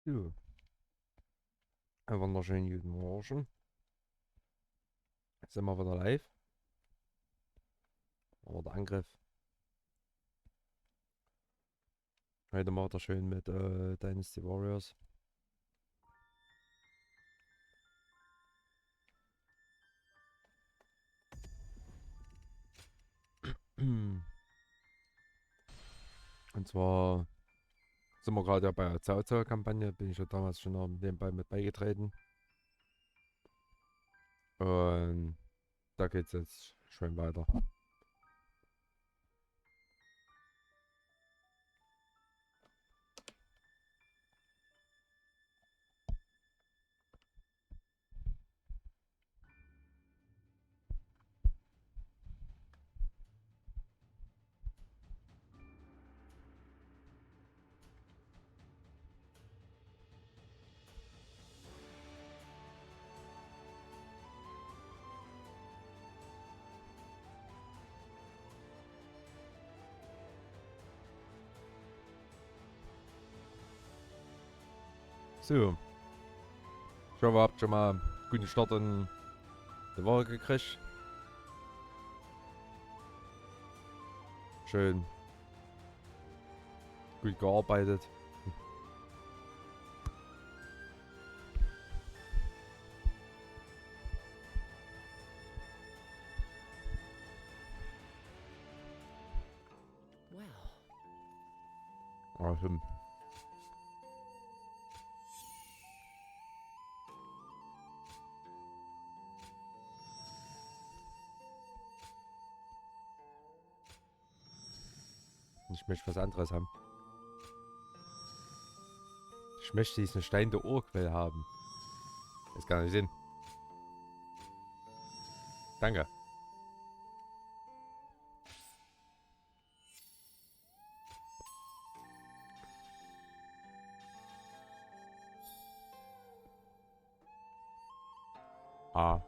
So, einen wunderschönen guten Morgen. Jetzt sind wir wieder live. Aber der Angriff. Heute macht er schön mit Dynasty Warriors. Und zwar sind wir gerade ja bei der Cao Cao Kampagne. Bin ich ja damals schon noch nebenbei mit beigetreten. Und da geht's jetzt schön weiter. So, ich hoffe, ihr habt schon mal einen guten Start in die Woche gekriegt. Schön gut gearbeitet. Also, ich möchte was anderes haben. Ich möchte diesen Stein der Urquell haben. Das kann nicht Sinn. Danke. Ah.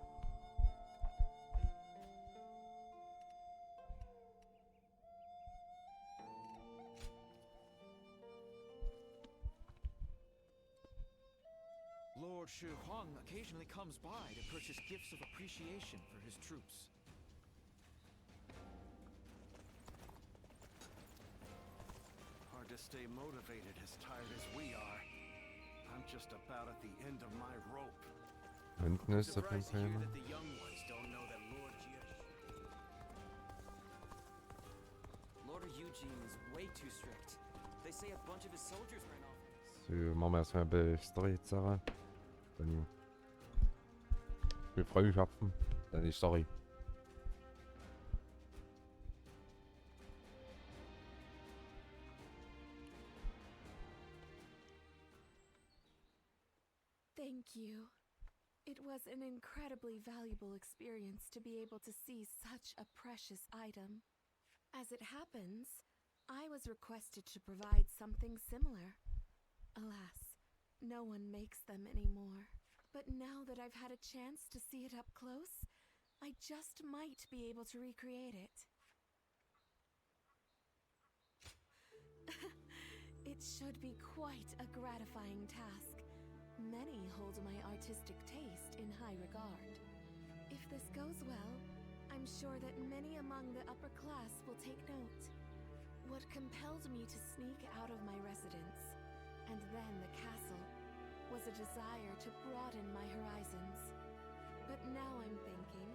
Lord Shu Huang occasionally comes by to purchase gifts of appreciation for his troops. Hard to stay motivated as tired as we are. I'm just about at the end of my rope. Hinten ist auf jeden Surprised to Fall hear jemand. that the young ones don't know that Lord Eugene is way too strict. They say a bunch of his soldiers ran off with us. So, machen wir erstmal ein bisschen Story-Sache. Dann mit Freundschaften. Dann die Story. Thank you. It was an incredibly valuable experience to be able to see such a precious item. As it happens, I was requested to provide something similar. Alas, no one makes them anymore. But now that I've had a chance to see it up close, I just might be able to recreate it. It should be quite a gratifying task. Many hold my artistic taste in high regard. If this goes well, I'm sure that many among the upper class will take note. What compelled me to sneak out of my residence, and then the castle, was a desire to broaden my horizons. But now I'm thinking,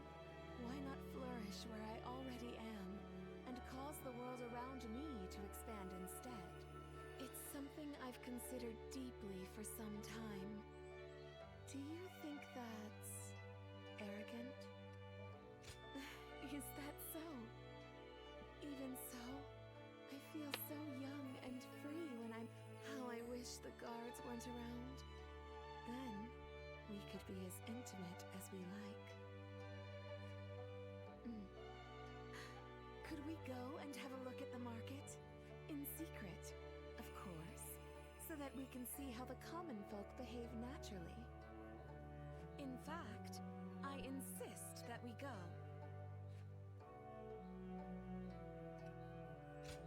why not flourish where I already am, and cause the world around me to expand instead? It's something I've considered deeply for some time. Do you think that's arrogant? Is that so? Even so, I feel so young and free when I'm... How I wish the guards weren't around. Then, we could be as intimate as we like. Could we go and have a look at the market? In secret, of course, so that we can see how the common folk behave naturally. In fact, I insist that we go.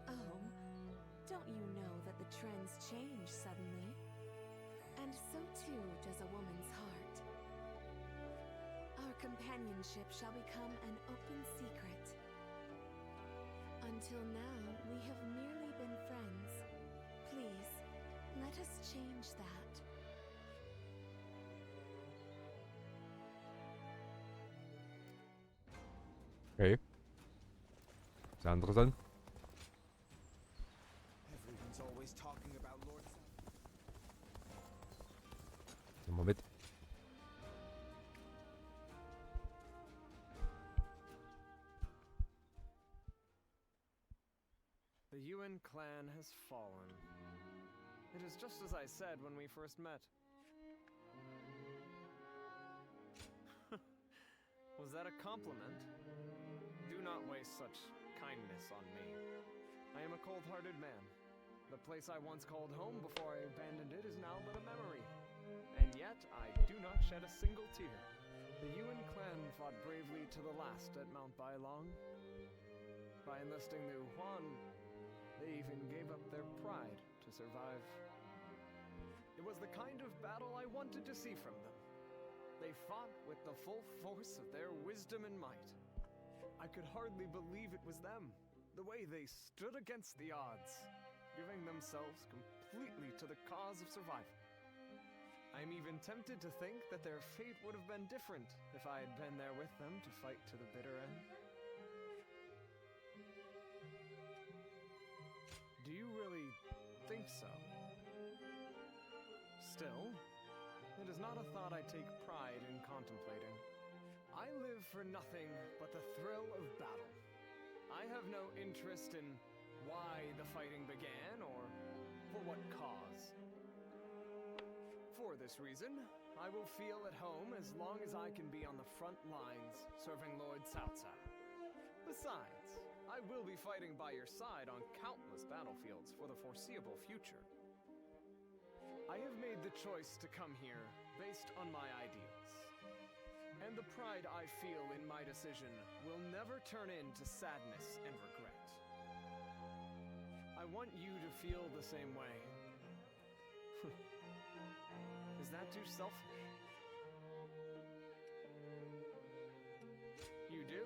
Oh, don't you know that the trends change suddenly? companionship shall become an open secret. Until now, we have merely been friends. Please, let us change that. Okay. Sehr interessant. Everyone's always talking about Lord. Nehmen wir mit. The Yuan clan has fallen. It is just as I said when we first met. Was that a compliment? Do not waste such kindness on me. I am a cold-hearted man. The place I once called home before I abandoned it is now but a memory. And yet, I do not shed a single tear. The Yuan clan fought bravely to the last at Mount Bailong. By enlisting the Huan, they even gave up their pride to survive. It was the kind of battle I wanted to see from them. They fought with the full force of their wisdom and might. I could hardly believe it was them, the way they stood against the odds, giving themselves completely to the cause of survival. I am even tempted to think that their fate would have been different if I had been there with them to fight to the bitter end. Do you really think so? Still, it is not a thought I take pride in contemplating. I live for nothing but the thrill of battle. I have no interest in why the fighting began or for what cause. For this reason, I will feel at home as long as I can be on the front lines serving Lord Cao Cao. Besides, I will be fighting by your side on countless battlefields for the foreseeable future. I have made the choice to come here based on my ideals. And the pride I feel in my decision will never turn into sadness and regret. I want you to feel the same way. Is that too selfish? You do.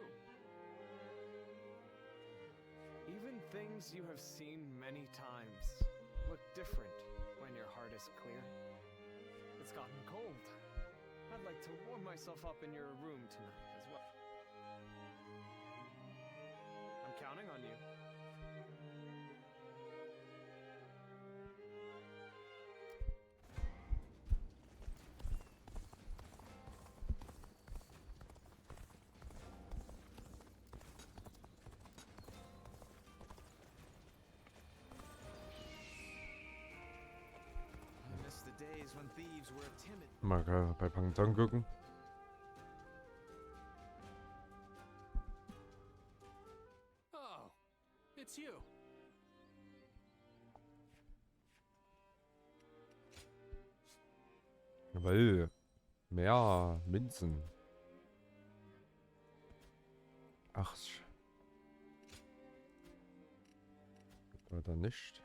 Even things you have seen many times look different when your heart is clear. It's gotten cold. I'd like to warm myself up in your room tonight as well. I'm counting on you. I miss the days when thieves were timid. Mal bei Pangtong gucken. Oh, it's you. Weil mehr Münzen. Ach, weiter nicht.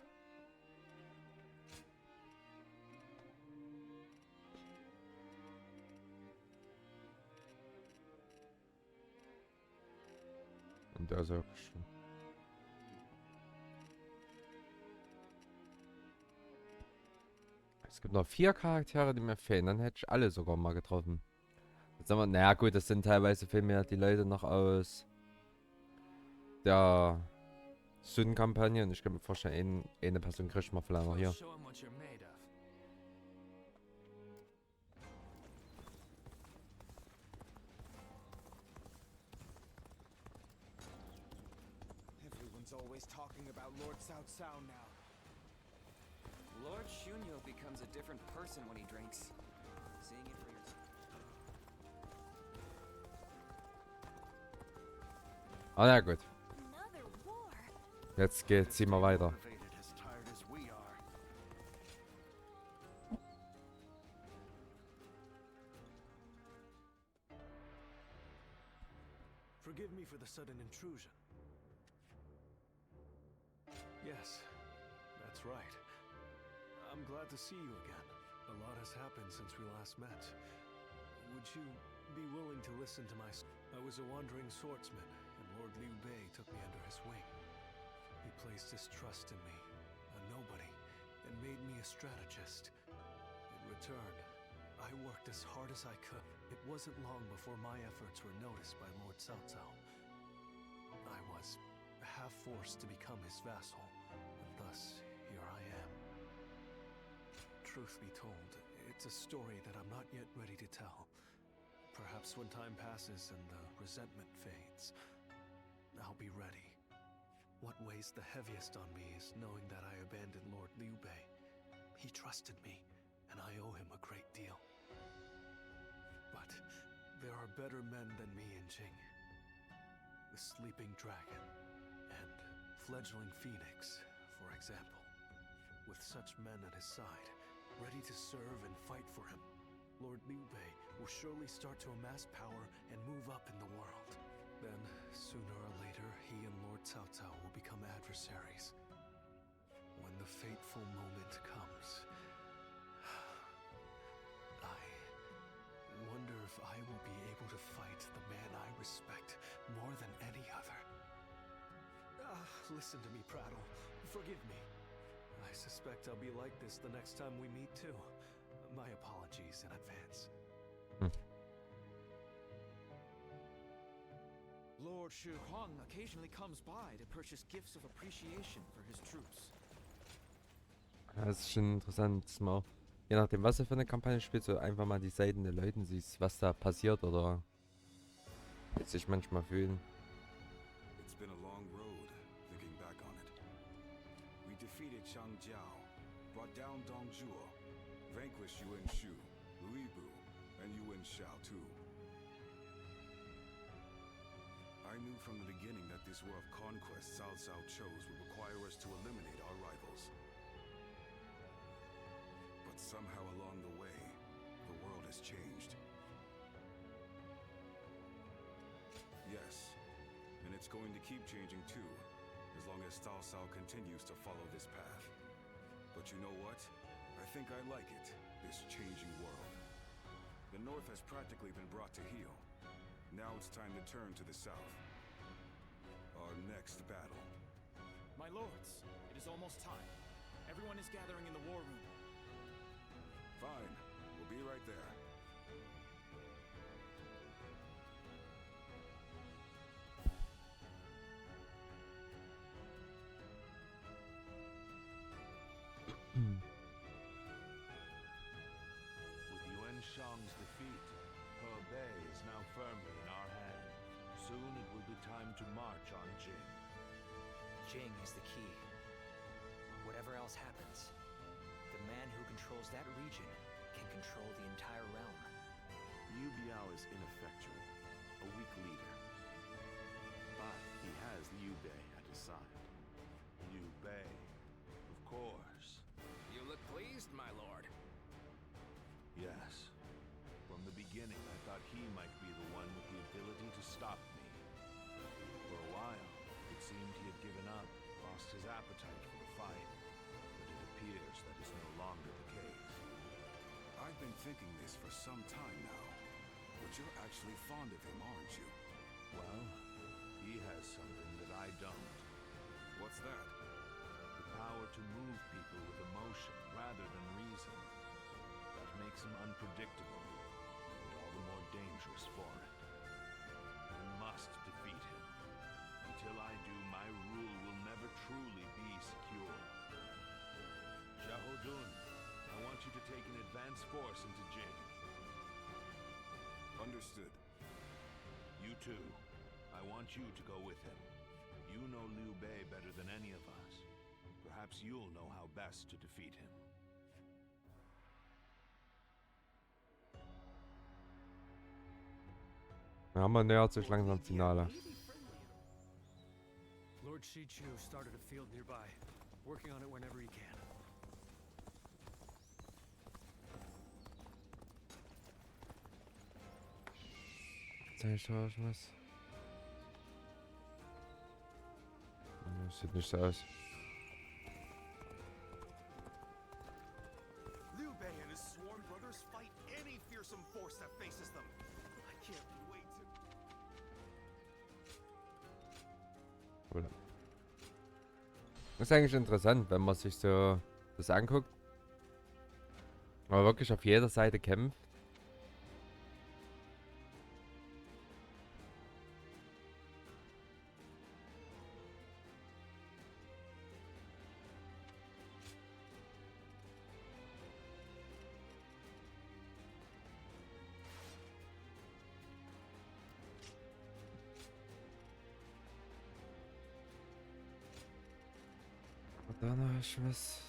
Und der ist ja schon. Es gibt noch 4 Charaktere, die mir fehlen. Dann hätte ich alle sogar mal getroffen. Jetzt haben wir, naja gut, das sind teilweise viel mehr die Leute noch aus der Sun-Kampagne. Und ich kann mir vorstellen, eine Person kriegt mal vielleicht noch hier. Show 'em what you're made of. Everyone's always talking about Lord Cao Cao now. Lord Shunyo becomes a different person when he drinks. Seeing it for yourself. Ah ja gut. Another war? Jetzt geht's immer weiter. Motivated as tired as we are. Forgive me for the sudden intrusion. Yes, that's right. I'm glad to see you again. A lot has happened since we last met. Would you be willing to listen to I was a wandering swordsman, and Lord Liu Bei took me under his wing. He placed his trust in me, a nobody, and made me a strategist. In return, I worked as hard as I could. It wasn't long before my efforts were noticed by Lord Cao Cao. I was half forced to become his vassal, and thus here I am. Truth be told, it's a story that I'm not yet ready to tell. Perhaps when time passes and the resentment fades, I'll be ready. What weighs the heaviest on me is knowing that I abandoned Lord Liu Bei. He trusted me, and I owe him a great deal. But there are better men than me in Jing. The Sleeping Dragon and Fledgling Phoenix, for example. With such men at his side, ready to serve and fight for him, Lord Liu Bei will surely start to amass power and move up in the world. Then, sooner or later, he and Lord Cao Cao will become adversaries. When the fateful moment comes, I wonder if I will be able to fight the man I respect more than any other. Listen to me, Prattle. Forgive me. I suspect I'll be like this the next time we meet, too. My apologies in advance. Lord Shu Huang occasionally comes by to purchase gifts of appreciation for his troops. Das ist schon interessant, dass man, je nachdem, was er für eine Kampagne spielt, so einfach mal die Seiten der Leuten sieht, was da passiert oder wie sich manchmal fühlen. It's been a long road, thinking back on it. We defeated Chang Jiao, brought down Dong Zhuo, vanquished Yuan Shu, Lui Bu, and Yuan Shao too. I knew from the beginning that this war of conquest Cao Cao chose would require us to eliminate our rivals. But somehow along the way, the world has changed. Yes, and it's going to keep changing too, as long as Cao Cao continues to follow this path. But you know what? I think I like it, this changing world. The North has practically been brought to heel. Now it's time to turn to the south. Our next battle. My lords, it is almost time. Everyone is gathering in the war room. Fine, we'll be right there. With Yuan Shang's defeat, Hebei is now firmly in our hands. Soon it will be time to march on Jing. Jing is the key. Whatever else happens, the man who controls that region can control the entire realm. Liu Biao is ineffectual, a weak leader. But he has Liu Bei at his side. Liu Bei, of course. You look pleased, my lord. Yes. From the beginning, I thought he might be the one with the ability to stop me. For a while, it seemed he had given up, lost his appetite for the fight. But it appears that is no longer the case. I've been thinking this for some time now. But you're actually fond of him, aren't you? Well, he has something that I don't. What's that? The power to move people with emotion rather than reason. That makes him unpredictable, and all the more dangerous for it. I must defeat him. Until I do, my rule will never truly be secure. Xiahou, I want you to take an advance force into Jing. Understood. You too. I want you to go with him. You know Liu Bei better than any of us. Perhaps you'll know how best to defeat him. Ja, man nähert sich langsam Finale. Lord Shichu started a field nearby, working on it whenever he can. Zeig ich da was? Sieht nicht so aus. Liu Bei and his sworn brothers fight any fearsome force that faces them. I Cool. Das ist eigentlich interessant, wenn man sich so das anguckt. Aber wirklich auf jeder Seite kämpft. Und da noch ist was.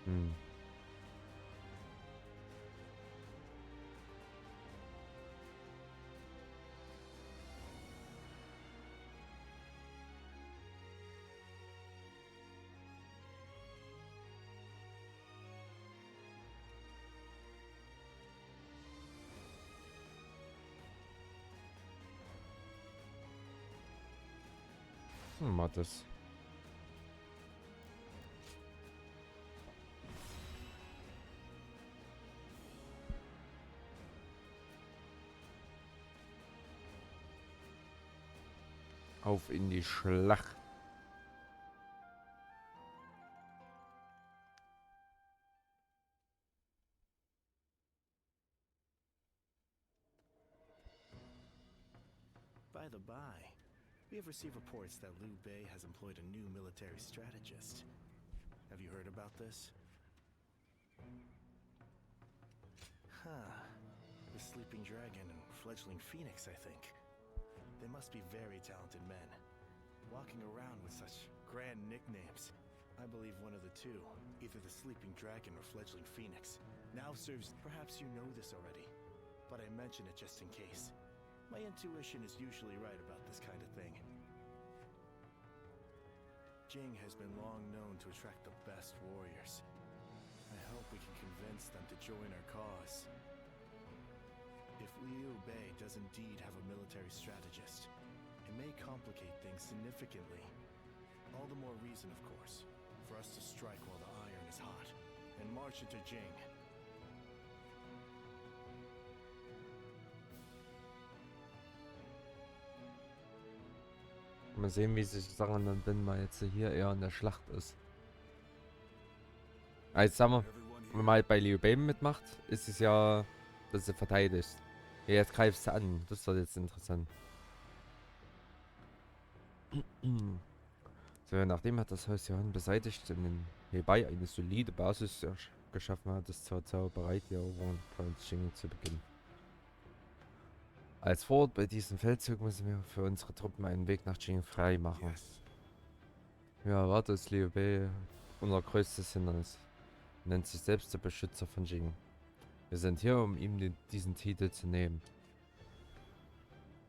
Hm. Mal das. Auf in die Schlacht. By the by, we have received reports that Liu Bei has employed a new military strategist. Have you heard about this? Huh. The Sleeping Dragon and Fledgling Phoenix, I think. They must be very talented men, walking around with such grand nicknames. I believe one of the two, either the Sleeping Dragon or Fledgling Phoenix, now serves. Perhaps you know this already, but I mention it just in case. My intuition is usually right about this kind of thing. Jing has been long known to attract the best warriors. I hope we can convince them to join our cause. If Liu Bei does indeed have a military strategist, it may complicate things significantly. All the more reason, of course, for us to strike while the iron is hot, and march into Jing. Mal sehen, wie sich die Sachen dann, wenn man jetzt hier eher in der Schlacht ist. Als sagen wir, wenn man halt bei Liu Bei mitmacht, ist es ja, dass sie verteidigt. Ja, jetzt greifst du an. Das ist doch jetzt interessant. So, nachdem er das Haus Johann beseitigt und in Hebei eine solide Basis geschaffen hat, ist Cao Cao bereit, die Eroberung von Jing zu beginnen. Als Vorort bei diesem Feldzug müssen wir für unsere Truppen einen Weg nach Jing frei machen. Ja, warte, ist Liu Bei unser größtes Hindernis. Nennt sich selbst der Beschützer von Jing. Wir sind hier, um ihm diesen Titel zu nehmen.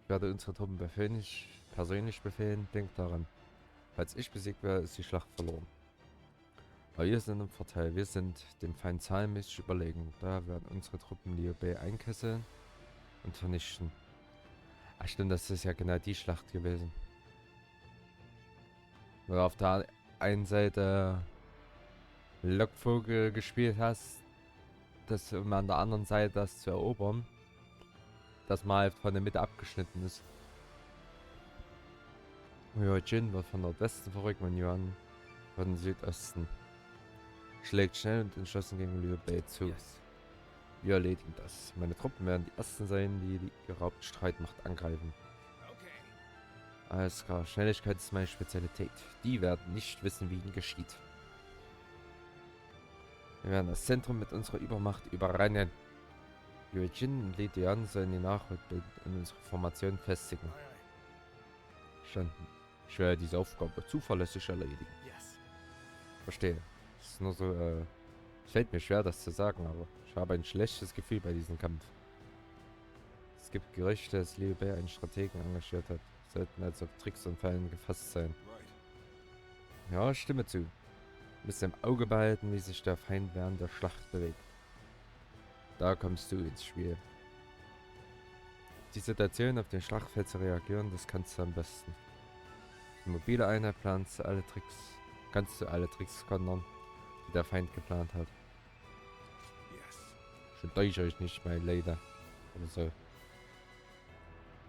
Ich werde unsere Truppen persönlich befehlen, denkt daran. Falls ich besiegt werde, ist die Schlacht verloren. Aber wir sind im Vorteil, wir sind dem Feind zahlenmäßig überlegen. Daher werden unsere Truppen Liu Bei einkesseln und vernichten. Ach stimmt, das ist ja genau die Schlacht gewesen. Weil du auf der einen Seite Lockvogel gespielt hast, um an der anderen Seite das zu erobern, dass man halt von der Mitte abgeschnitten ist. Ja, Jin wird von Nordwesten verrückt und Yuan von Südosten. Schlägt schnell und entschlossen gegen Liu Bei zu. Wir erledigen das. Meine Truppen werden die ersten sein, die die geraubte Streitmacht angreifen. Alles klar, Schnelligkeit ist meine Spezialität. Die werden nicht wissen, wie ihnen geschieht. Wir werden das Zentrum mit unserer Übermacht überrennen. Liu Jin und Li Dian sollen die Nachrückbild in unserer Formation festigen. Verstanden. Ich werde diese Aufgabe zuverlässig erledigen. Verstehe. Das ist nur so, Es fällt mir schwer, das zu sagen, aber ich habe ein schlechtes Gefühl bei diesem Kampf. Es gibt Gerüchte, dass Liu Bei einen Strategen engagiert hat. Sollten also auf Tricks und Fallen gefasst sein. Right. Ja, stimme zu. Müsst im Auge behalten, wie sich der Feind während der Schlacht bewegt. Da kommst du ins Spiel. Die Situation auf dem Schlachtfeld zu reagieren, das kannst du am besten. Die mobile Einheit kannst du alle Tricks kontern, die der Feind geplant hat. Yes. Schon täusche euch nicht, mein Leute. Oder so.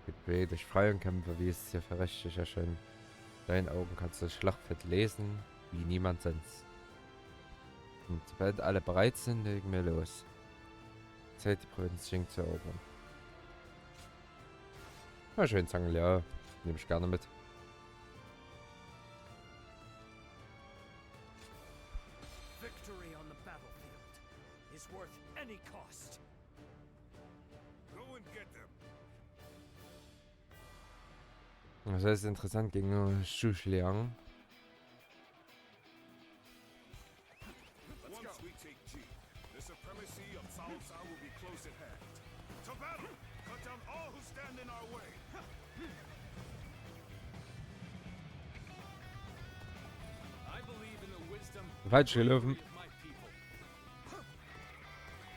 Mit durch frei und kämpfe, wie es dir für rechtlich erscheint. In deinen Augen kannst du das Schlachtfeld lesen, wie niemand sonst. Und sobald alle bereit sind, legen wir los. Zeit, die Provinz Jing zu erobern. Ja, schön sagen, ja. Nehme ich gerne mit. Victory on the battlefield is worth any cost. Go and get them. Das ist interessant gegen Xu Liang. Once we take G, the supremacy of Cao Cao will be close at hand. To battle! Cut down all who stand in our way! I believe in the wisdom Falsch gelaufen. of my people.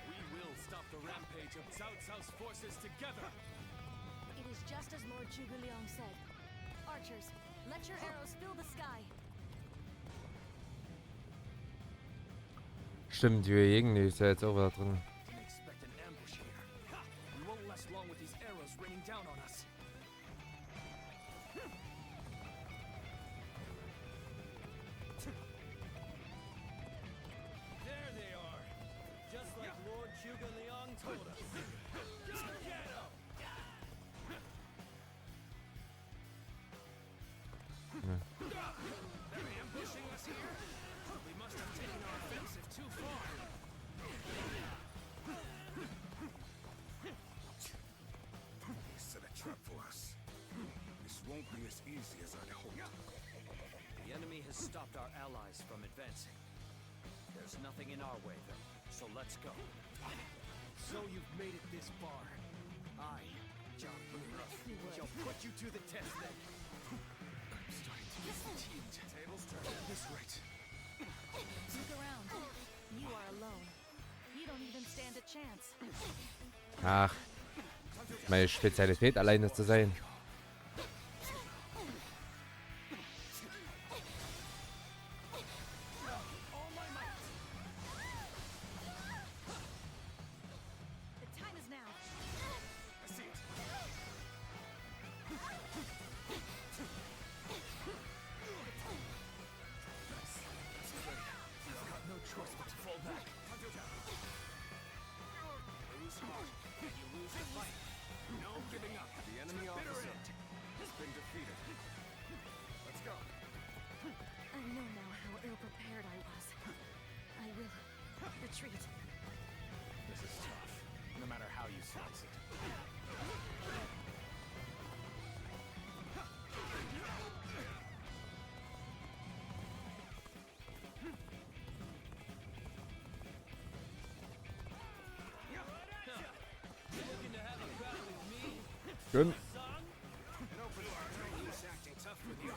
We will stop the rampage of Cao Cao's forces together. It is just as Lord Zhuge Liang said. Archers, let your arrows fill the sky. Stimmt, die Jägen, die ist ja jetzt auch da drin. Didn't expect an ambush here. We won't last long with these arrows raining down on us. There they are. Just like Lord Zhuge Liang told us. They're ambushing us here. We must have taken our offensive too far. They set a trap for us. This won't be as easy as I'd hoped. The enemy has stopped our allies from advancing. There's nothing in our way, though, so let's go. So you've made it this far. I, John shall put you to the test then. I'm starting to get fatigued. Tables turn at this rate. Look around. You are alone. You don't even stand a chance. Ach, meine Spezialität alleine zu sein. The time is now. I see it. No choice but to fall back. Lose heart, and you lose the fight. No giving up. The enemy officer has been defeated. Let's go. I know now how ill-prepared I was. I will retreat. This is tough, no matter how you slice it. Looking to have a battle with me, Schön. son? He's acting tough with you.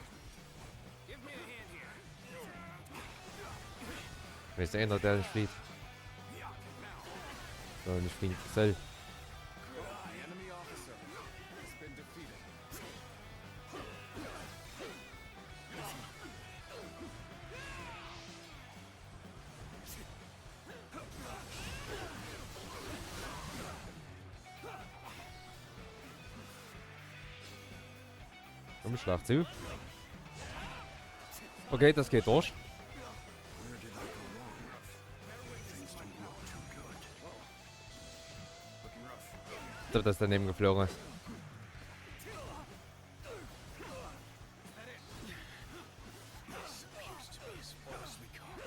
Give me a hand here. Wer ist der Einer, der nicht flieht? So, nicht fliehen soll. The enemy officer has been defeated. Komm, schlag zu. Okay, das geht durch. Where did I go wrong? Things don't look too good. Looking rough. Ich glaube, dass daneben geflogen ist. This appears to be as far as we come.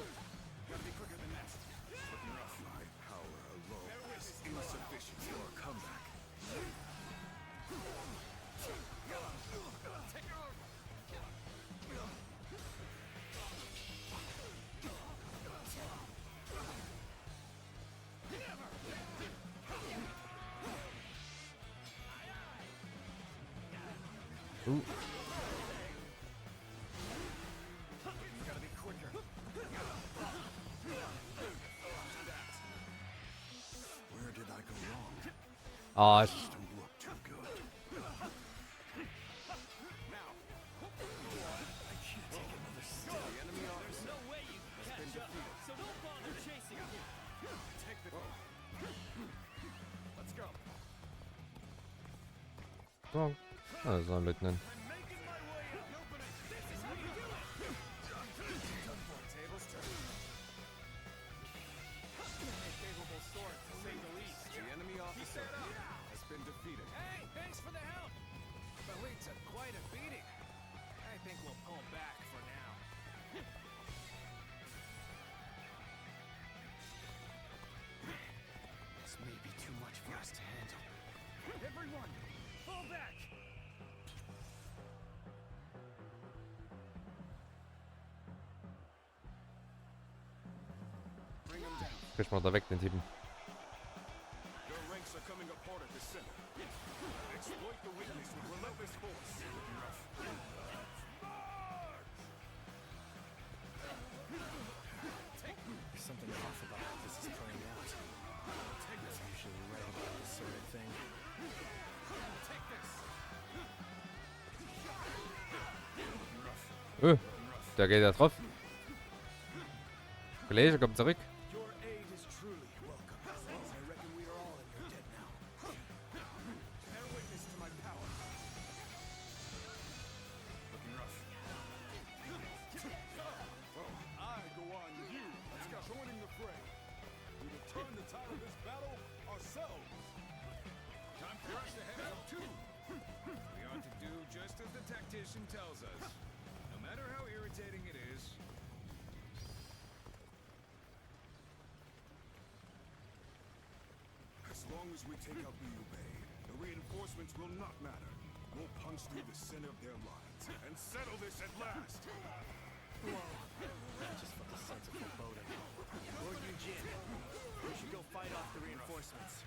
Gotta be quicker than that. Looking rough. My power alone is insufficient for a comeback. Ooh. Gotta be quicker. Where did I go wrong? Ah, Don't look too good. Now. I can't take another step. The enemy officer no way you can catch up, so don't bother chasing me. Take the... Let's go. Wrong. Oh, so ein Leutnant. I'm making my way up. This is how you do it. Tables turn. A capable sword, to say the least. The enemy officer has been defeated. Hey, thanks for the help. But we took quite a beating. I think we'll pull back for now. This may be too much for us to handle. Everyone, fall back! Bring him down. Krieg mal da weg, den Typen. Their ranks are coming apart at the center. Exploit the weakness with relentless force. There's something off about how this is playing out. It's usually right about this sort of thing. Take this. Da geht er drauf. Kollege, komm zurück. Your aid is truly welcome. I reckon we are all in your debt now. Bear witness to my power. Looking rough. I go on you. Let's go. Joining the fray. We will turn the tide of this battle ourselves. Time for us to head up too. We ought to do just as the tactician tells us. No matter how irritating it is. As long as we take out the Bay, the reinforcements will not matter. We'll punch through the center of their lines and settle this at last. I just felt a sense of foreboding. Lord Eugene, we should go fight off the reinforcements.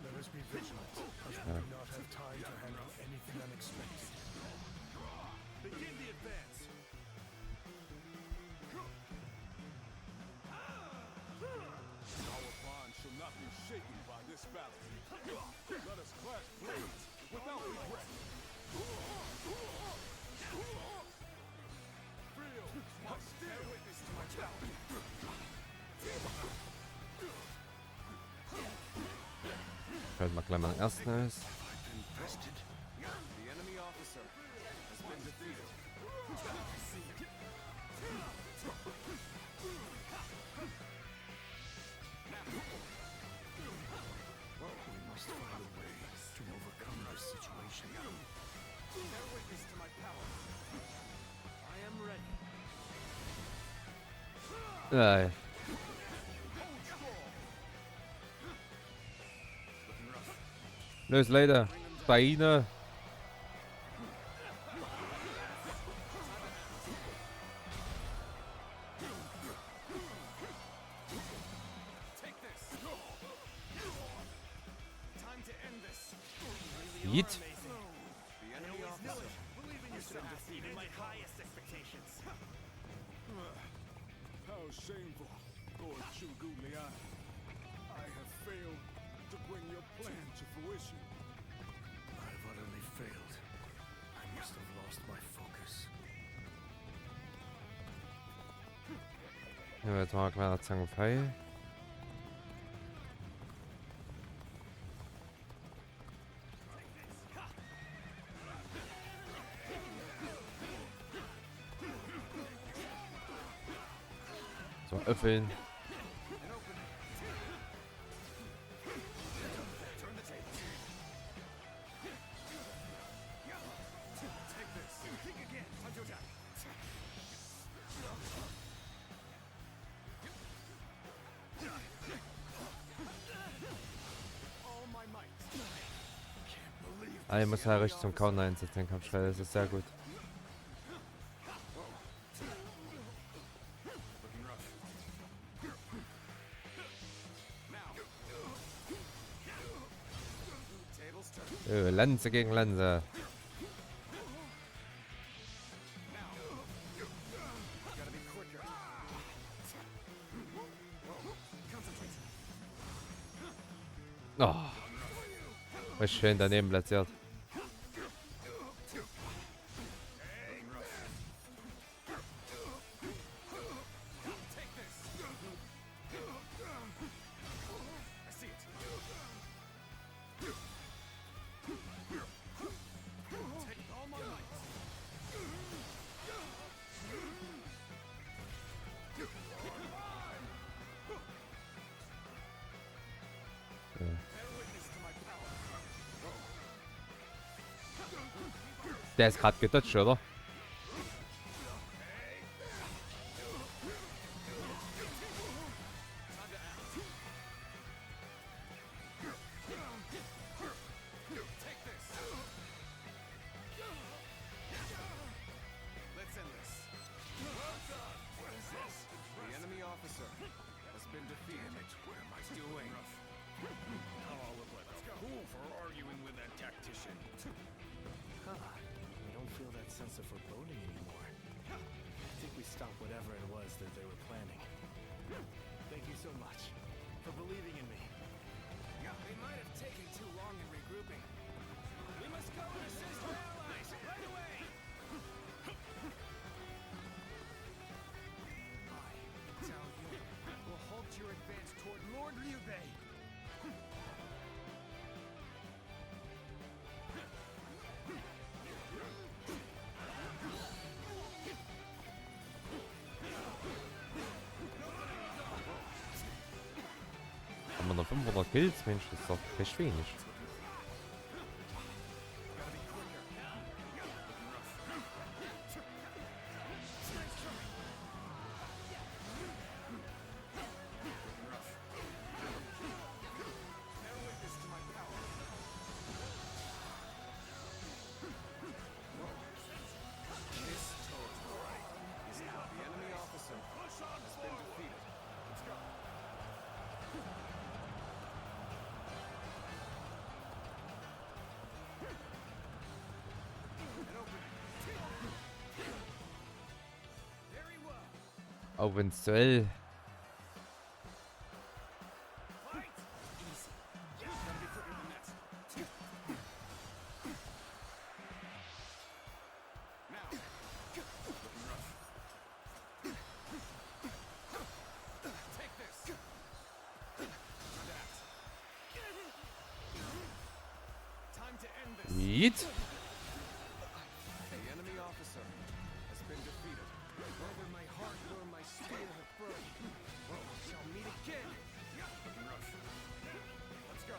Let us be vigilant, as we do not have time to handle anything unexpected. Begin the advance. Our bond shall not be shaken by this battle. Let us clash blades without regret. Feel my steel. Witness to my power. Halt mal gleich mal den ersten aus. The enemy officer has been defeated. We must find a way to overcome this situation. Bear witness to my power. I am ready. Nein. Los, Leute. Bei Ihnen. Take this. Time to end this. Yeet. The enemy officer has been defeated. My highest expectations. How shameful, Lord Shugu Liang. I have failed to bring your plan to fruition. I've utterly failed. I must have lost my focus. Ja, jetzt machen wir Zange Pfeil. So, öffeln. Take this. Think again. Time to attack. All my might. Ah, ich muss halt richtig zum Counter einsetzen, den Kampfschrei. Das ist sehr gut. Looking rough. Now. Tables turn. Lanze gegen Lanze. Gotta be quicker. Oh. Was schön daneben platziert. I see it. Take all my might. Bear witness to my power. Der ist gerade gedutscht, oder? Take this. Let's end this. Well done. What is this? The enemy officer has been defeated. What am I doing? Now I'll look like a fool for arguing with that tactician. Huh. I don't feel that sense of foreboding anymore. I think we stopped whatever it was that they were planning. Thank you so much for believing in me. They might have taken too long in regrouping. We must go and assist our allies right away! I, Cao Yun, will halt your advance toward Lord Liu Bei. Haben wir noch 500 Kills? Mensch, das ist doch recht wenig. The enemy officer has been defeated. Let's go. Very well. Auch wenn's Duell. Fight! Easy. Gotta be quicker than that. Now. Looking rough. Take this. Time to act. Time to end this. Yeet. The enemy officer has been defeated. Whether my heart or my spear have broken, we shall meet again. Looking rough. Let's go.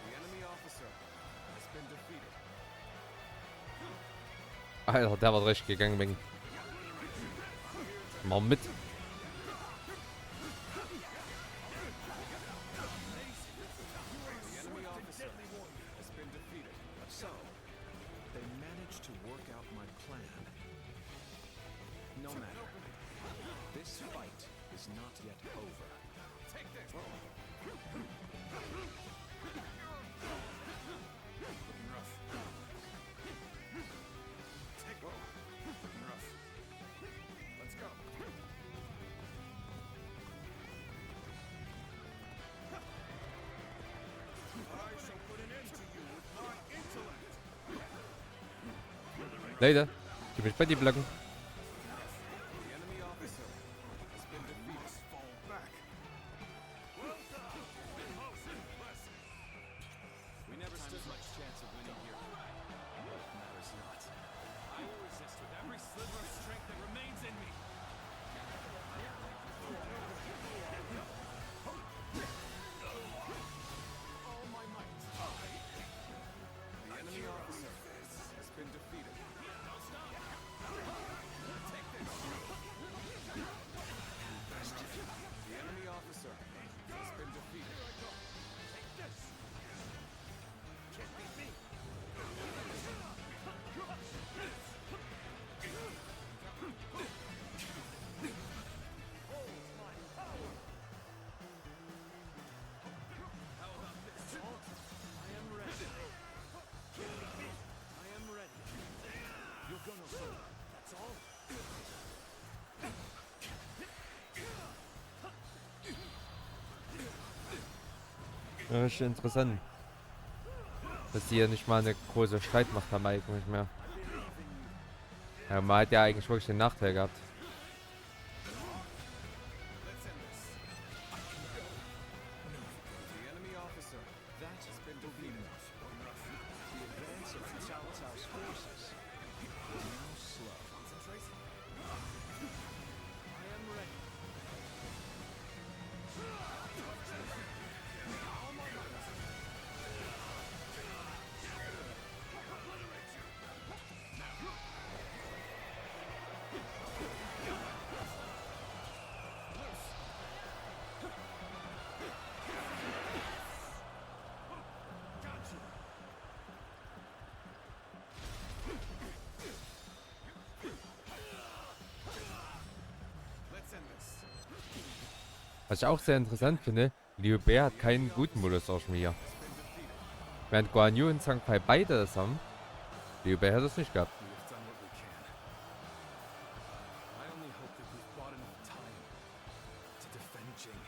The enemy officer has been defeated. Alter, der war recht gegangen wegen. Mal mit. The enemy officer has been defeated. So, they managed to work out my plan. No matter. This fight is not yet over. Take this. Looking rough. Take looking rough. Let's go. I shall put an end to you with my intellect. Leute, gib mich bei die Blöcken. The enemy officer has been defeated. Fall back. Well done. Most impressive. We never stood much chance of winning here. It matters not. I will resist with every sliver of strength that remains in me. All my might. The enemy officer has been defeated. Don't stop. Richtig interessant. Dass die ja nicht mal eine große Streitmacht haben eigentlich mehr. Ja, man hat ja eigentlich wirklich den Nachteil gehabt. Let's end this. The enemy officer. That has been defeated. The advance of Cao Cao's forces is now slow. Concentrate. I am ready. Let's end this. Was ich auch sehr interessant finde, Liu Bei hat keinen guten Modus aus mir. Während Guan Yu und Zhang Fei beide das haben, Liu Bei hat das nicht gehabt. We have done what we can. I only hope that we've bought enough time to defend Jing.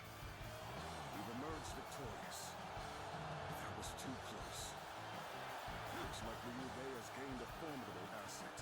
We've emerged victorious. That was too close. Looks like Liu Bei has gained a formidable asset.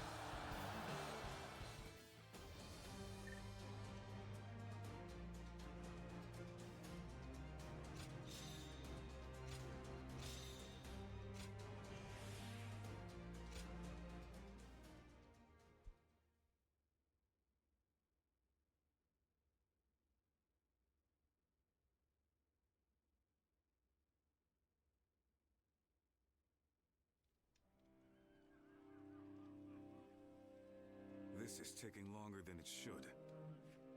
This is taking longer than it should.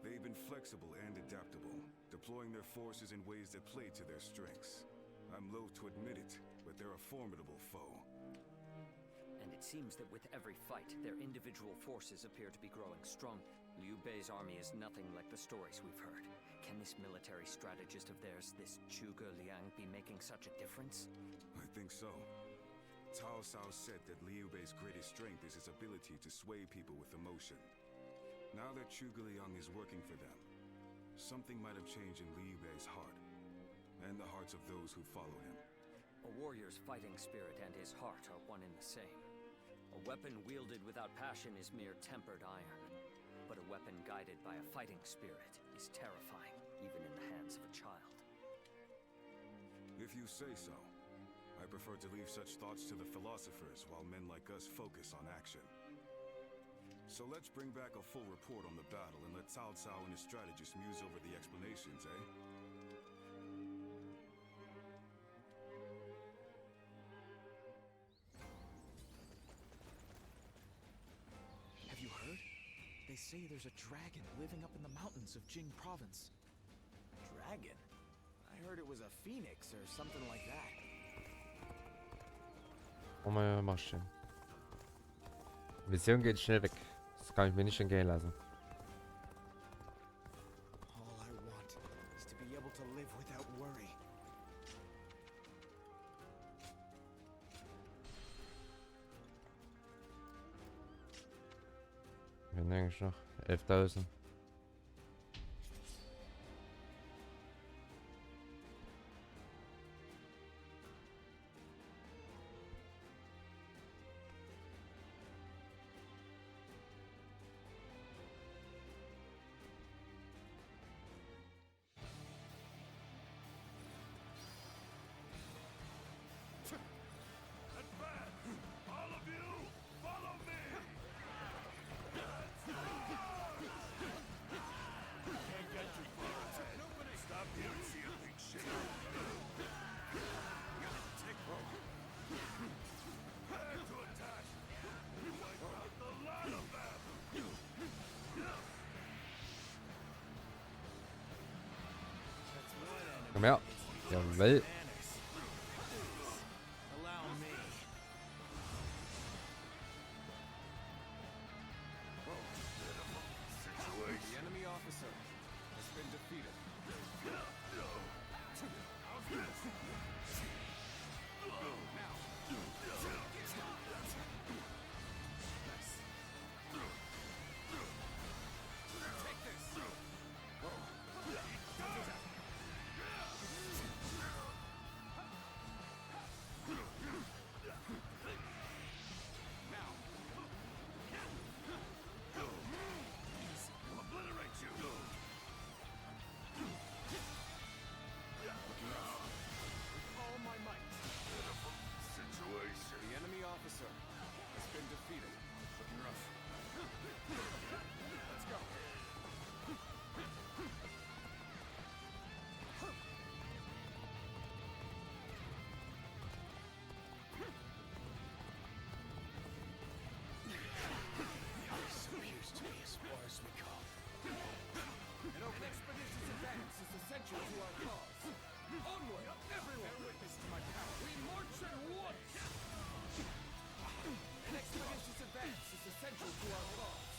They've been flexible and adaptable, deploying their forces in ways that play to their strengths. I'm loath to admit it, but they're a formidable foe. And it seems that with every fight, their individual forces appear to be growing strong. Liu Bei's army is nothing like the stories we've heard. Can this military strategist of theirs, this Zhuge Liang, be making such a difference? I think so. Cao Cao said that Liu Bei's greatest strength is his ability to sway people with emotion. Now that Zhuge Liang is working for them, something might have changed in Liu Bei's heart, and the hearts of those who follow him. A warrior's fighting spirit and his heart are one and the same. A weapon wielded without passion is mere tempered iron. But a weapon guided by a fighting spirit is terrifying, even in the hands of a child. If you say so. I prefer to leave such thoughts to the philosophers while men like us focus on action. So let's bring back a full report on the battle and let Cao Cao and his strategists muse over the explanations, eh? Have you heard? They say there's a dragon living up in the mountains of Jing province. Dragon? I heard it was a phoenix or something like that. Oh meine Maschine. Mission geht schnell weg. Das kann ich mir nicht entgehen lassen. All I want is to be able to live without worry. Wir haben eigentlich noch 11.000. All of you, follow me! Can't get too far ahead. Stop here and see a big shake. Take roll. Prepare to attack. We wipe out the lot of them. That's one enemy. Komm her. Jawohl. Allow me. The enemy officer has been defeated. Take this. to our cause. Onward, everyone! Bear witness to my power. We march at once! An expeditious advance is essential to our cause.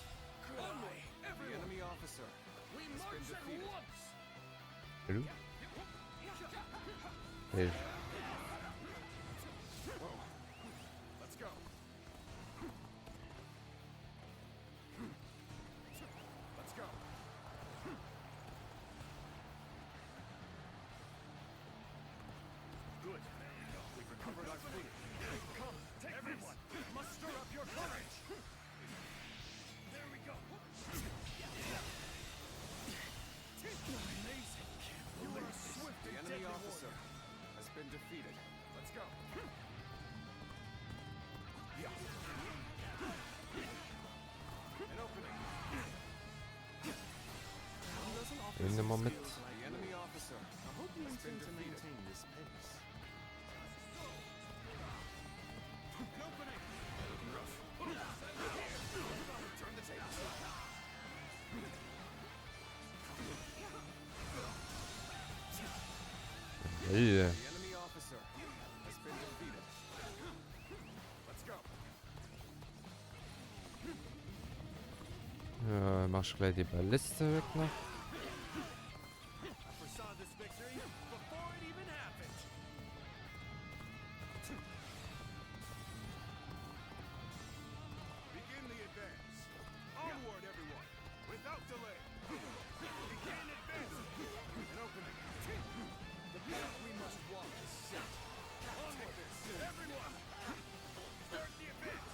Onward, everyone! The enemy officer. We march at once! Hello? Hey. Let's go. Let's go. Good. We've recovered our fleet. Come, take everyone. Muster up your courage. There we go. Amazing. You are a swift and deadly officer has been defeated. Let's go. An opening. In the moment. The enemy officer. I hope you intend to maintain this pace. An opening. Rough. Turn the tables. Hey. The enemy officer has been defeated. Let's go. Mach ich gleich die Balliste weg noch. I foresaw this victory before it even happened. Begin the advance. Onward, everyone, without delay. Begin advancing. An opening. The path we must walk is set. Onward, everyone. Start the advance.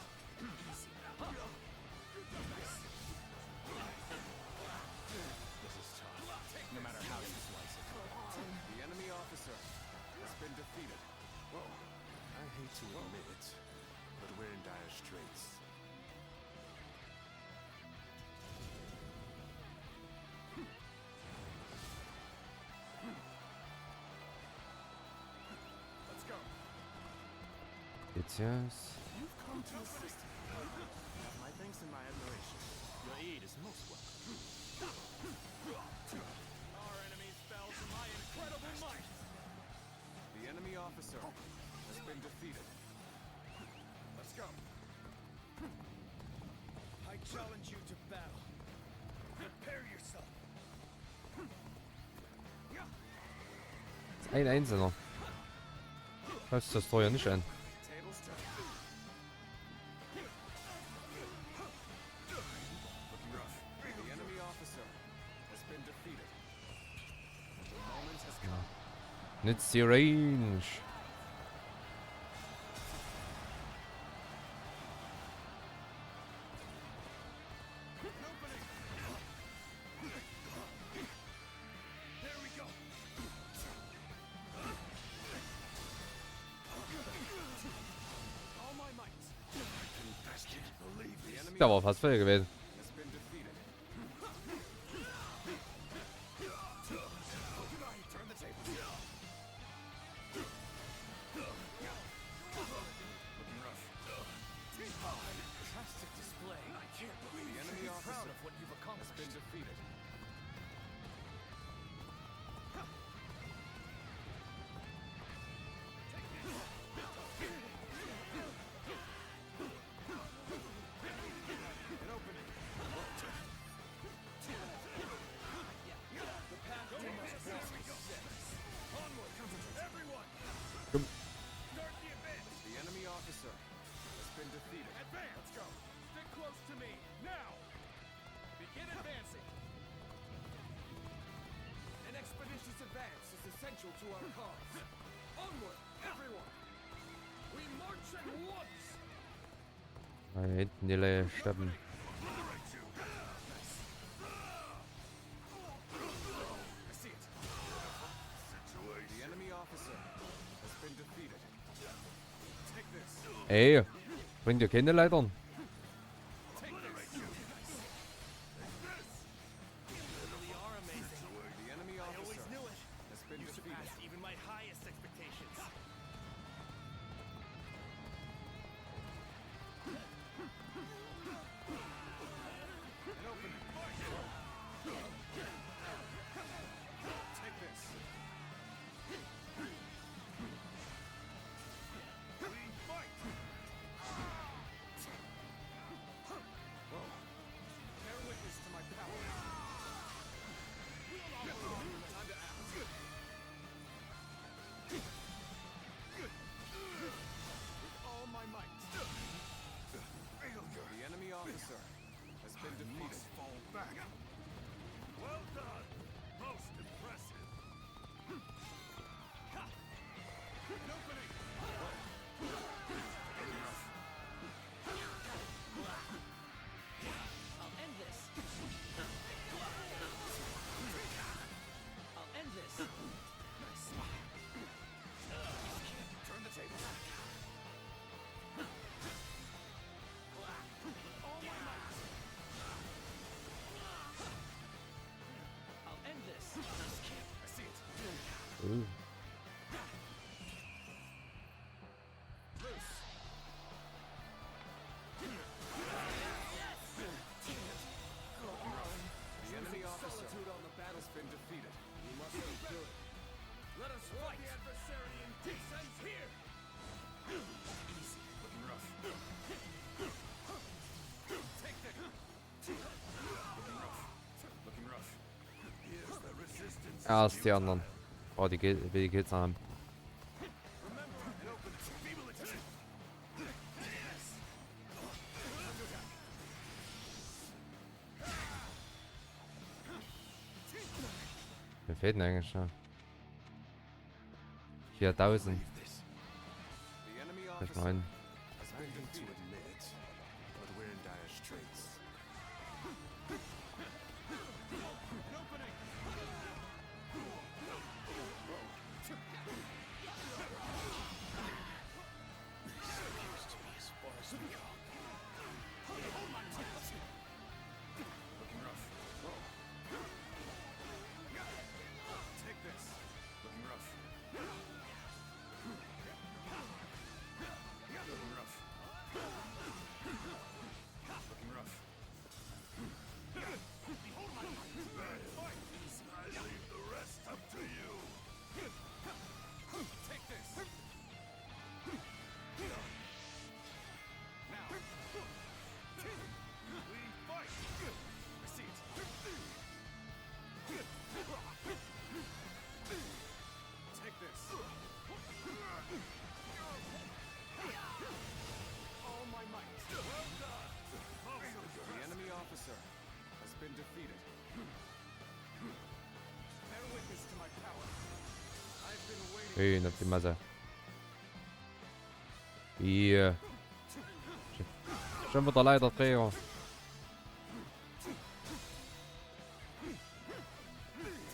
This is tough, no matter how you slice it. The enemy officer has been defeated. Whoa. I hate to admit it, but we're in dire straits. Let's go. Geht's jetzt? You've come to assist me. My thanks and my admiration. Your aid is most welcome. Our enemies fell to my incredible might. The enemy officer has been defeated. Let's go. I challenge you to battle. Prepare yourself. 1-1 noch. Hörst das Tor ja nicht an. Tables turn. Looking rough. The enemy officer has been defeated. The moment has come. Nützt die Range. An opening. There we go. All my might. Believe the enemy Da war fast voll gewesen. has been defeated. Turn the tables. Looking rough. Fantastic display. I can't believe the enemy officer Proud of what you've has accomplished. been defeated. An opening. The path we must walk is set. Onward, everyone. Come. Start the advance. The enemy officer has been defeated. Advance. Let's go. Stick close to me now. Begin advancing. An expeditious advance is essential to our cause. Onward, everyone. We march at once. Da hinten die Leier sterben. I see it. The enemy officer has been defeated. Take this. Ey, bringt ihr keine Leitern? Take this. You really are amazing. The enemy I always officer knew it. has been You defeated. surpassed even my highest expectations. An opening. Take this. Erst die anderen. Oh, die geht's haben. Mir fehlt eigentlich schon. 4000. The enemy Ich officer meine, has I been hate to defeated. admit it, but we're in dire straits. This appears to be as far as we go. Looking rough. Take this. Looking rough. Looking rough. Looking rough. I leave the rest up to you. Take this. Now. We fight. Receipt. Take this. All my might. Well done. The enemy officer has been defeated. Bear witness to my power. I've been waiting. schön auf die Masse. Hier. Schon wieder Leiterträger.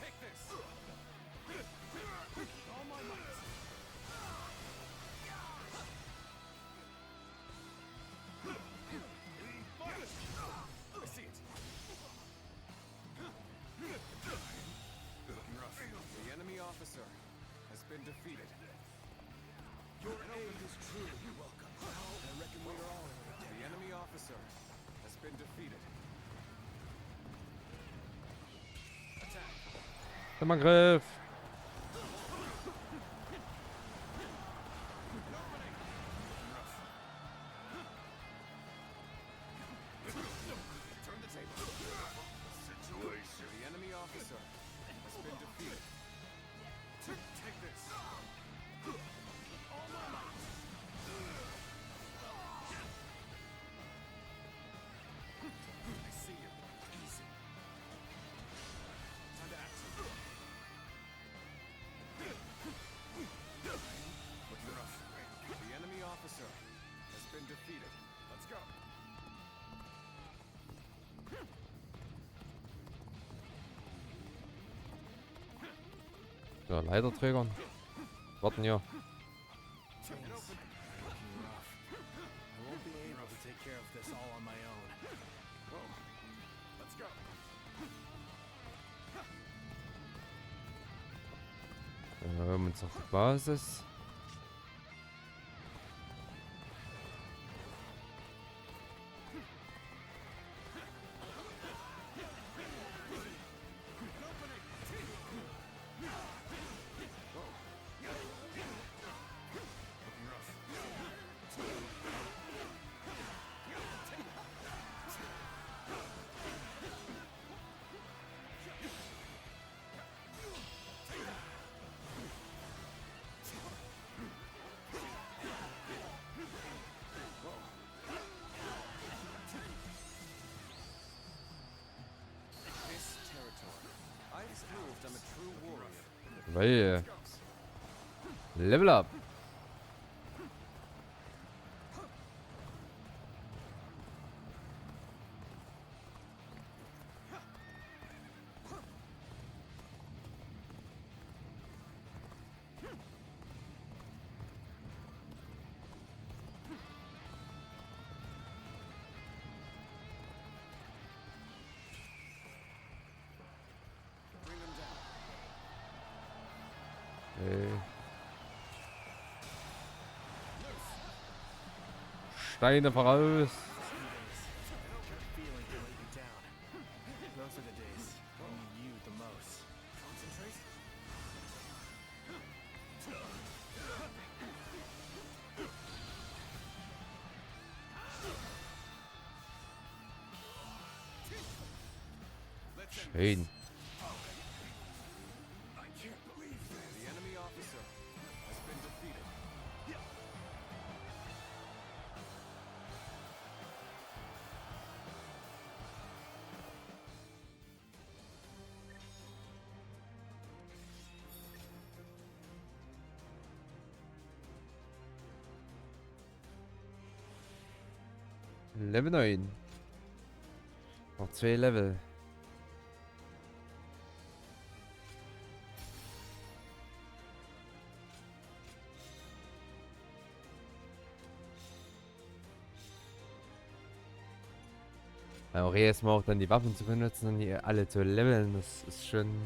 Take this. All my might. Receipt. Looking rough. The enemy officer has been defeated. Your aid is truly welcome. I reckon we are all in it. The enemy officer has been defeated. Attack. Im Angriff. Turn the table. Situation. The enemy officer has been defeated. Take this. All my might. I see you. Easy. Time to act. Looking rough. The enemy officer has been defeated. Let's go. So, Leiterträger. Warten hier. Things looking rough. I won't be able to take care of this all on my own. Let's go. Uns auf die Basis. Looking rough. This territory. I've proved I'm a true warrior. Weil. Level up. Bring them down. Steine voraus. Feeling to let you down. Those are the days when you need you the most. Concentrate. Let's end Schön. Level 9. Noch 2 Level. Auch erstmal auch dann die Waffen zu benutzen und die alle zu leveln, das ist schon.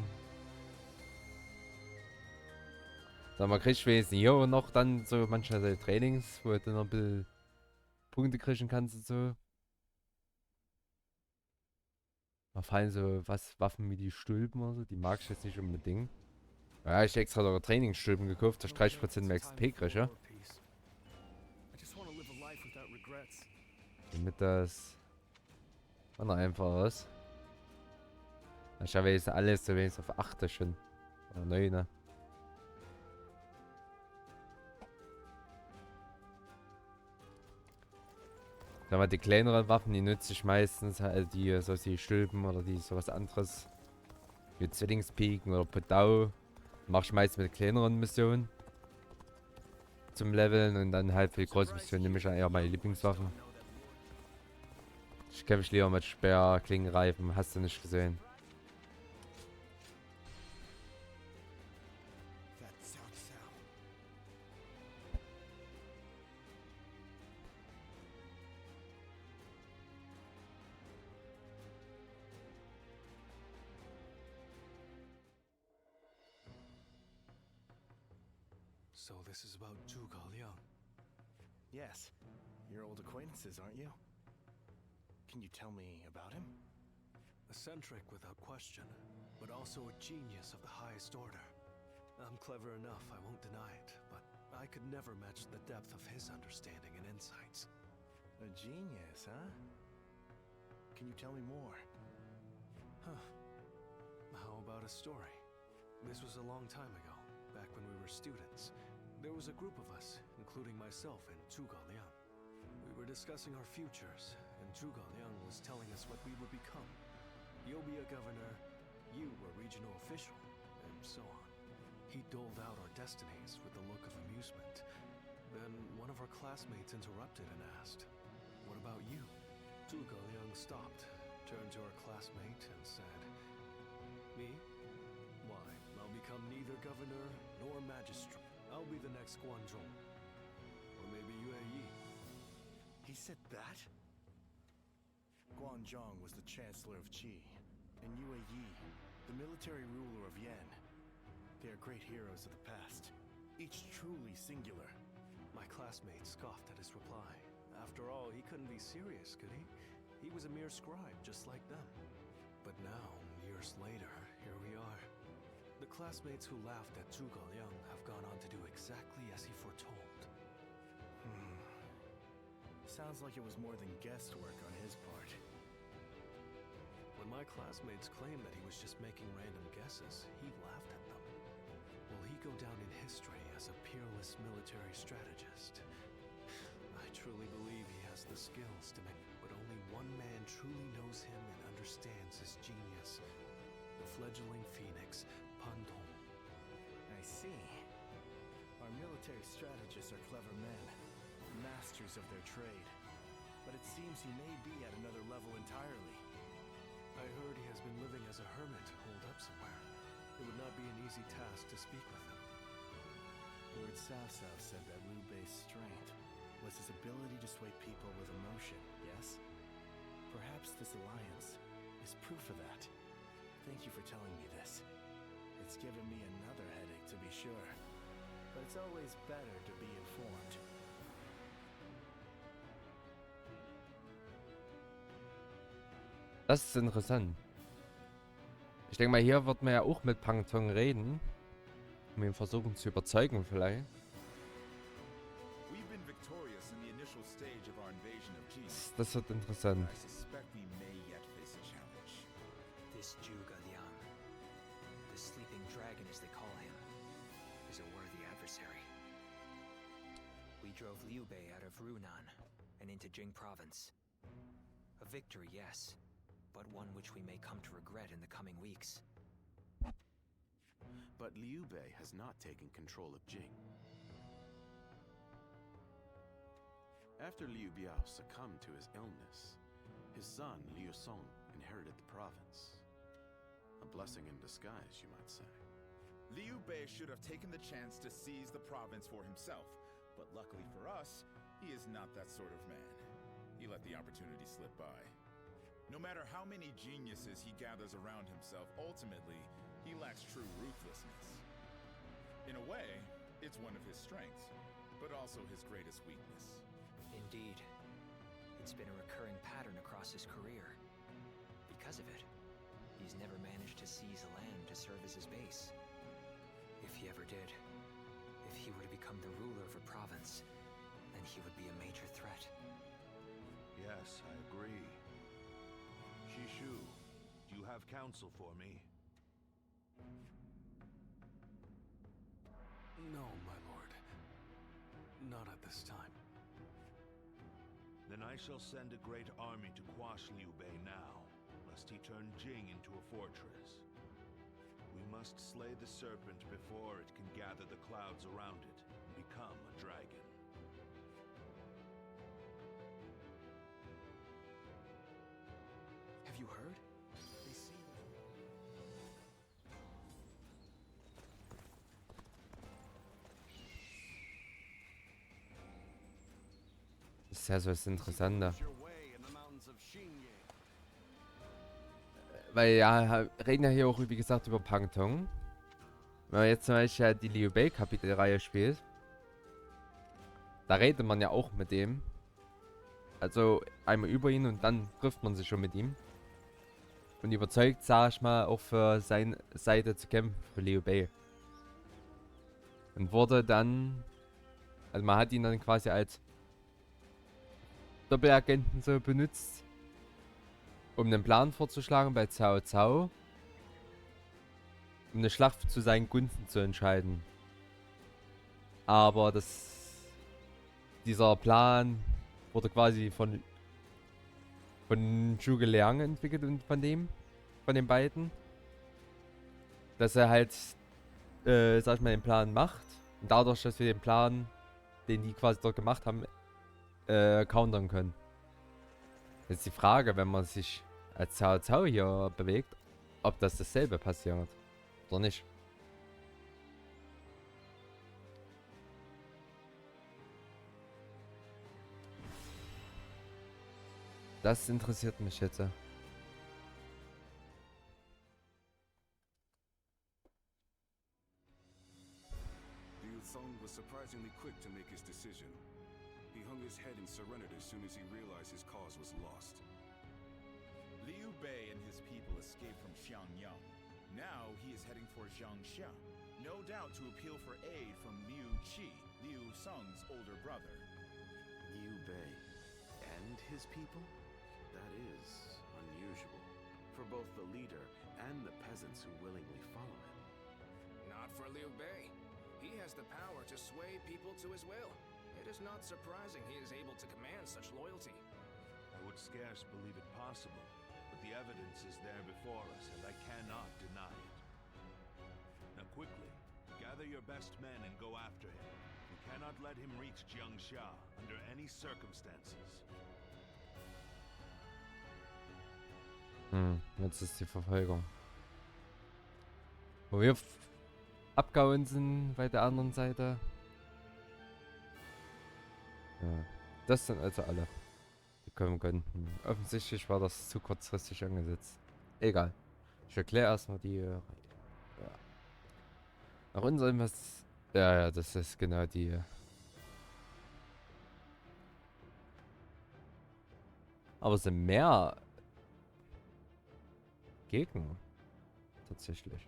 Sag mal, kriegst du wenigstens hier noch dann so manchmal so Trainings, wo du dann noch ein bisschen Punkte kriegen kannst und so. Mir fallen so Waffen wie die Stülpen oder so, die mag ich jetzt nicht unbedingt. Ja, ich extra sogar Trainingsstülpen gekauft, dass ich 30% mehr XP kriege, ja? Damit das noch einfach ist. Ich habe jetzt alles so wenigstens auf 8 schon. Oder 9. Aber die kleineren Waffen, die nutze ich meistens, halt die, so die Stülpen oder die sowas anderes. Wie Zwillingspiken oder Podau. Mach ich meistens mit kleineren Missionen. Zum Leveln und dann halt für die großen Missionen nehme ich eher meine Lieblingswaffen. Ich kämpfe lieber mit Speer, Klingenreifen, hast du nicht gesehen. So this is about Zhuge Liang. Yes. Your old acquaintances, aren't you? Can you tell me about him? Eccentric without question, but also a genius of the highest order. I'm clever enough, I won't deny it, but I could never match the depth of his understanding and insights. A genius, huh? Can you tell me more? Huh. How about a story? This was a long time ago, back when we were students. There was a group of us, including myself and Zhuge Liang. We were discussing our futures, and Zhuge Liang was telling us what we would become. You'll be a governor, you a regional official, and so on. He doled out our destinies with a look of amusement. Then one of our classmates interrupted and asked, "What about you?" Zhuge Liang stopped, turned to our classmate and said, "Me? Why, I'll become neither governor nor magistrate. I'll be the next Guanzhong. Or maybe Yue Yi." He said that? Guanzhong was the Chancellor of Qi, and Yue Yi, the military ruler of Yan. They are great heroes of the past, each truly singular. My classmate scoffed at his reply. After all, he couldn't be serious, could he? He was a mere scribe, just like them. But now, years later, here we are. The classmates who laughed at Zhuge Liang have gone on to do exactly as he foretold. Sounds like it was more than guesswork on his part. When my classmates claimed that he was just making random guesses, he laughed at them. Will he go down in history as a peerless military strategist? I truly believe he has the skills to make, but only one man truly knows him and understands his genius. The fledgling phoenix, Pan Tong. I see. Our military strategists are clever men, masters of their trade. But it seems he may be at another level entirely. I heard he has been living as a hermit, holed up somewhere. It would not be an easy task to speak with him. Lord Cao Cao said that Liu Bei's strength was his ability to sway people with emotion, yes? Perhaps this alliance is proof of that. Thank you for telling me this. It's given me another headache, to be sure. But it's always better to be informed. Das ist interessant. Ich denke mal, hier wird man ja auch mit Pan Tong reden. Um ihn versuchen zu überzeugen vielleicht. We've been victorious in the initial stage of our invasion of Qi. Das wird interessant. I suspect we may yet face a challenge. This Zhuge Liang, the sleeping dragon as they call him, is a worthy adversary. We drove Liu Bei out of Runan and into Jing province. A victory, yes, but one which we may come to regret in the coming weeks. But Liu Bei has not taken control of Jing. After Liu Biao succumbed to his illness, his son Liu Song inherited the province. A blessing in disguise, you might say. Liu Bei should have taken the chance to seize the province for himself, but luckily for us, he is not that sort of man. He let the opportunity slip by. No matter how many geniuses he gathers around himself, ultimately, he lacks true ruthlessness. In a way, it's one of his strengths, but also his greatest weakness. Indeed. It's been a recurring pattern across his career. Because of it, he's never managed to seize land to serve as his base. If he ever did, if he were to become the ruler of a province, then he would be a major threat. Yes, I agree. Shishu, do you have counsel for me? No, my lord. Not at this time. Then I shall send a great army to quash Liu Bei now, lest he turn Jing into a fortress. We must slay the serpent before it can gather the clouds around it and become a dragon. Have you heard? They say Das ist ja so das Interessante. Weil ja, reden ja hier auch, wie gesagt, über Pangtong. Wenn man jetzt zum Beispiel die Liu Bei Kapitelreihe spielt, da redet man ja auch mit dem. Also einmal über ihn und dann trifft man sich schon mit ihm. Und überzeugt, sag ich mal, auch für seine Seite zu kämpfen, für Liu Bei. Und wurde dann, also man hat ihn dann quasi als Doppelagenten so benutzt, um einen Plan vorzuschlagen bei Cao Cao, um eine Schlacht zu seinen Gunsten zu entscheiden. Aber dieser Plan wurde quasi von Zhuge Liang entwickelt und von den beiden. Dass er halt, sag ich mal, den Plan macht. Und dadurch, dass wir den Plan, den die quasi dort gemacht haben, countern können. Jetzt die Frage, wenn man sich als Cao Cao hier bewegt, ob das dasselbe passiert. Oder nicht. Das interessiert mich jetzt. Liu Song was surprisingly quick to make his decision. He hung his head and surrendered as soon as he realized his cause was lost. Liu Bei and his people escaped from Xiangyang. Now he is heading for Jiangxia, no doubt to appeal for aid from Liu Qi, Liu Song's older brother. Liu Bei and his people? That is unusual for both the leader and the peasants who willingly follow him. Not for Liu Bei. He has the power to sway people to his will. It is not surprising he is able to command such loyalty. I would scarce believe it possible, but the evidence is there before us, and I cannot deny it. Now quickly, gather your best men and go after him. We cannot let him reach Jiangxia under any circumstances. Jetzt ist die Verfolgung. Wo wir abgehauen sind bei der anderen Seite. Ja, das sind also alle, die kommen könnten. Offensichtlich war das zu kurzfristig angesetzt. Egal. Ich erkläre erstmal die. Ja. Nach unserem was. Ja, das ist genau die. Aber es sind mehr Gegner. Tatsächlich.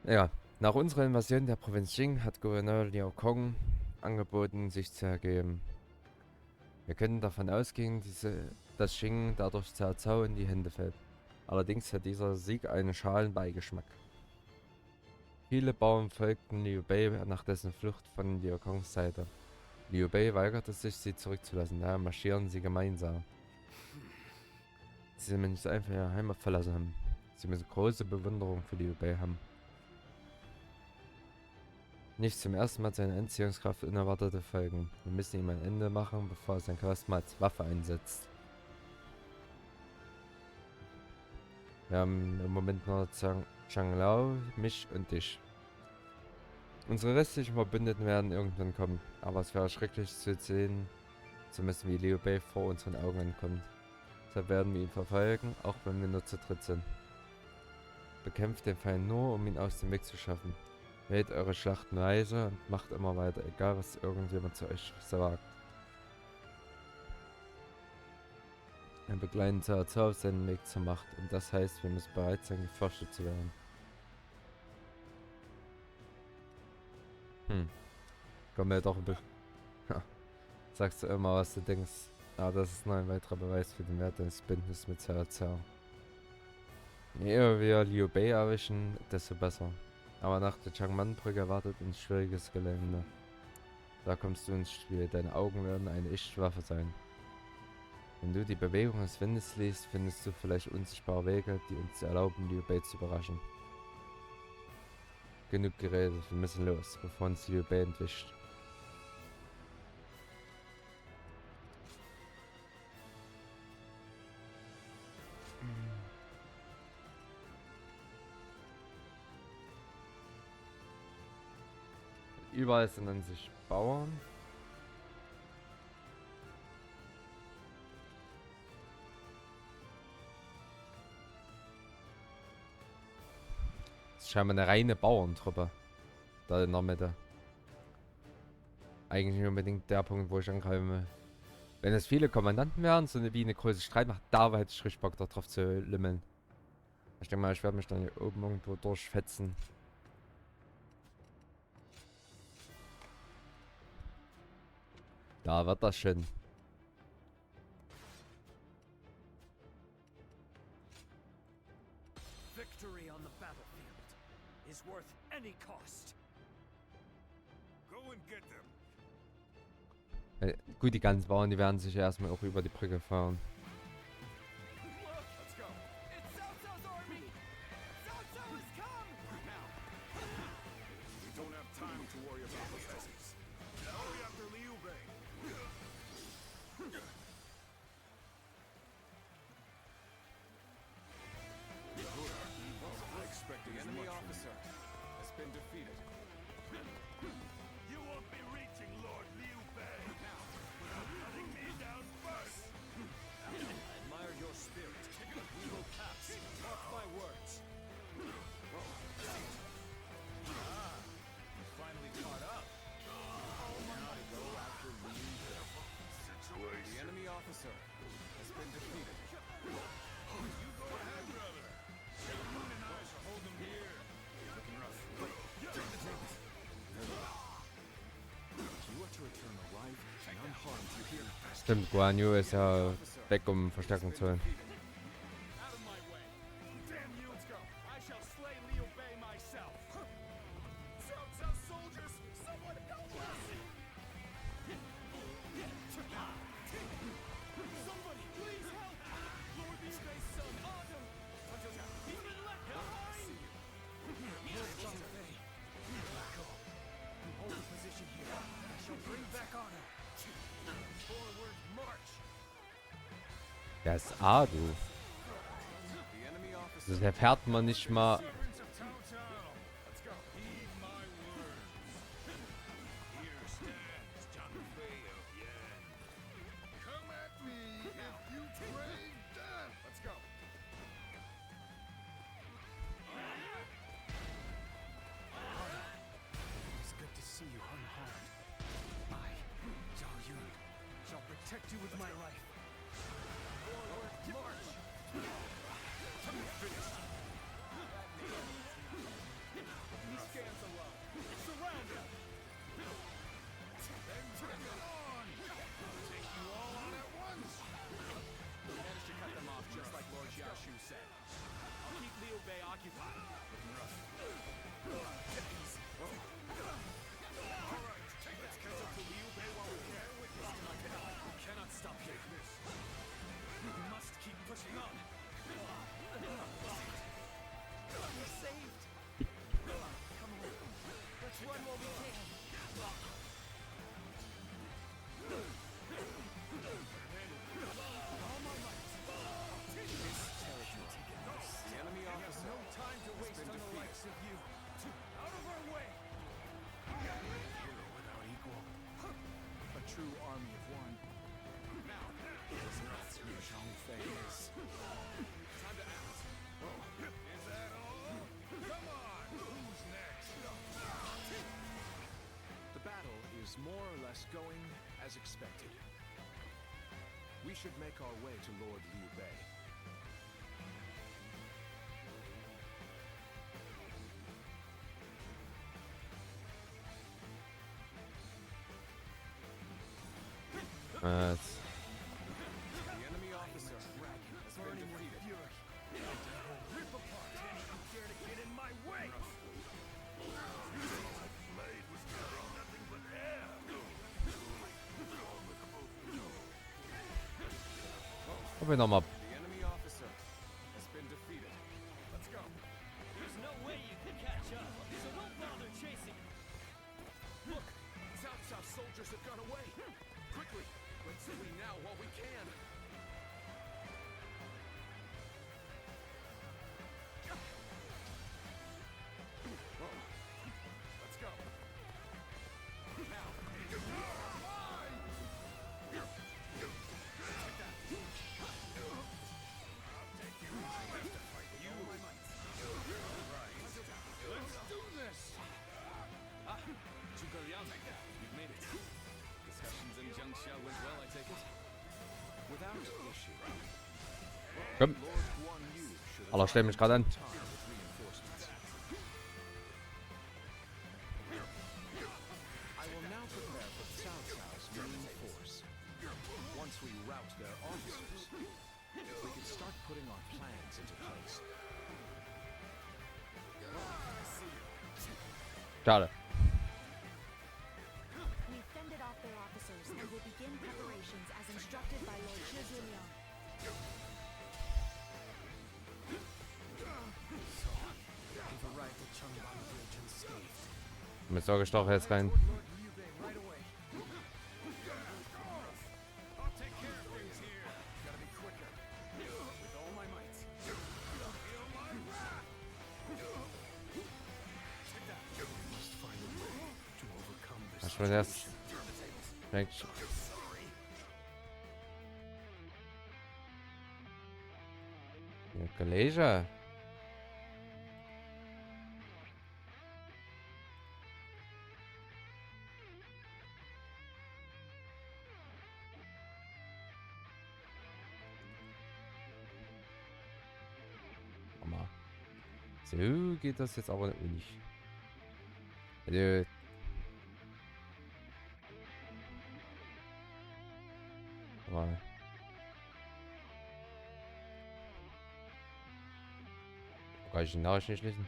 Ja, nach unserer Invasion der Provinz Jing hat Gouverneur Liao Kong angeboten, sich zu ergeben. Wir können davon ausgehen, dass Jing dadurch Cao Cao in die Hände fällt. Allerdings hat dieser Sieg einen schalen Beigeschmack. Viele Bauern folgten Liu Bei nach dessen Flucht von Liao Kongs Seite. Liu Bei weigerte sich, sie zurückzulassen, daher marschieren sie gemeinsam. Sie müssen nicht einfach ihre Heimat verlassen haben. Sie müssen große Bewunderung für Liu Bei haben. Nicht zum ersten Mal seine Anziehungskraft unerwartete Folgen. Wir müssen ihm ein Ende machen, bevor er sein Charisma als Waffe einsetzt. Wir haben im Moment nur Zhang Lao, mich und dich. Unsere restlichen Verbündeten werden irgendwann kommen, aber es wäre schrecklich zu sehen, zu müssen, wie Liu Bei vor unseren Augen ankommt. Deshalb werden wir ihn verfolgen, auch wenn wir nur zu dritt sind. Bekämpft den Feind nur, um ihn aus dem Weg zu schaffen. Wählt eure Schlachten weise und macht immer weiter, egal was irgendjemand zu euch sagt. Wir begleiten Cao Cao auf seinen Weg zur Macht und das heißt, wir müssen bereit sein, gefürchtet zu werden. Komm mir doch ein bisschen. Sagst du immer, was du denkst. Aber das ist nur ein weiterer Beweis für den Wert deines Bündnisses mit Cao Cao. Je eher wir Liu Bei erwischen, desto besser. Aber nach der Changman-Brücke wartet uns schwieriges Gelände. Da kommst du ins Spiel. Deine Augen werden eine echte Waffe sein. Wenn du die Bewegung des Windes liest, findest du vielleicht unsichtbare Wege, die uns erlauben, Liu Bei zu überraschen. Genug geredet, wir müssen los, bevor uns Liu Bei entwischt. Überall sind an sich Bauern. Das ist scheinbar eine reine Bauerntruppe. Da in der Mitte. Eigentlich nicht unbedingt der Punkt, wo ich angreifen will. Wenn es viele Kommandanten wären, so wie eine große Streitmacht, da hätte ich richtig Bock darauf zu limmeln. Ich denke mal, ich werde mich dann hier oben irgendwo durchfetzen. Da wird das schön. Victory on the battlefield is worth any cost. Go and get them. Gut, die ganzen Bauern, die werden sich erstmal auch über die Brücke fahren. Let's go. It's Cao Cao's army! Cao Cao has come! We don't have time to worry about the peasants. Hurry after Liu Bei. I expected The as enemy much from officer has been defeated. You won't be reaching Lord Liu Bei now without cutting me down first. I admire your spirit. We will pass. Mark my words. Finally caught up. Now to go after Liu Bei. The enemy officer has been defeated. You go ahead, brother. Moon and I shall hold them here. Looking rough. You are to return alive and unharmed, you hear? Stimmt, Guan Yu ist ja weg, um Verstärkung zu holen. Out of my way. Damn you. Let's go. I shall slay Liu Bei myself. Cao Cao's soldiers, someone help us! Somebody, please help! Lord Liu Bei's son, Adam! He's been left behind! Lord Zhang Fei. Go. You hold the position here. I shall bring back honor. Forward march. Der ist A, du. The enemy officer. Das erfährt man nicht mal. Servants of Cao Cao. Let's go. Heed my words. Here stands Zhang Fei of Yan. Come at me if you crave death. Let's go. It's good to see you unharmed. I, Zhao Yun, shall protect you with my life. Forward march. He stands alone. Surround him. Then bring it on. I'll take you all on at once. We managed to cut them off just like Lord Xiaoshu said. I'll keep Liu Bei occupied. Looking rough. All right, let's catch up to Liu Bei while we can. We cannot stop here. We must keep pushing on. We're saved! Come on. Let's run while we can. as expected. We should make our way to Lord Liu Bei. Äh, The enemy officer has been defeated. Rip apart any who dare to get in my way! Blade was carrying nothing but air. hab ich nochmal. The enemy officer has been defeated. Let's go. There's no way you can catch up, so don't bother chasing. Look, Cao Cao soldiers have gone away. Quickly, let's flee now while we can. Let's go. Now. Let's do this! Ah, Zhuge Liang, you've made it. Discussions in Jiangxia went well, I take it? Without issue. Komm. Lord Guan Yu should Allah, stell mich gerade an. time with reinforcements. I will now prepare for Cao Cao's main force. Once we rout their officers, we can start putting our plans into place. Schade. We fended off their officers and will begin preparations as instructed by Lord Zhuliang. We've arrived at Changban Bridge unscathed. Mit Sorgestoch jetzt rein. Lord Liu Bei right away. I'll take care of things here. Gotta be quicker. With all my might. Feel my wrath! Check that. We must find a way to overcome this Hast du mir das? Weg. Ja, Geleja. Mama. So geht das jetzt aber nicht. Also, aber kann ich die Nachricht nicht lesen?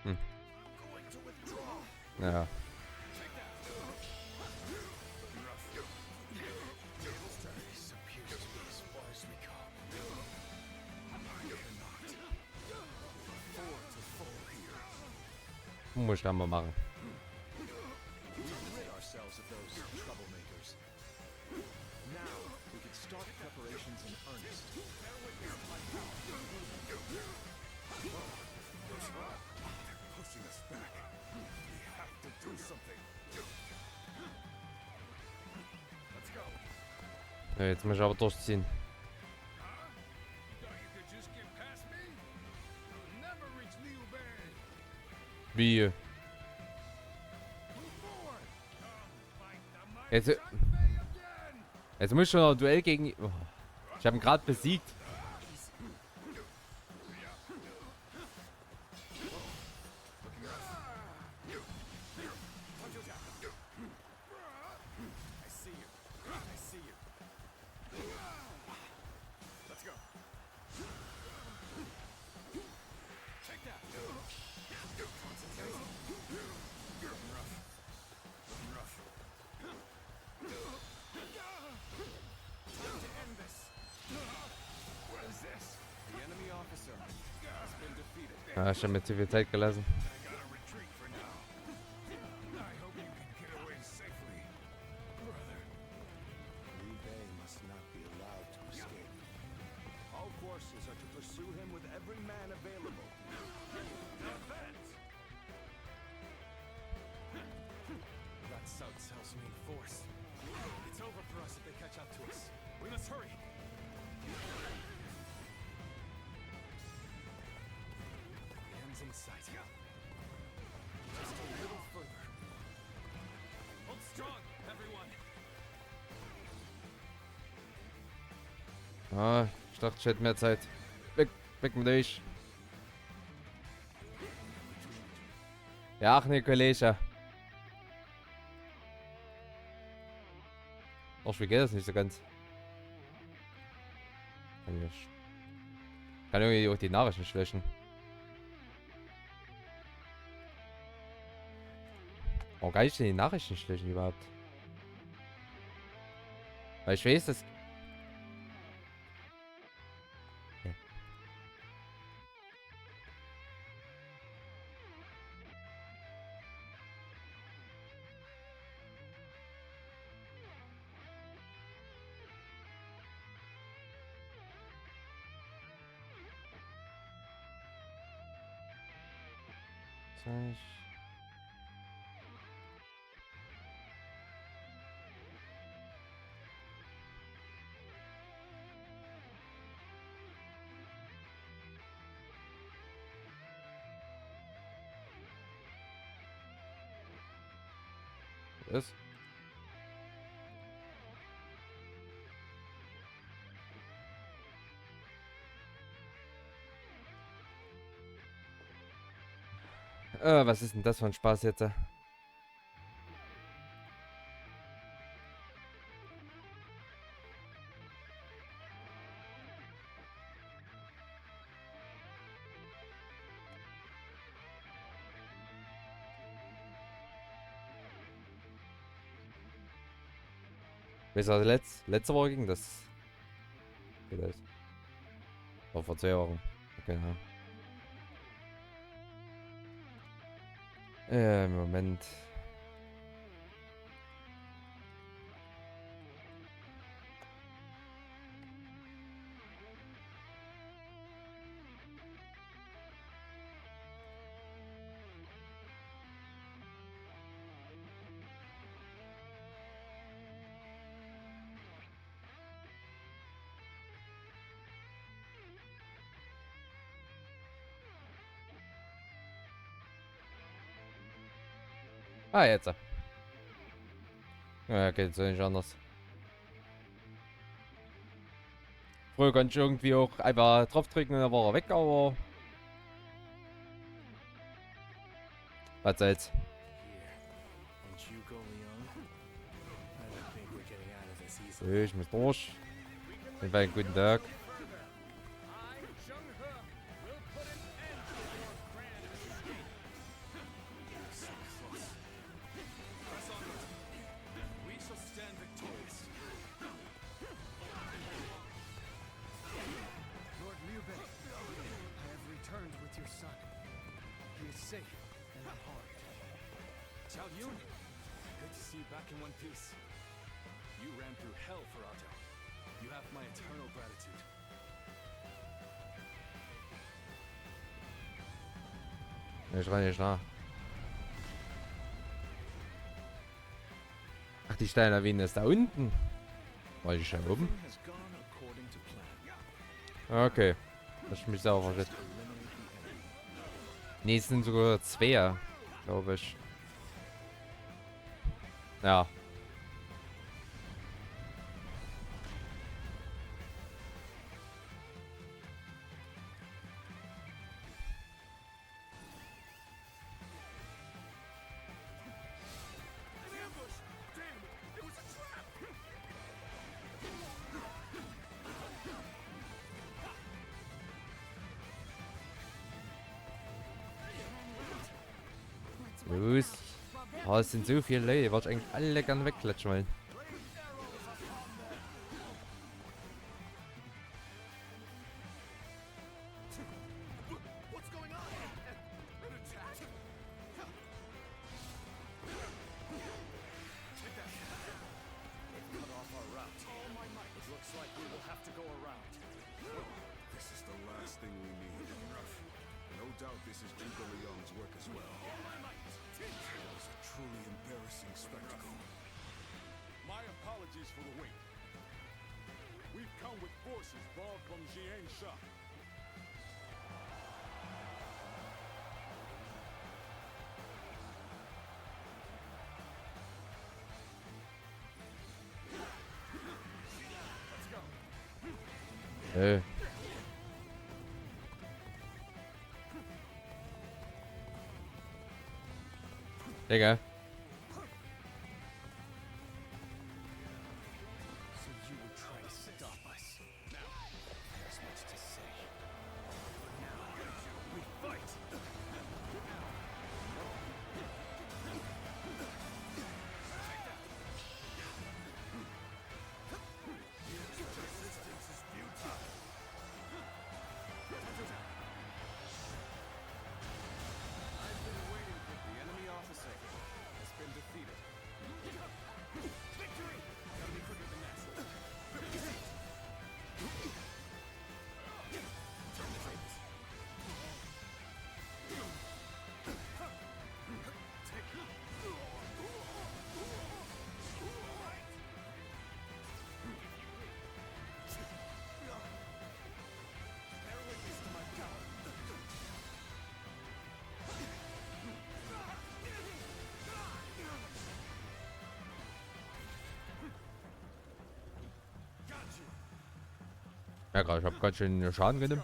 Hm. Ja. Muss ich dann mal machen. rid ourselves of those troublemakers. Now we can start preparations in earnest. They're pushing us back. We have to do something. Let's go. Ja, jetzt muss ich aber durchziehen. Thought you could just get past me? You'll never reach Liu Bei. Wie? Move forward. Fight the might Jetzt, Zhang Bei again. jetzt muss ich schon noch ein Duell gegen. Oh, ich habe ihn gerade besiegt. I see you. I see you. Let's go. Take that. Concentrate. Looking rough. Looking rough. Time to end this. What is this? The enemy officer has been defeated. Ja, ich habe mir zu viel Zeit gelassen. I gotta retreat for now. I hope you can get away safely, brother. Liu Bei must not be allowed to escape. All forces are to pursue him with every man available. That's Cao Cao's main force. It's over for us if they catch up to us. We must hurry. The end's in sight. Just a little further. Ah, ich dachte, ich hätte mehr Zeit. Weg mit euch. Ja, ach ne, Kollege. Ach, wie geht das nicht so ganz? Kann irgendwie auch die Nachrichten löschen. Warum kann ich denn die Nachrichten löschen überhaupt? Weil ich weiß, dass... Ja. Was? Was ist denn das für ein Spaß jetzt? Weißt du, letzte Woche ging das. Vielleicht. Oder vor 2 Wochen. Okay, ja. Moment. Ah, jetzt. Ja, geht so nicht anders. Früher konnte ich irgendwie auch einfach draufdrücken und dann war er weg, aber... Was soll's? Ich muss durch. Den einen guten Tag. Lord Liu Bei, I have returned with your son. He is safe and unharmed. Cao Yun! Good to see you back in one piece. You ran through hell for Ato. You have my eternal gratitude. Ich rein nicht nach. Ach, die Steinerwien ist da unten. War ich schon oben? Okay. Das ist mich sauber verwirrt. Nee, es sind sogar 2, glaube ich. Ja. Los. Oh, es sind so viele Leute. Ich wollte eigentlich alle gerne wegklatschen wollen. This is the last thing we need. No doubt this is Zhuge Liang's work as well. It was a truly embarrassing spectacle. My apologies for the wait. We've come with forces borrowed from Jiansha. Let's go. Hey. Digga. So you would try to stop us. Now, there's much to say. But now, we fight! Resistance is futile. I've been waiting for the enemy officer has been defeated. Victory! Gotta be quicker than that. Turn the tables. Bear witness to my power. Ja, gerade, ich hab ganz schön Schaden genommen.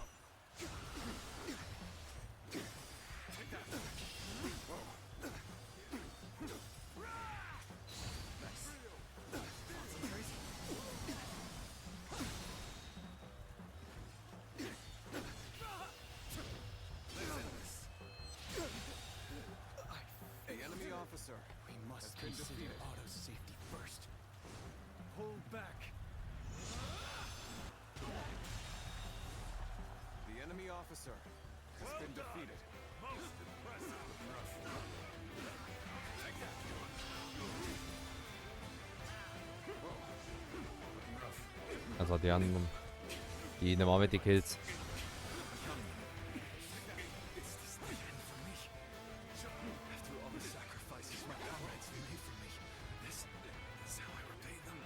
The enemy officer We must has been consider defeated. Otto's safety first. Pull back. The enemy officer has been defeated. Most impressive. Take that. Also die anderen. Die nehmen wir mit die Kills. It's this the end for me. After all the sacrifices my comrades have made for me, this is how I repay them.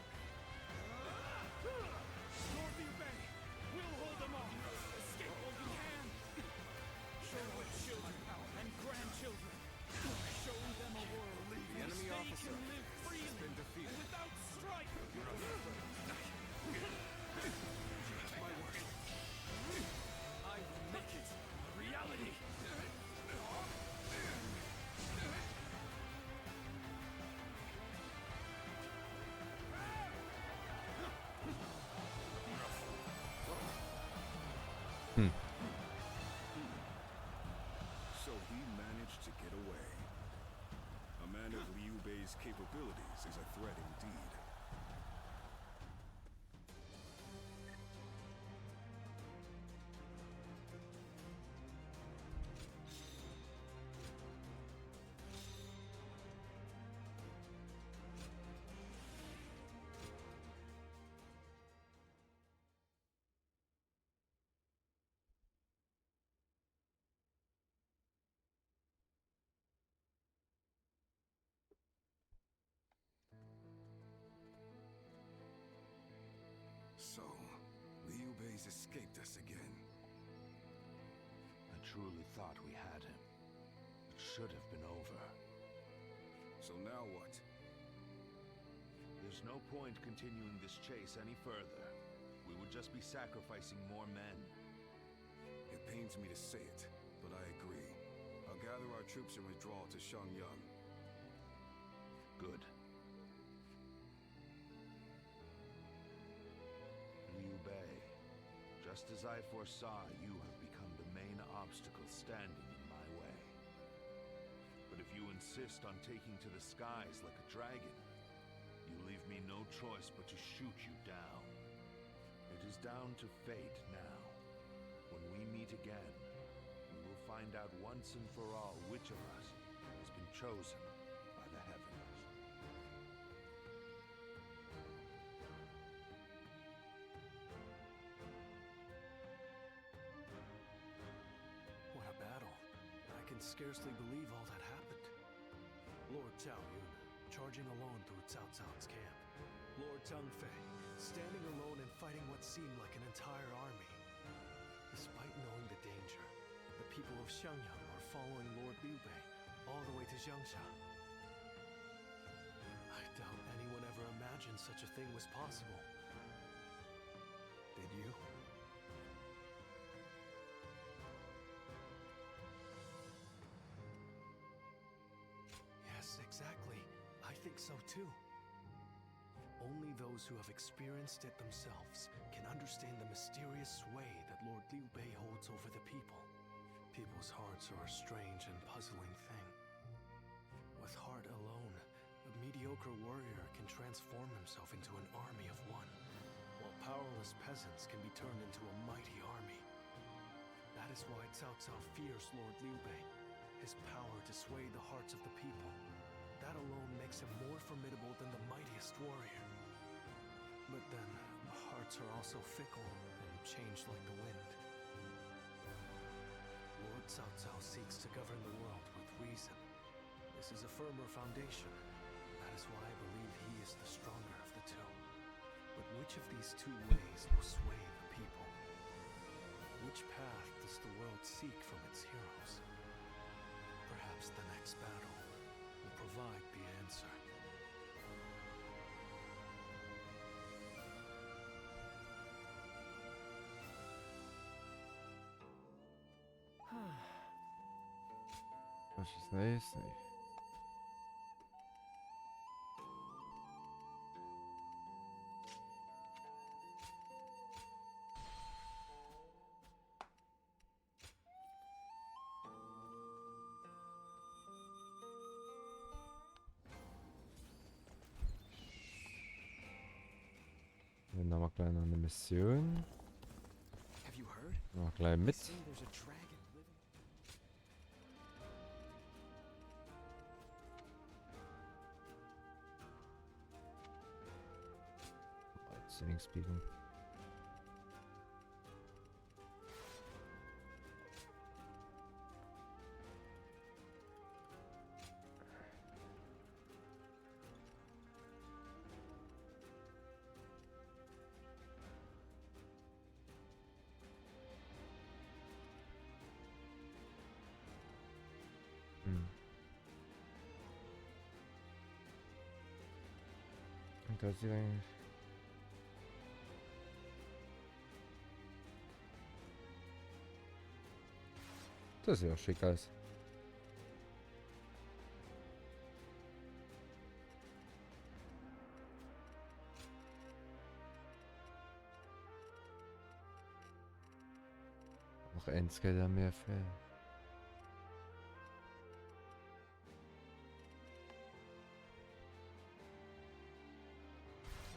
Lord Liu Bei, we'll hold them off. Escape while you can. Show our children and grandchildren. Show them a world The in which enemy they officer can live has freely been defeated. without strife. My word. I will make it a reality. So he managed to get away. A man of Liu Bei's capabilities is a threat indeed. So, Liu Bei's escaped us again. I truly thought we had him. It should have been over. So now what? There's no point continuing this chase any further. We would just be sacrificing more men. It pains me to say it, but I agree. I'll gather our troops and withdraw to Shangyang. Good. Liu Bei, just as I foresaw, you have become the main obstacle standing in my way. But if you insist on taking to the skies like a dragon, you leave me no choice but to shoot you down. It is down to fate now. When we meet again, we will find out once and for all which of us has been chosen by the heavens. What a battle. I can scarcely believe all that happened. Lord Cao Yun, charging alone through Cao Cao's camp. Lord Zhang Fei, standing alone and fighting what seemed like an entire army. Despite knowing the danger, the people of Xiangyang are following Lord Liu Bei all the way to Jiangxia. I doubt anyone ever imagined such a thing was possible. Did you? Only those who have experienced it themselves can understand the mysterious sway that Lord Liu Bei holds over the people. People's hearts are a strange and puzzling thing. With heart alone, a mediocre warrior can transform himself into an army of one, while powerless peasants can be turned into a mighty army. That is why Cao Cao fears Lord Liu Bei, his power to sway the hearts of the people. That alone makes him more formidable than the mightiest warrior. But then, hearts are also fickle and change like the wind. Lord Cao Cao seeks to govern the world with reason. This is a firmer foundation. That is why I believe he is the stronger of the two. But which of these two ways will sway the people? Which path does the world seek from its heroes? Perhaps the next battle will provide the answer. Was ist nächstes? Dann haben wir gleich noch eine Mission. Have you heard? Noch gleich mit. They say there's a dragon living. Sending speaking. Und da sieht eigentlich. Das sieht auch schick aus. Noch ein Skater mehr fehlt.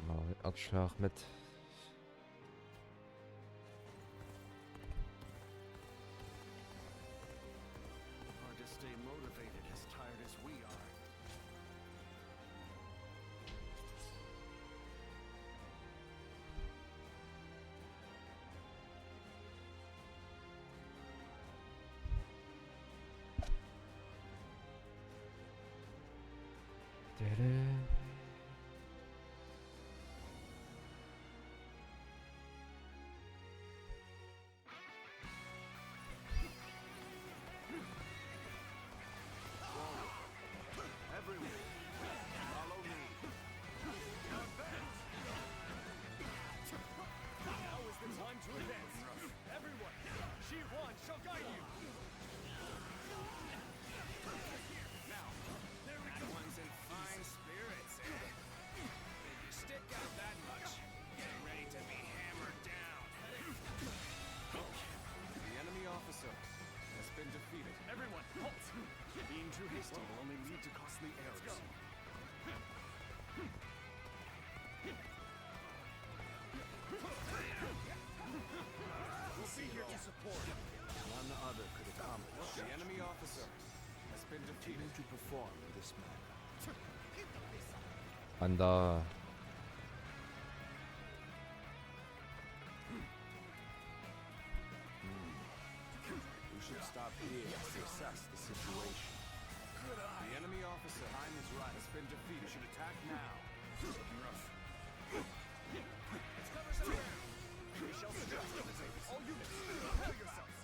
Mal Erdschlag mit. Hard to stay motivated as tired as we are. Everyone, follow me. Now is the time to advance. Everyone, Shi Huan shall guide you. Now, that one's in fine spirits, eh? Did your stick out that much? Getting ready to be hammered down. The enemy officer has been defeated. Everyone, halt! Being too hasty will only lead to costly errors. Let's go. We'll be here to support. None other could accomplish. The enemy officer has been defeated. To perform this man. Anda. We should stop here to assess the situation. The enemy officer Time is right. has been defeated. We should attack now. Rough. Let's cover some ground. We shall suggest on the table. All units, prepare yourselves.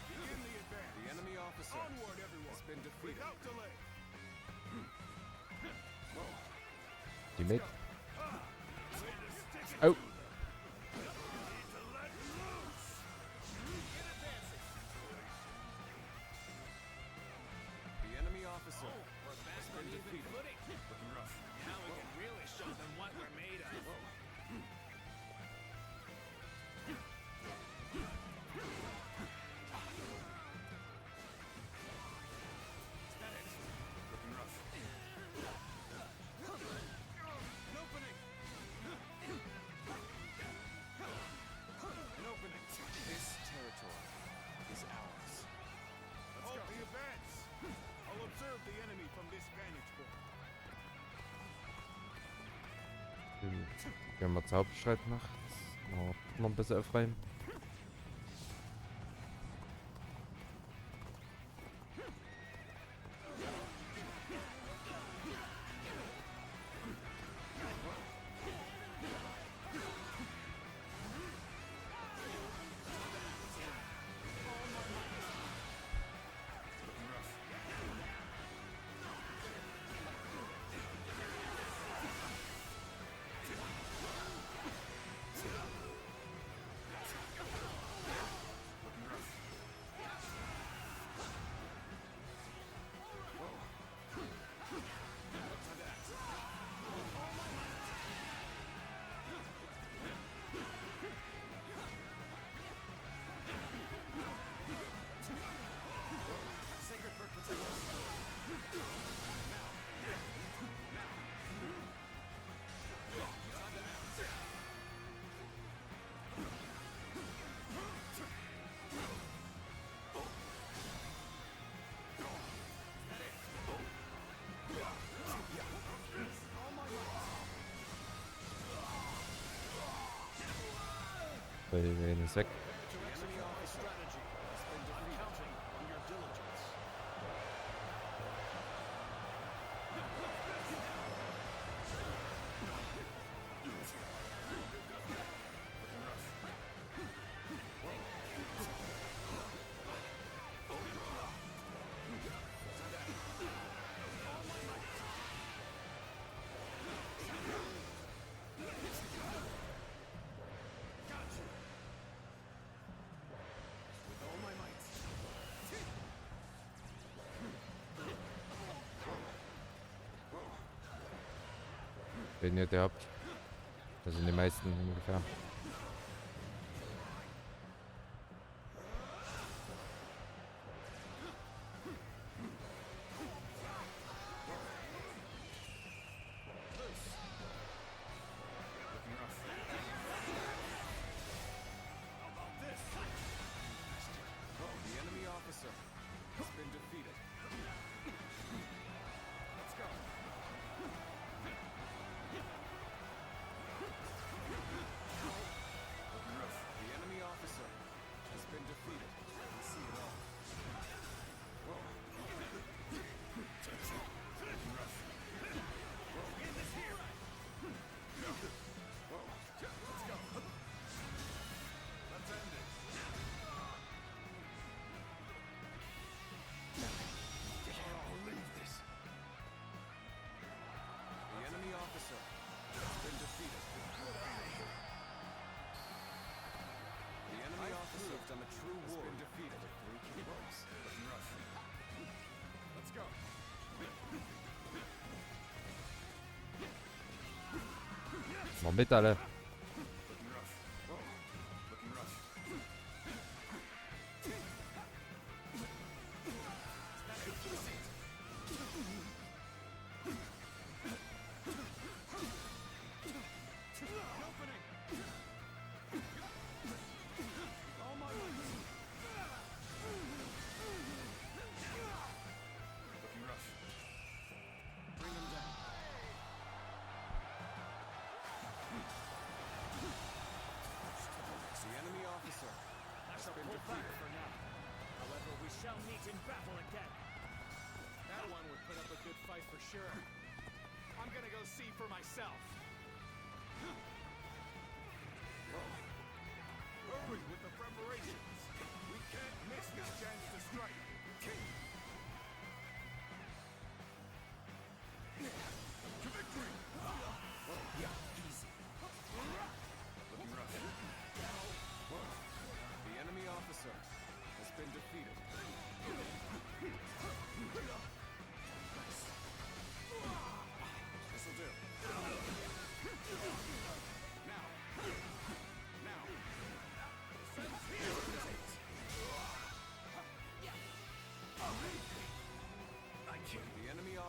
Begin the advance. The enemy officer Onward, everyone. has been defeated. Without delay. Die mit. Way to stick it. Oh. Need to let loose. Begin advancing. The enemy officer officer has been defeated. Looking rough. Now we can really show them what we're made of. Looking rough. An opening! An opening. This territory is ours. Let's go. The advance! I'll observe the enemy from this vantage point. Gehen wir zur Hauptstadt nachts. Noch ein bisschen aufräumen. Bei den ist weg. Wenn ihr der habt. Das sind die meisten ungefähr. The enemy officer has been defeated. Let's go. Looking rough. The enemy officer has been defeated. I see it all. Looking rough. End this here! Let's go. Let's end it. Can't believe this. The enemy officer has been defeated. The enemy officer on a true war has been defeated. Looking rough. Let's go. Mal mit alle. Looking rough. Looking rough. Looking rough. Bring him down. The enemy officer has been defeated. For now. However, we shall meet in battle again. That one would put up a good fight for sure. I'm gonna go see for myself. Hurry with the preparations. We can't miss this chance to strike. To victory! Looking rough. The enemy officer has been defeated.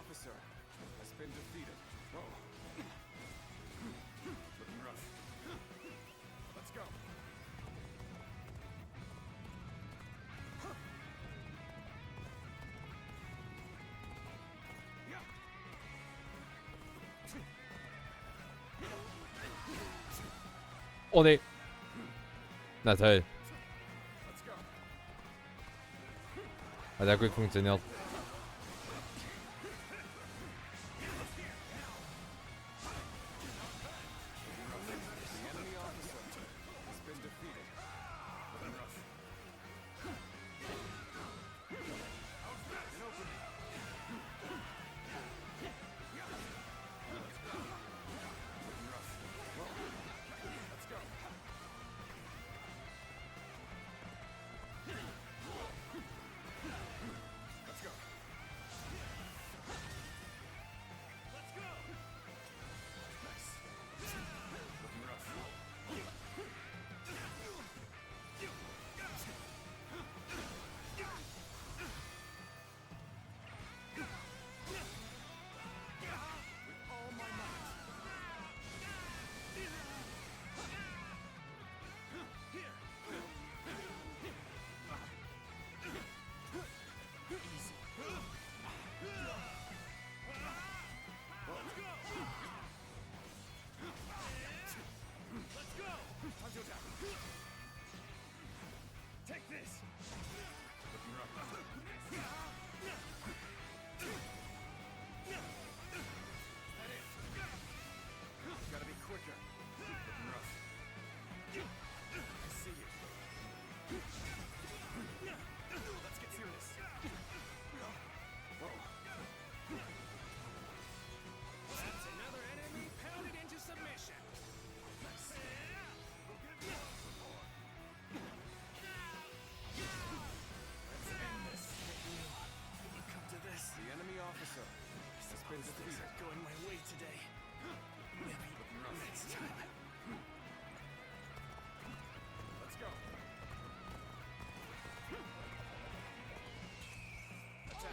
officer has been defeated. Whoa. Looking rough. Let's go. Oh nee. Na toll. Hat ja gut funktioniert. Things are going my way today. Maybe next time. Let's go. Attack.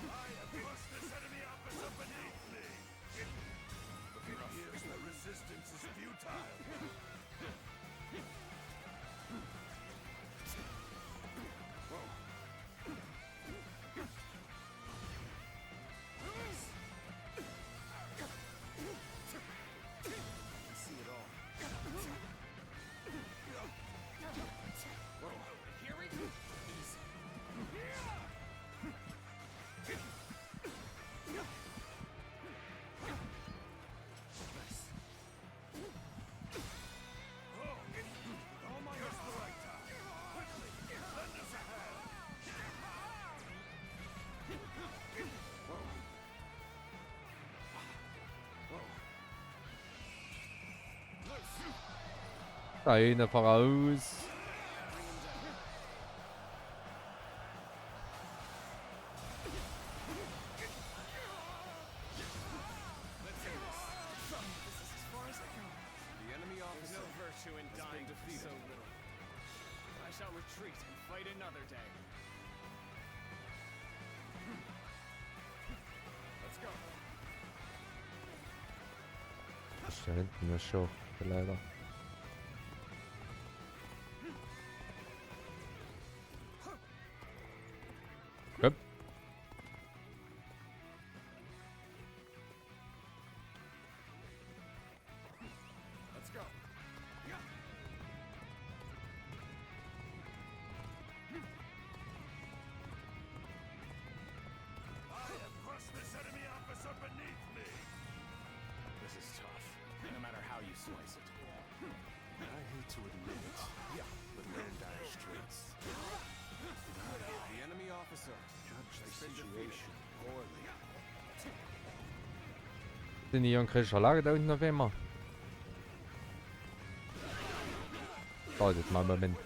I have crushed this enemy officer beneath me. It appears that resistance is futile. See it all. Whoa. Here we go. Easy. Eine voraus. The enemy officer No virtue in has dying been for defeated. so little. I shall retreat and fight another day. Let's go. Da hinten ist schon, leider. Komm. Let's go. I have crushed this enemy officer beneath me. This is tough, no matter how you slice it. I hate to admit it, but we're in dire straits. The enemy officer Judge the has been situation poorly. Sind die hier in kritischer Lage da unten auf einmal? Wartet mal einen Moment.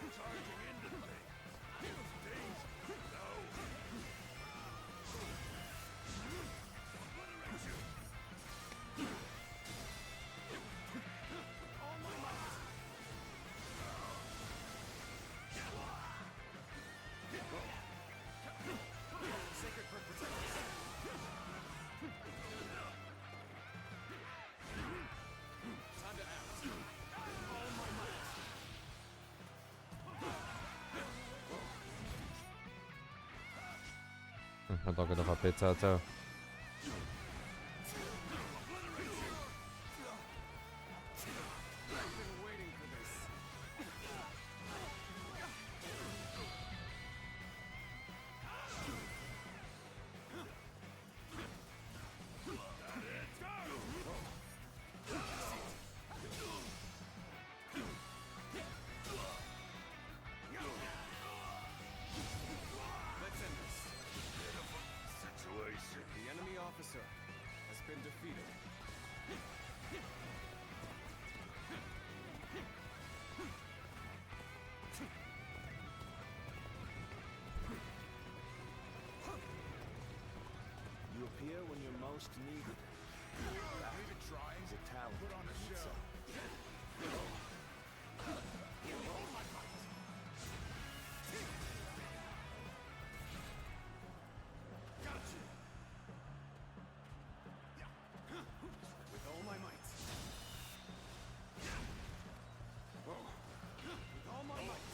Hat er gedacht, Pizza, so. Let's end this. Situation. The enemy officer has been defeated. You appear when you're most needed. That is a talent. Put on a in show. itself. With all my might. With all my might.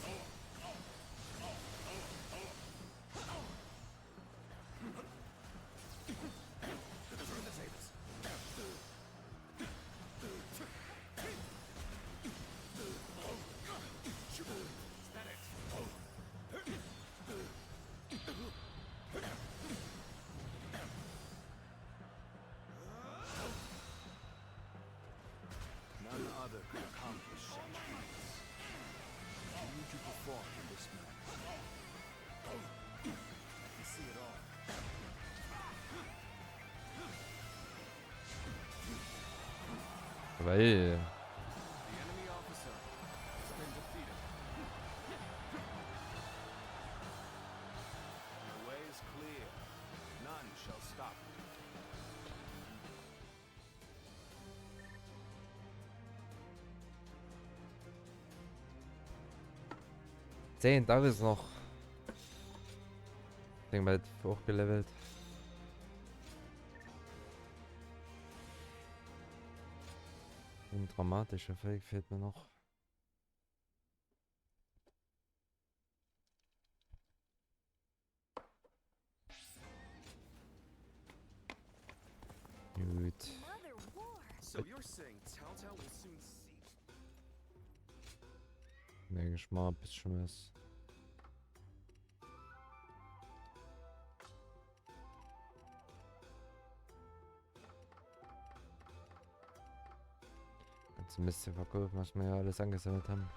Turn the tables. Is that it? None other could accomplish such feats. Continue to perform in this manner. I can see it all. Weil. The enemy officer has been defeated. The way is clear. None shall stop you. 10 Tage ist noch. Ich denke mal, hochgelevelt. Ein dramatischer Fake fehlt mir noch. Gut. So you're saying Cao Cao will soon see? Denke ich mal ein bisschen was. Jetzt ein bisschen verkaufen, was wir ja alles angesammelt haben.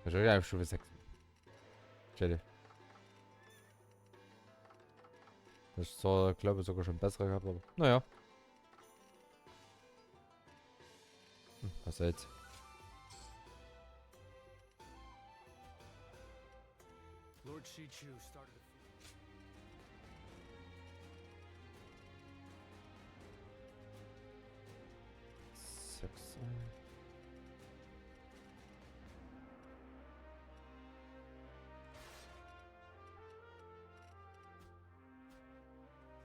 Ich habe ja schon gesagt. Chill. Das ist zwar, glaube ich, sogar schon bessere gehabt, aber naja. Was soll's. Lord Shichu started a Sechs.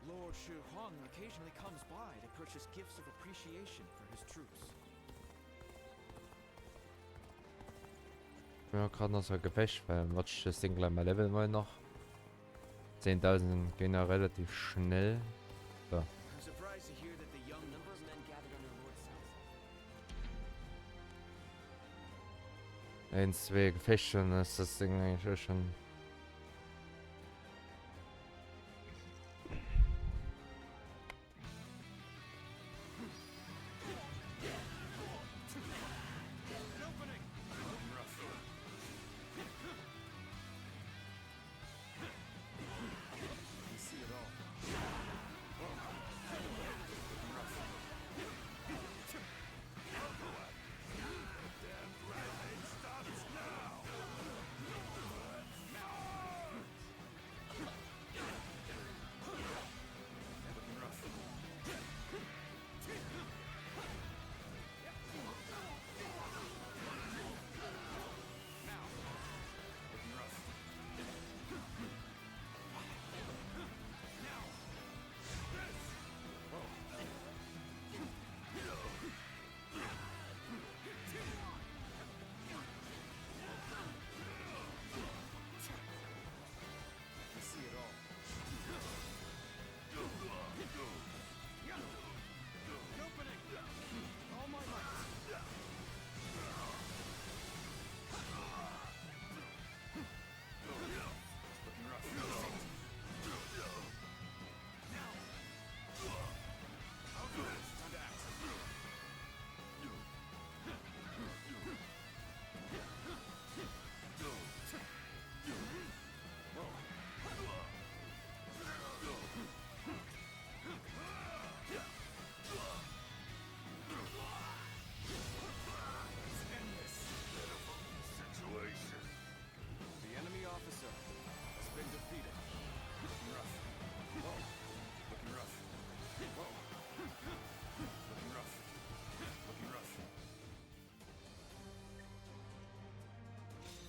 Lord Shu Huang occasionally comes by to purchase gifts of appreciation for his troops. Ja, gerade noch so ein Gefecht, weil ich das Ding gleich mal leveln wollen noch. 10.000 gehen ja relativ schnell. So. I'm surprised to hear that the young number of men gathered under Lord Cao. 1, 2 Gefechte und dann ist das Ding eigentlich auch schon.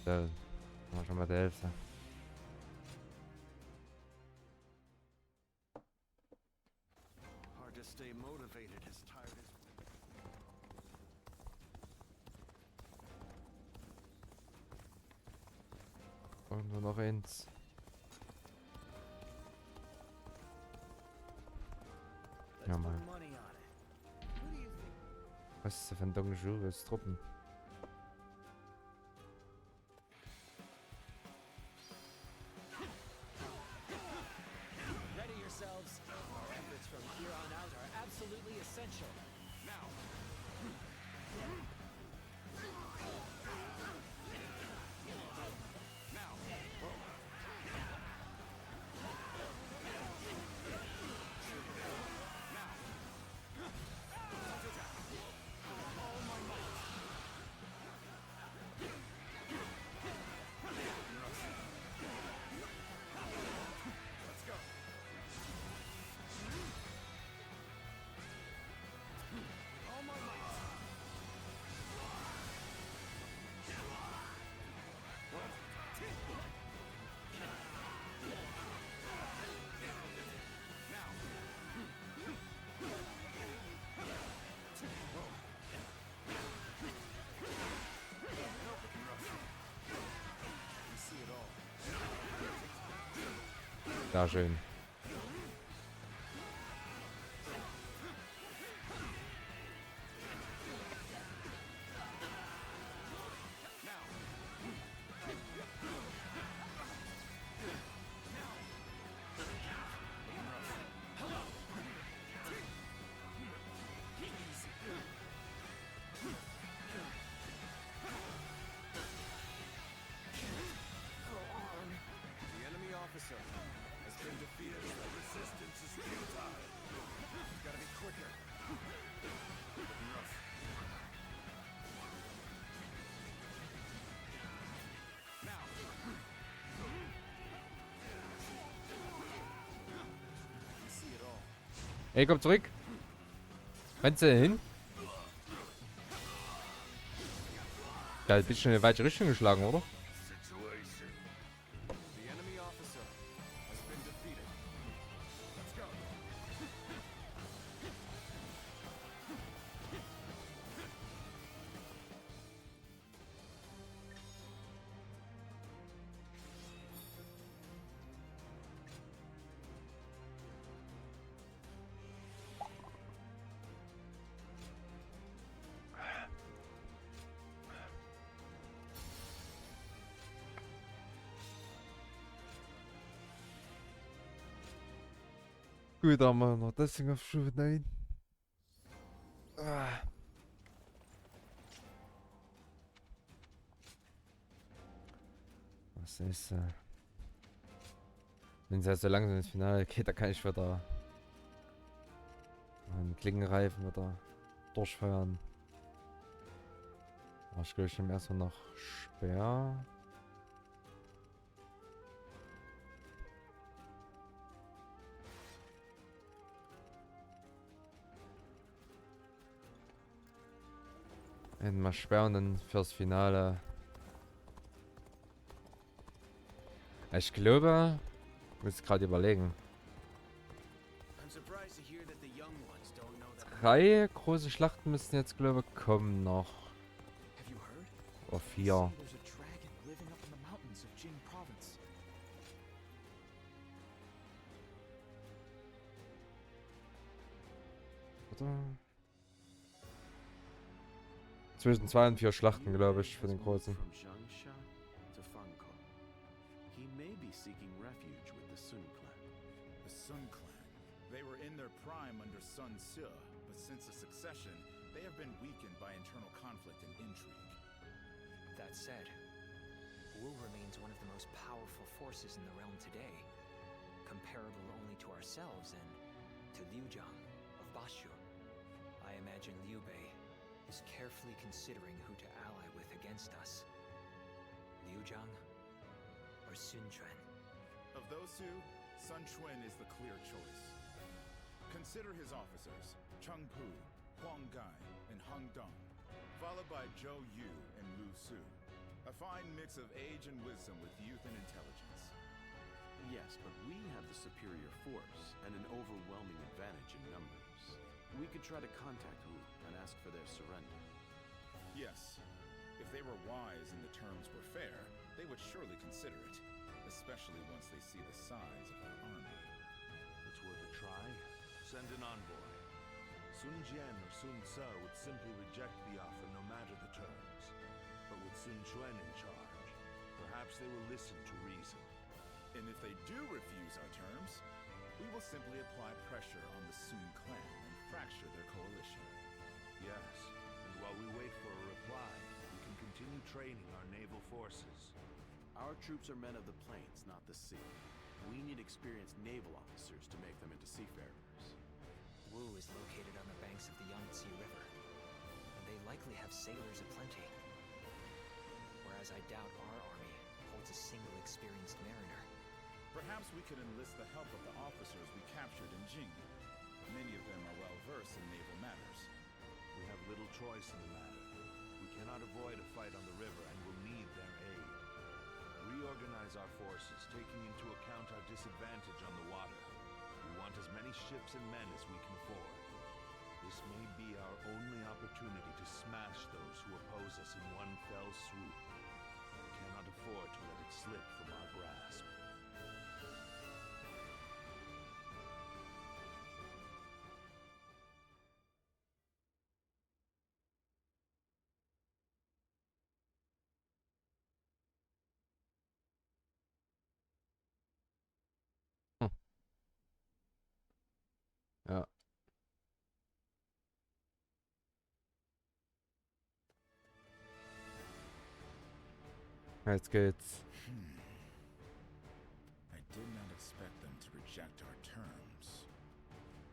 Da haben wir schon mal die Hälfte. Hard to stay motivated as tired as... Und nur noch eins. Ja, mal. Was ist das für ein Dongjou? Was ist Truppen? Ready yourselves. Our efforts from here on out are absolutely essential. Now. Ja, schön. The enemy officer has been defeated. The resistance is futile. Gotta be quicker. Looking rough. Now. You see it all. Ey, komm zurück. Rennst du hin? Ja, ein bisschen in die falsche Richtung geschlagen, oder? Situation. The enemy officer has been defeated. Let's go. Gut, dann machen wir noch das Ding auf Stufe 9. Was ist wenn es ja so langsam ins Finale geht, da kann ich wieder meinen Klingenreifen wieder durchfeuern. Aber ich glaube, ich nehme erstmal noch Speer. Mal Speer und dann fürs Finale. Ich glaube, ich muss gerade überlegen. I'm surprised to hear that the young ones don't know that. 3 große Schlachten müssen jetzt, glaube ich, kommen noch. Have you heard? Oder They 4. say there's a dragon living up in the mountains of Jing province. Oder? Zwischen 2 und 4 Schlachten, glaube ich, für den großen. From Jiangsha to Fangko. He may be seeking refuge with the Sun clan. The Sun Clan. They were in their prime under Sun Ce, but since the succession, they have been weakened by internal conflict and intrigue. That said, Wu remains one of the most powerful forces in the realm today, comparable only to ourselves and to Liu Jiang of Bashu. I imagine Liu Bei is carefully considering who to ally with against us. Liu Jiang or Sun Quan? Of those two, Sun Quan is the clear choice. Consider his officers, Cheng Pu, Huang Gai, and Heng Dong, followed by Zhou Yu and Lu Su. A fine mix of age and wisdom with youth and intelligence. Yes, but we have the superior force and an overwhelming advantage in numbers. We could try to contact Wu and ask for their surrender. Yes. If they were wise and the terms were fair, they would surely consider it. Especially once they see the size of our army. It's worth a try. Send an envoy. Sun Jian or Sun Ce would simply reject the offer no matter the terms. But with Sun Quan in charge, perhaps they will listen to reason. And if they do refuse our terms, we will simply apply pressure on the Sun clan and fracture their coalition. Yes, and while we wait for a reply, we can continue training our naval forces. Our troops are men of the plains, not the sea. We need experienced naval officers to make them into seafarers. Wu is located on the banks of the Yangtze River, and they likely have sailors aplenty. Whereas I doubt our army holds a single experienced mariner. Perhaps we could enlist the help of the officers we captured in Jing. Many of them are well versed in naval matters. We have little choice in the matter. We cannot avoid a fight on the river and will need their aid. Reorganize our forces, taking into account our disadvantage on the water. We want as many ships and men as we can afford. This may be our only opportunity to smash those who oppose us in one fell swoop. We cannot afford to let it slip from our grasp. Ja. Jetzt geht's. I did not expect them to reject our terms.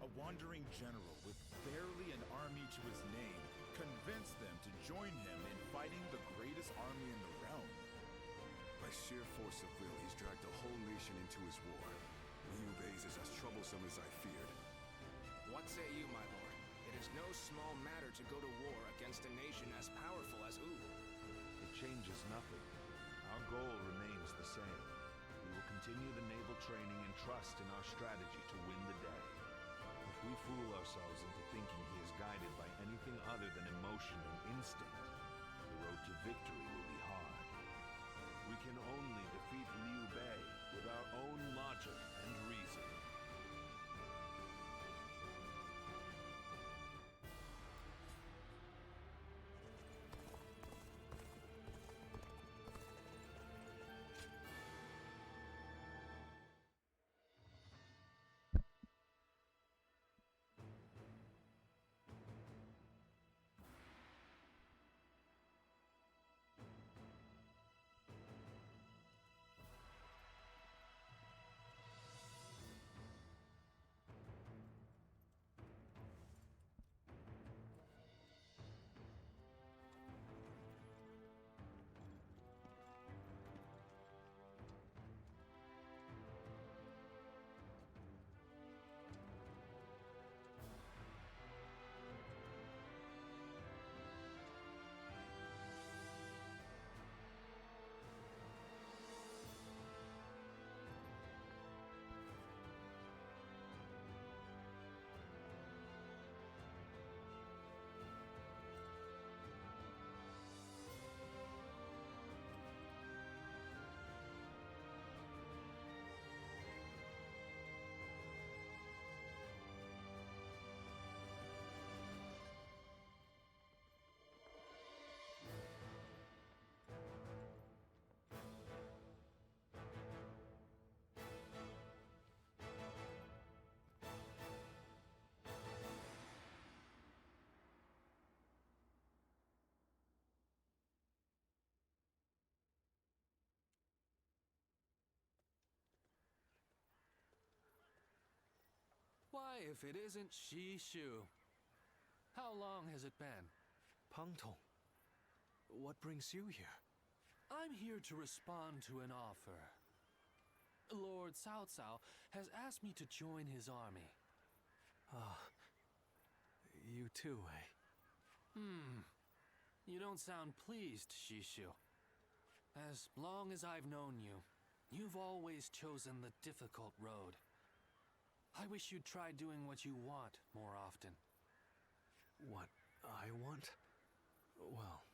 A wandering general with barely an army to his name convinced them to join him in fighting the greatest army in the realm. By sheer force of will, he's dragged a whole nation into his war. Liu Bei's is as troublesome as I feared. What say you, my lord? It is no small matter to go to war against a nation as powerful as Wu. It changes nothing. Our goal remains the same. We will continue the naval training and trust in our strategy to win the day. If we fool ourselves into thinking he is guided by anything other than emotion and instinct, the road to victory will be hard. We can only defeat Liu Bei with our own logic and reason. Why, if it isn't Shishu? How long has it been? Peng Tong, what brings you here? I'm here to respond to an offer. Lord Cao Cao has asked me to join his army. Ah, you too, eh? You don't sound pleased, Shishu. As long as I've known you, you've always chosen the difficult road. I wish you'd try doing what you want more often. What I want? Well,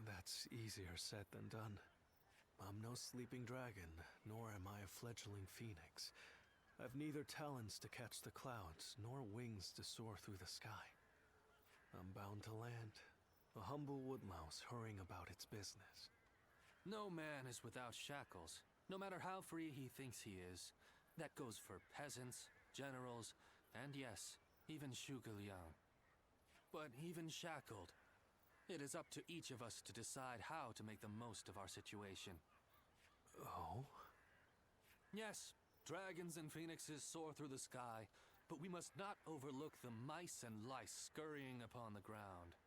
that's easier said than done. I'm no sleeping dragon, nor am I a fledgling phoenix. I've neither talons to catch the clouds, nor wings to soar through the sky. I'm bound to land, a humble woodlouse hurrying about its business. No man is without shackles, no matter how free he thinks he is. That goes for peasants, generals, and yes, even Zhuge Liang. But even shackled, it is up to each of us to decide how to make the most of our situation. Oh? Yes, dragons and phoenixes soar through the sky, but we must not overlook the mice and lice scurrying upon the ground.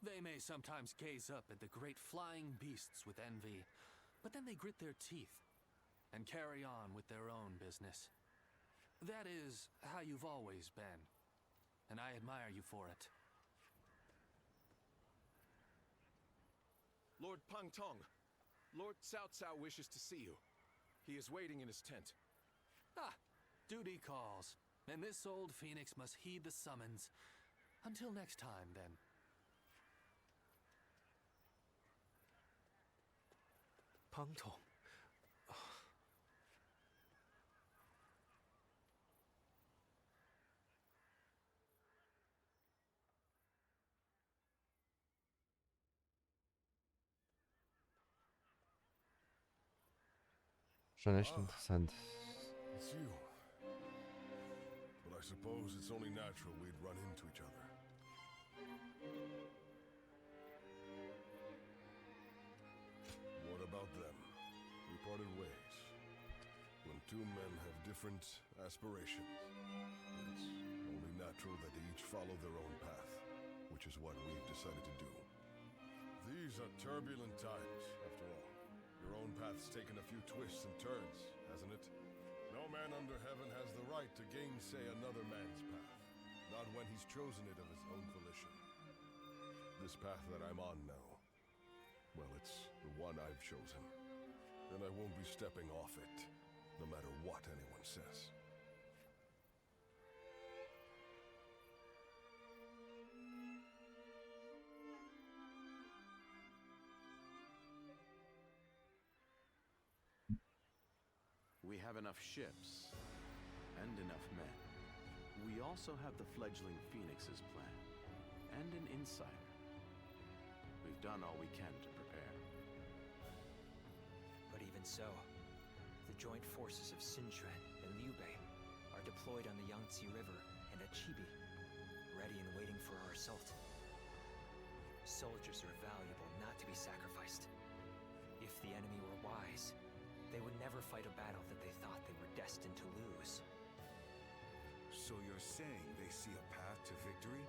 They may sometimes gaze up at the great flying beasts with envy, but then they grit their teeth and carry on with their own business. That is how you've always been, and I admire you for it. Lord Pang Tong, Lord Cao Cao wishes to see you. He is waiting in his tent. Ah, duty calls, and this old phoenix must heed the summons. Until next time, then. Pang Tong. Schon echt interessant. It's you. But I suppose it's only natural we'd run into each other. What about them? We parted ways. When two men have different aspirations, it's only natural that they each follow their own path, which is what we've decided to do. These are turbulent times, after all. Your own path's taken a few twists and turns, hasn't it? No man under heaven has the right to gainsay another man's path, not when he's chosen it of his own volition. This path that I'm on now, well, it's the one I've chosen, and I won't be stepping off it, no matter what anyone says. We have enough ships and enough men. We also have the fledgling Phoenix's plan and an insider. We've done all we can to prepare. But even so, the joint forces of Sinchuan and Liu Bei are deployed on the Yangtze River and at Chibi, ready and waiting for our assault. Soldiers are valuable, not to be sacrificed. If the enemy were wise, they would never fight a battle that they thought they were destined to lose. So you're saying they see a path to victory?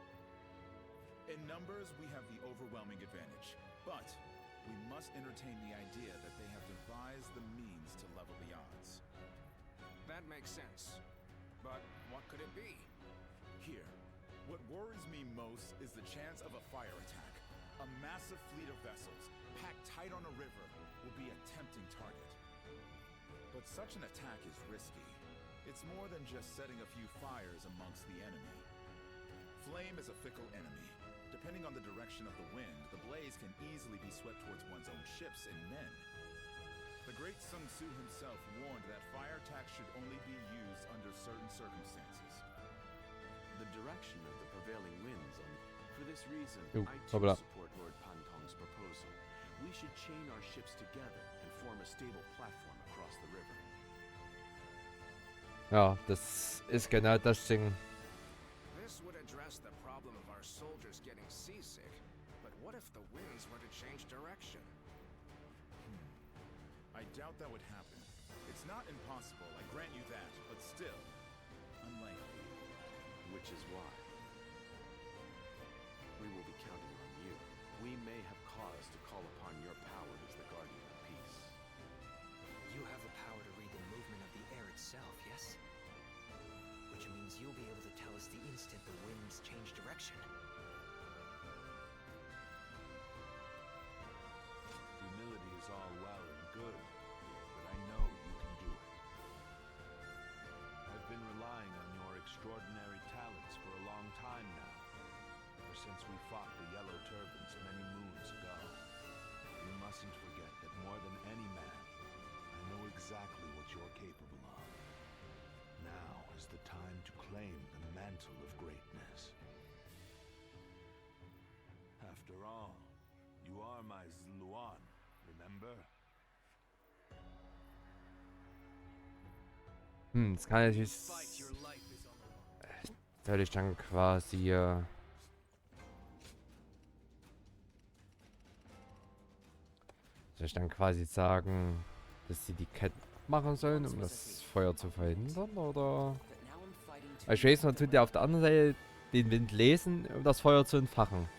In numbers, we have the overwhelming advantage, but we must entertain the idea that they have devised the means to level the odds. That makes sense. But what could it be? Here, what worries me most is the chance of a fire attack. A massive fleet of vessels, packed tight on a river, will be a tempting target. But such an attack is risky. It's more than just setting a few fires amongst the enemy. Flame is a fickle enemy. Depending on the direction of the wind, the blaze can easily be swept towards one's own ships and men. The great Sun Tzu himself warned that fire attacks should only be used under certain circumstances. The direction of the prevailing winds on... For this reason, Ooh, I too hoppla. support Lord Pang Tong's proposal. We should chain our ships together and form a stable platform across the river. Ja, das ist genau das Ding. This would address the problem of our soldiers getting seasick, but what if the winds were to change direction? I doubt that would happen. It's not impossible, I grant you that, but still, unlikely. Which is why we will be counting on you. We may have cause to call upon your power as the guardian of peace. You have the power to read the movement of the air itself, yes? Which means you'll be able to tell us the instant the winds change direction. Humility is That's all well and good, but I know you can do it. I've been relying on your extraordinary talents for a long time now, ever since we fought the Yellow Turbans many moons ago. You mustn't forget that more than any man, I know exactly what you're capable of. Now is the time to claim the mantle of greatness. After all, you are my Zluan, remember? Das kann natürlich... Soll ich dann quasi... soll ich dann quasi sagen, dass sie die Ketten machen sollen, um das Feuer zu verhindern, oder? Ich weiß, man tut ja auf der anderen Seite den Wind lesen, um das Feuer zu entfachen.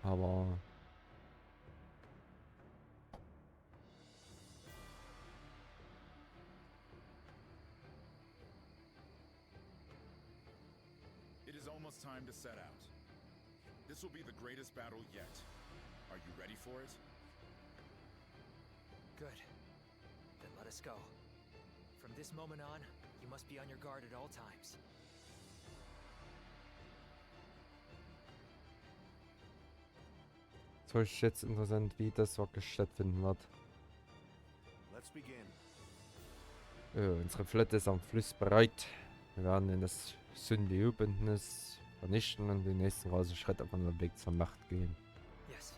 Aber... It is almost time to set out. This will be the greatest battle yet. Are you ready for it? Good. Then let us go. From this moment on, you must be on your guard at all times. So ist jetzt interessant, wie das wirklich stattfinden wird. Let's begin. Unsere Flotte ist am Fluss bereit. Wir werden in das Syndiu-Bündnis vernichten und den nächsten großen Schritt auf unserem Weg zur Macht gehen. Yes.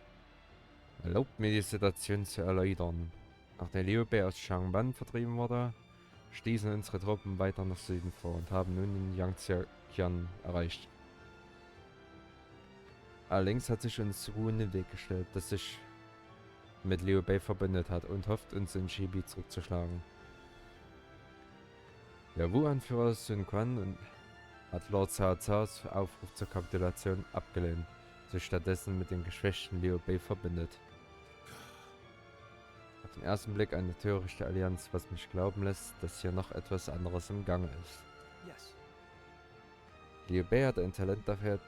Erlaubt mir die Situation zu erläutern. Nachdem Liu Bei aus Changban vertrieben wurde, stießen unsere Truppen weiter nach Süden vor und haben nun den Yangtze-Kian erreicht. Allerdings hat sich uns Wu in den Weg gestellt, das sich mit Liu Bei verbündet hat und hofft, uns in Shibi zurückzuschlagen. Der Wu-Anführer Sun Quan hat Lord Cao Caos Aufruf zur Kapitulation abgelehnt, sich stattdessen mit dem geschwächten Liu Bei verbündet. Auf den ersten Blick eine törichte Allianz, was mich glauben lässt, dass hier noch etwas anderes im Gange ist. Yes. Liu Bei hat ein Talent dafür,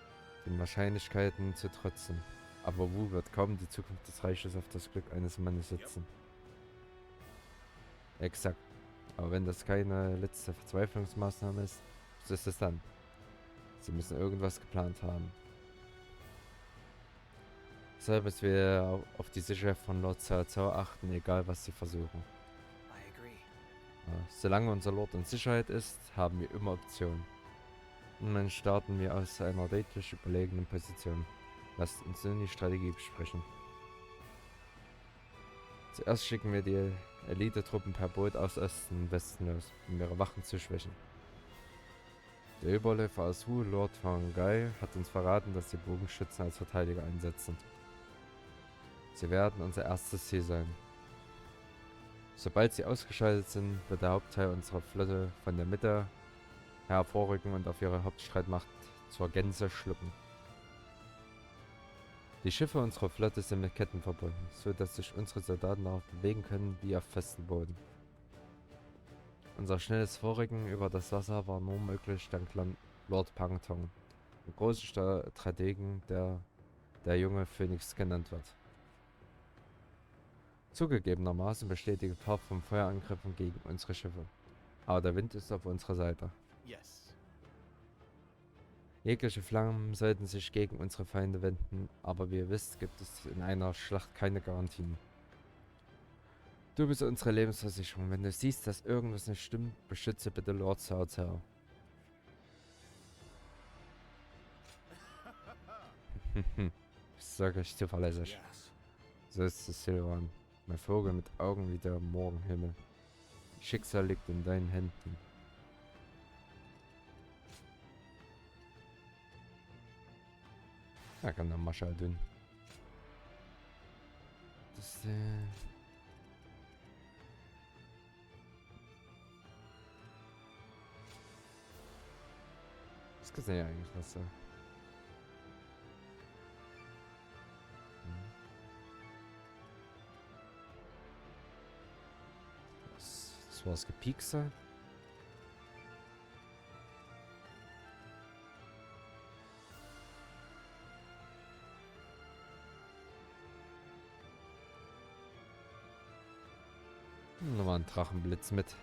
den Wahrscheinlichkeiten zu trotzen. Aber Wu wird kaum die Zukunft des Reiches auf das Glück eines Mannes setzen. Exakt. Aber wenn das keine letzte Verzweiflungsmaßnahme ist, was ist es dann? Sie müssen irgendwas geplant haben. Deshalb müssen wir auf die Sicherheit von Lord Cao Cao achten, egal was sie versuchen. Ja, solange unser Lord in Sicherheit ist, haben wir immer Optionen. Und dann starten wir aus einer deutlich überlegenen Position. Lasst uns nun die Strategie besprechen. Zuerst schicken wir die Elite-Truppen per Boot aus Osten und Westen los, um ihre Wachen zu schwächen. Der Überläufer aus Wu, Lord Fang Gai, hat uns verraten, dass die Bogenschützen als Verteidiger einsetzen. Sie werden unser erstes Ziel sein. Sobald sie ausgeschaltet sind, wird der Hauptteil unserer Flotte von der Mitte hervorrücken und auf ihre Hauptstreitmacht zur Gänze schlucken. Die Schiffe unserer Flotte sind mit Ketten verbunden, so dass sich unsere Soldaten darauf bewegen können wie auf festem Boden. Unser schnelles Vorrücken über das Wasser war nur möglich dank Lord Pangtong, dem großen Strategen, der junge Phönix genannt wird. Zugegebenermaßen besteht die Gefahr von Feuerangriffen gegen unsere Schiffe, aber der Wind ist auf unserer Seite. Yes. Jegliche Flammen sollten sich gegen unsere Feinde wenden, aber wie ihr wisst, gibt es in einer Schlacht keine Garantien. Du bist unsere Lebensversicherung. Wenn du siehst, dass irgendwas nicht stimmt, beschütze bitte Lord Cao Cao. Bist wirklich zuverlässig. So ist es, Silvan. Mein Vogel mit Augen wie der Morgenhimmel. Schicksal liegt in deinen Händen. Ja, kann der Mascha dünn. Das, was gesehen ja eigentlich, was so. Das war's Gepiekse. Nochmal ein Drachenblitz mit.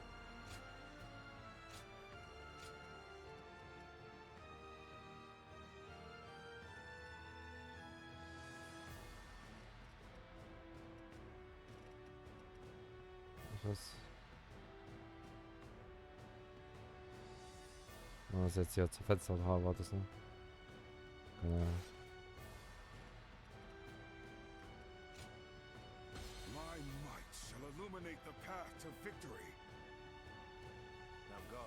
Was? Was jetzt hier zur Fenster war das, ne? Genau. My might shall illuminate the path to victory. Now go.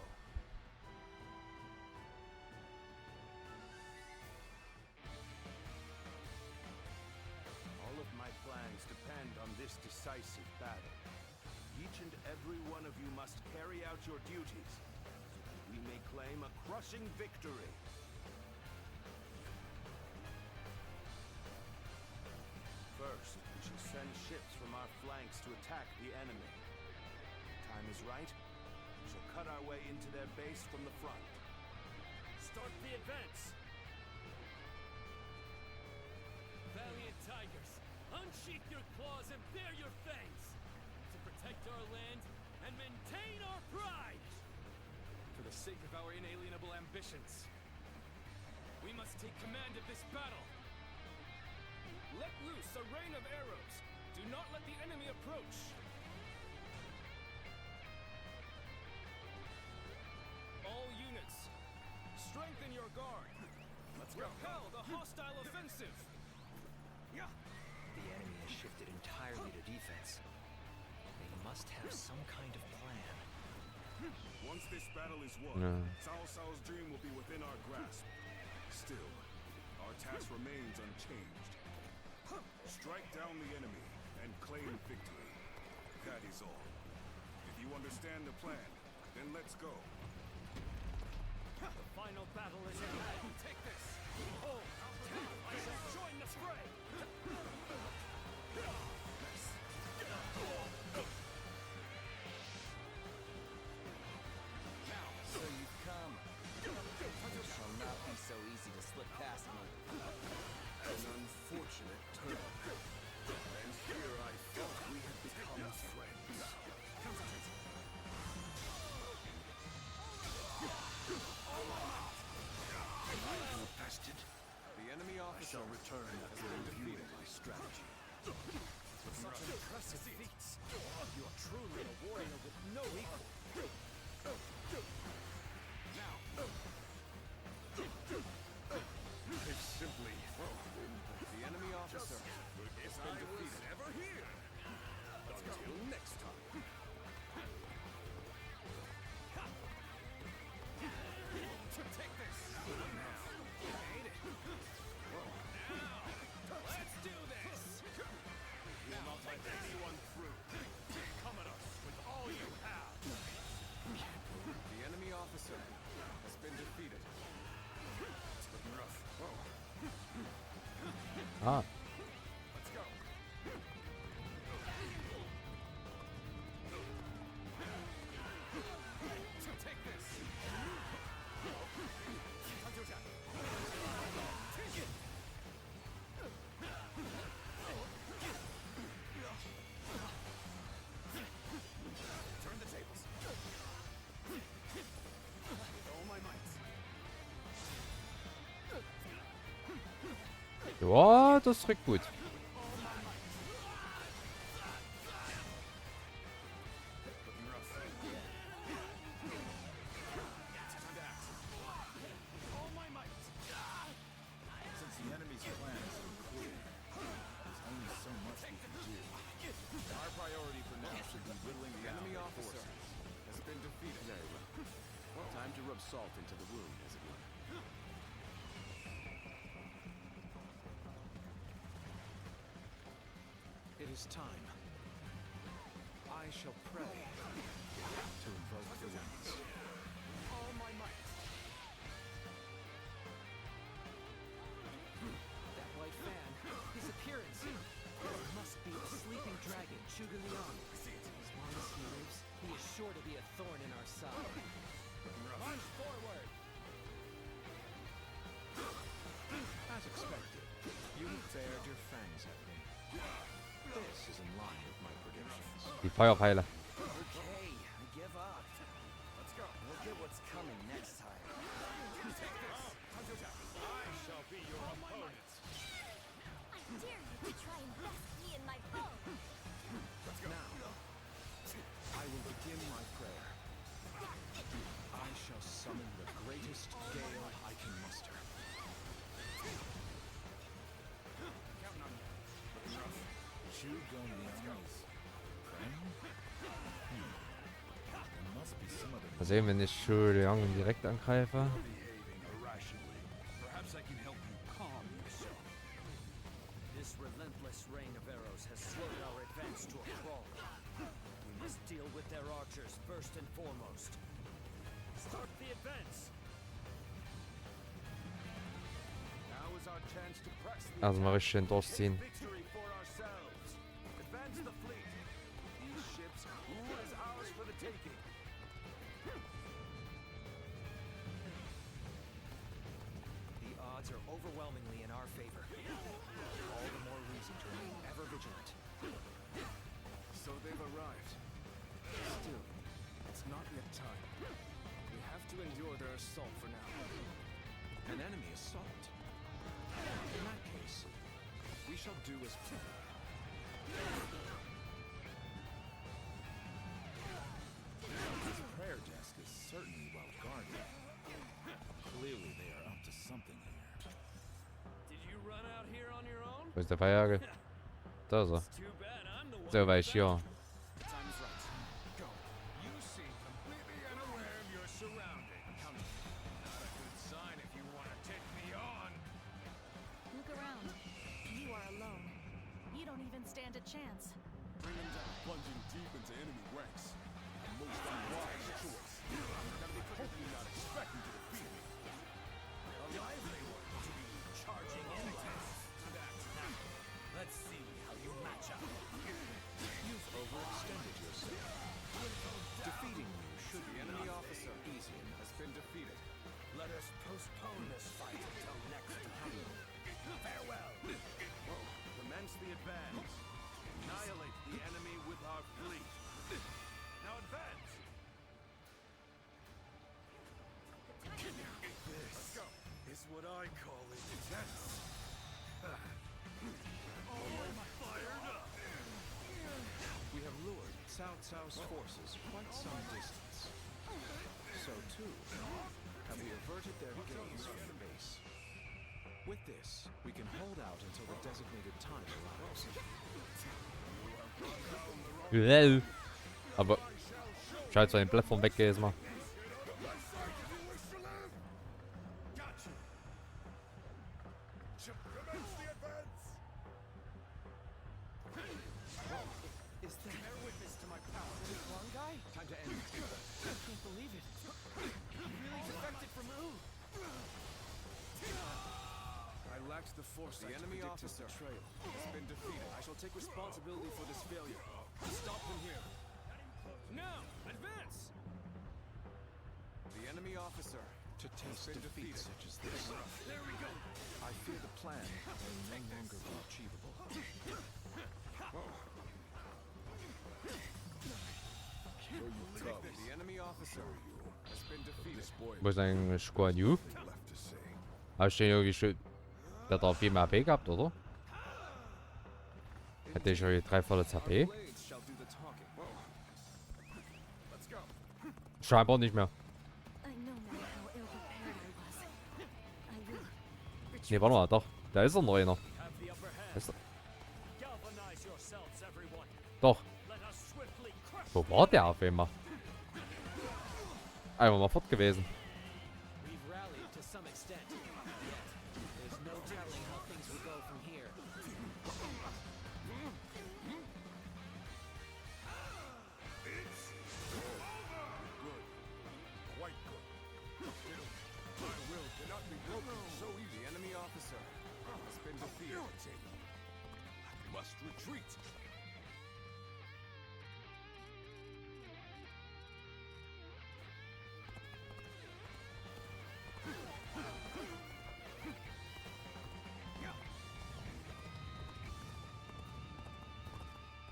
All of my plans depend on this decisive battle. Each and every one of you must carry out your duties, so that we may claim a crushing victory. First, we shall send ships from our flanks to attack the enemy. When the time is right, we shall cut our way into their base from the front. Start the advance! Valiant tigers, unsheath your claws and bare your fangs! To protect our land and maintain our pride! For the sake of our inalienable ambitions, we must take command of this battle! Let loose a rain of arrows! Do not let the enemy approach! All units, strengthen your guard! Let's repel the hostile offensive! The enemy has shifted entirely to defense. They must have some kind of plan. Once this battle is won, No. Cao Cao's dream will be within our grasp. Still, our task remains unchanged. Strike down the enemy and claim victory. That is all. If you understand the plan, then let's go. The final battle is at hand. Take this! Oh, I shall join the fray! So you've come. It shall not be so easy to slip past me. An unfortunate turn. And here I thought we had become friends. The enemy officer shall return after reviewing my strategy. With such impressive feats, you are truly a warrior with no equal. Now, I simply... the enemy officer has been defeated. Never here. Until next time. take this! Made it! Now, let's do this! We will not let anyone through. Come at us with all you have. The enemy officer has been defeated. It's looking rough. Ah. Let's go. Take this! Time to attack! Take it! Turn the tables! With all my might! Ja, das rückt gut. Looking rough. Time to act! With all my might! Since the enemy's plan is so clear, there's only so much we can do. Our priority for now should be whittling the enemy officer has been defeated. Very well. Time to rub salt into the wound, as it were. It is time. I shall pray to invoke the winds. All my might! That white fan, his appearance. It must be the sleeping dragon, Zhuge Liang. As long as he lives, he is sure to be a thorn in our side. March forward! As expected, you have bared your fangs at me. This is in line with my predictions. Die Feuerpfeile. Zhuge Liang is praying? There must be some other Mal sehen, wenn ich Shu Liang direkt angreife. Behaving irrationally. Perhaps I can help you calm yourself. This relentless rain of arrows has slowed our advance to a crawl. We must deal with their archers first and foremost. Start the advance! Now is our chance to press the Also mal attack. richtig schön durchziehen. Victory for ourselves. Advance the fleet. These ships, Wu is ours for the taking. The odds are overwhelmingly in our favor. All the more reason to remain ever vigilant. So they've arrived. Still, it's not yet time. We have to endure their assault for now. An enemy assault. In that case, we shall do as planned. This prayer desk is certainly well guarded. Clearly they are up to something here. Did you run out here on your own? Wo ist der Feierjäger? Da ist er. It's too bad I'm the one. So war ich hier. Time is right. Go. You seem completely unaware of your surroundings. Not a good sign if you want to take me on. Look around. You are alone. You don't even stand a chance. Bring them down, plunging deep into enemy ranks. A most unwise choice. Gotta be hoping you're not expecting to defeat me. A lively one to be charging into that. Now, let's see how you match up. You've overextended yourself. Defeating you should The be enemy not officer easy enough. has been defeated. Let us postpone this fight until next time. Farewell! Commence the advance. Annihilate the enemy with our fleet. Now advance. This is what I call intense. Fired up. We have lured Cao Cao's forces quite some distance. So too, have we averted their gaze from the base. With this, we can hold out until the designated time arrives. Aber schalt so eine Plattform weg erstmal. Is there bear witness to my power? This one guy? Time to end it. I can't believe it. He really defected from Wu. I lacked the foresight. The enemy officer has been defeated. I shall take responsibility for this failure. Stop them here. Now, advance! The enemy officer To taste defeat such as this, There we go. I fear the plan may no longer be achievable. Show you tough. The enemy officer has been defeated. This boy Wo ist eigentlich Squad U? left to say. Hast du den irgendwie schon... Der hat auch viel mehr HP gehabt, oder? Hätte ich irgendwie 3 volle HP? Blades shall do the talking. Let's go. Scheinbar nicht mehr. I know now how ill prepared I was. I will retreat. Ne, warte mal, doch. Da ist er noch einer. Have the upper hand. Ist er? Galvanize yourselves, everyone. Doch. Let us swiftly crush Wo war der auf einmal? Einfach mal fort gewesen. We've rallied to some extent. Yet, there's no telling how things will go from here. Quite good. Still, my will cannot be broken so easy. The enemy officer has been defeated. Irritating. I must retreat.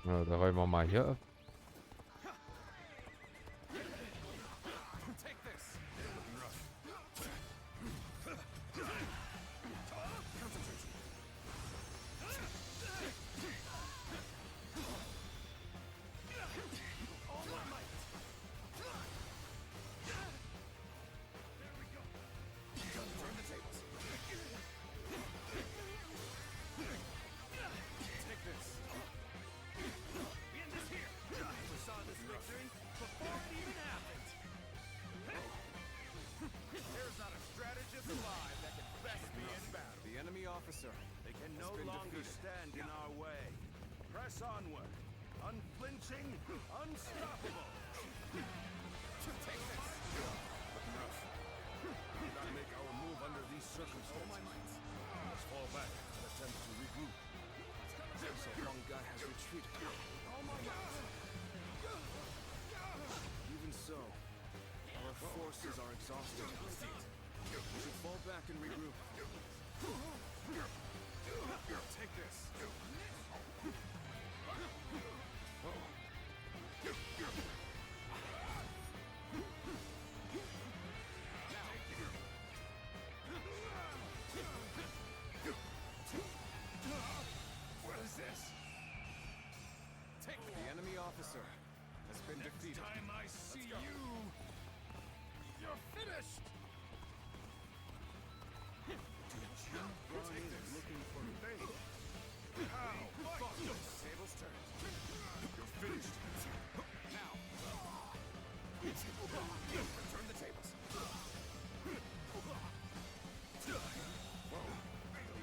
Ja, da räumen wir mal hier ab. Take this. Turn the tables. Take this. Press onward. Unflinching, unstoppable. Take this. Looking rough. We cannot make our move under these circumstances. Let's fall back and attempt to regroup. So Huang Gai has retreated. All my might. Even so, our forces are exhausted. We should fall back and regroup. Take this. What is this? Take The enemy officer has been defeated. time I see you, you're finished. Take this. Looking for bait. Tables turned. You're finished. Now. Return the tables. The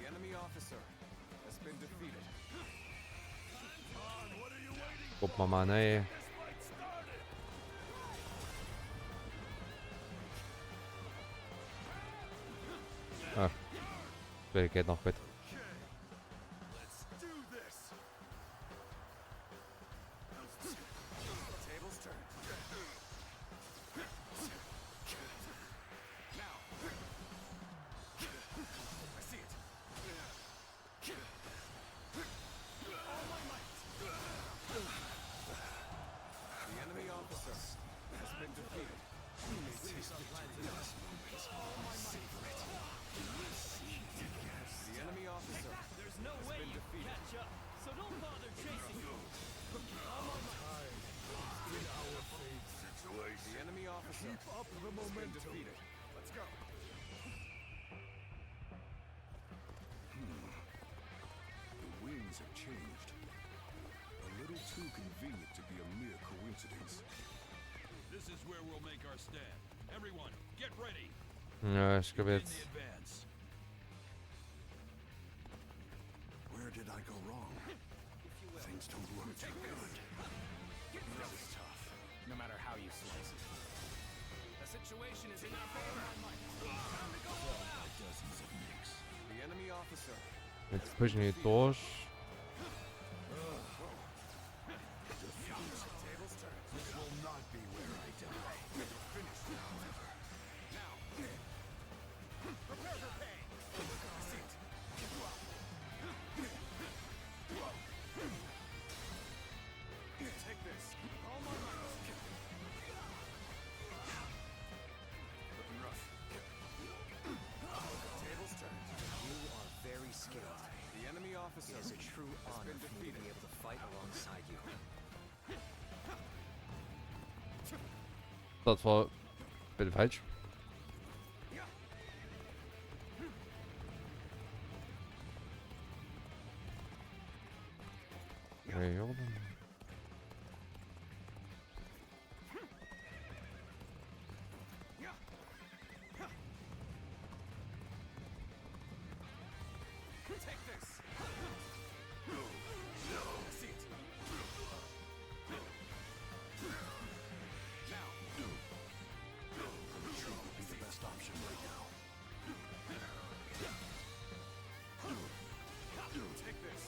enemy officer has been defeated. Gucken wir mal, ne? Ah. Bill geht noch mit. Let's do this. Tables turned. Now. I see it. All my might. The enemy officer has been defeated. The enemy officer There's no has way been you can defeated. catch up, so don't bother chasing me. The enemy officer Up the has been momentum. defeated. Let's go. The winds have changed. A little too convenient to be a mere coincidence. This is where we'll make our stand. Everyone, get ready. Ja, ich glaube Begin jetzt. the advance. Where did I go wrong? Things don't look too good. This is tough, no matter how you slice it. The situation is in our favor. Dozens of nicks. The enemy officer Jetzt pushen die durch. Tables turned. This will not be where I die. Finished, however. Now. Prepare for pain. I see it. Take this. All my might. Looking rough. Tables turned. You are very skilled. The enemy officer It is a true has honor been for me to defeated. be able to fight alongside you. Das war ein bisschen falsch. Okay, Jordan. Take this. I see it. Now. Retreat would be the best option right now. Take this.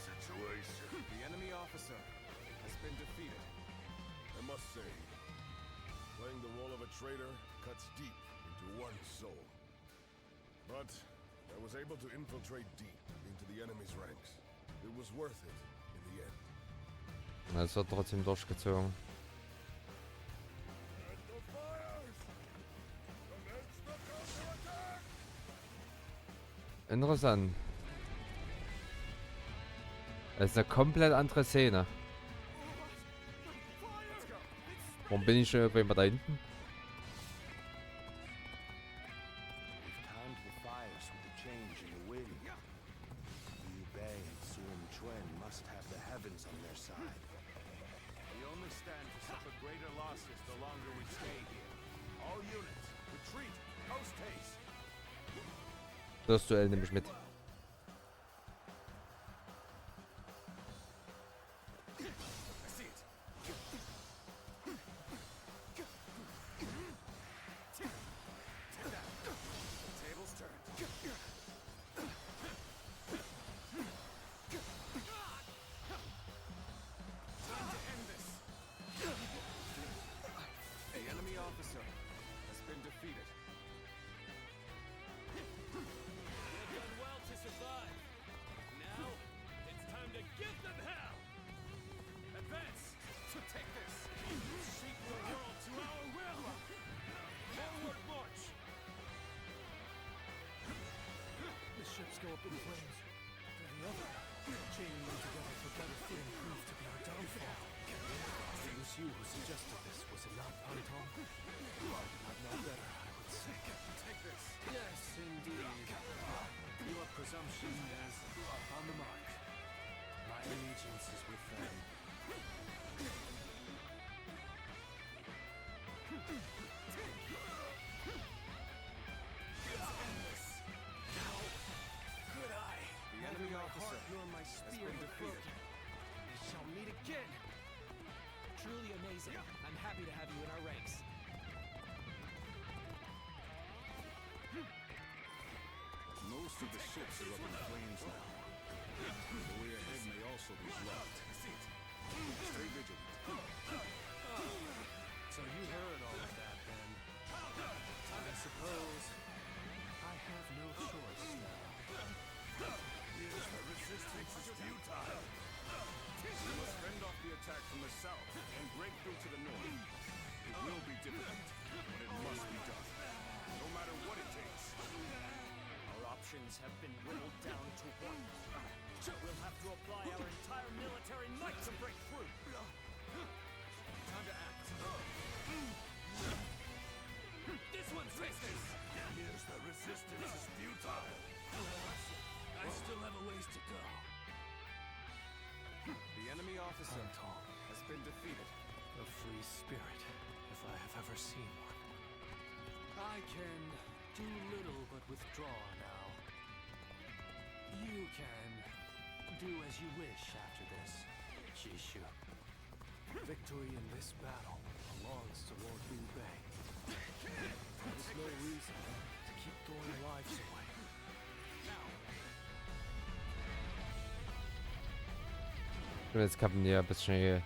Situation. The enemy officer has been defeated. I must say, playing the role of a traitor cuts deep into one's soul. But I was able to infiltrate deep into the enemy's ranks. It was worth it in the end. Es wird trotzdem durchgezogen. Interessant. Es ist eine komplett andere Szene. Warum bin ich schon irgendwann da hinten? We've timed the fires with the change in the wind. Liu Bei and Sun Quan must have the heavens on their side. We only stand to suffer greater losses the longer we stay here. All units, retreat, post haste. Das Duell nehme ich mit. go up in flames after the other. Chaining them together for better footing proved to be our downfall. It was you who suggested this, was it not, Anton? I did not know better, I would say. Take this. Yes, indeed. Your presumption is on the mark. My allegiance is with them. Could I? The enemy officer Nor my spear been were defeated. broken. We shall meet again. Truly amazing. I'm happy to have you in our ranks. Most of the ships are up in flames now. The way ahead may also be blocked. Stay vigilant. So you heard all of that, then. I suppose I have no choice now. Yes, the resistance is futile. We must fend off the attack from the south and break through to the north. It will be difficult, but it must be done. No matter what it takes. Our options have been whittled down to one. We'll have to apply our entire military might to break through. Time to act. This one's racist. Yes, the resistance is futile. I still have a ways to go. The enemy officer has been defeated. A free spirit, if I have ever seen one. I can do little but withdraw now. You can do as you wish after this, Jishu. Victory in this battle belongs to Lord Liu Bei. There is no reason to keep throwing lives away. Ich will jetzt Kampagne ein bisschen hier.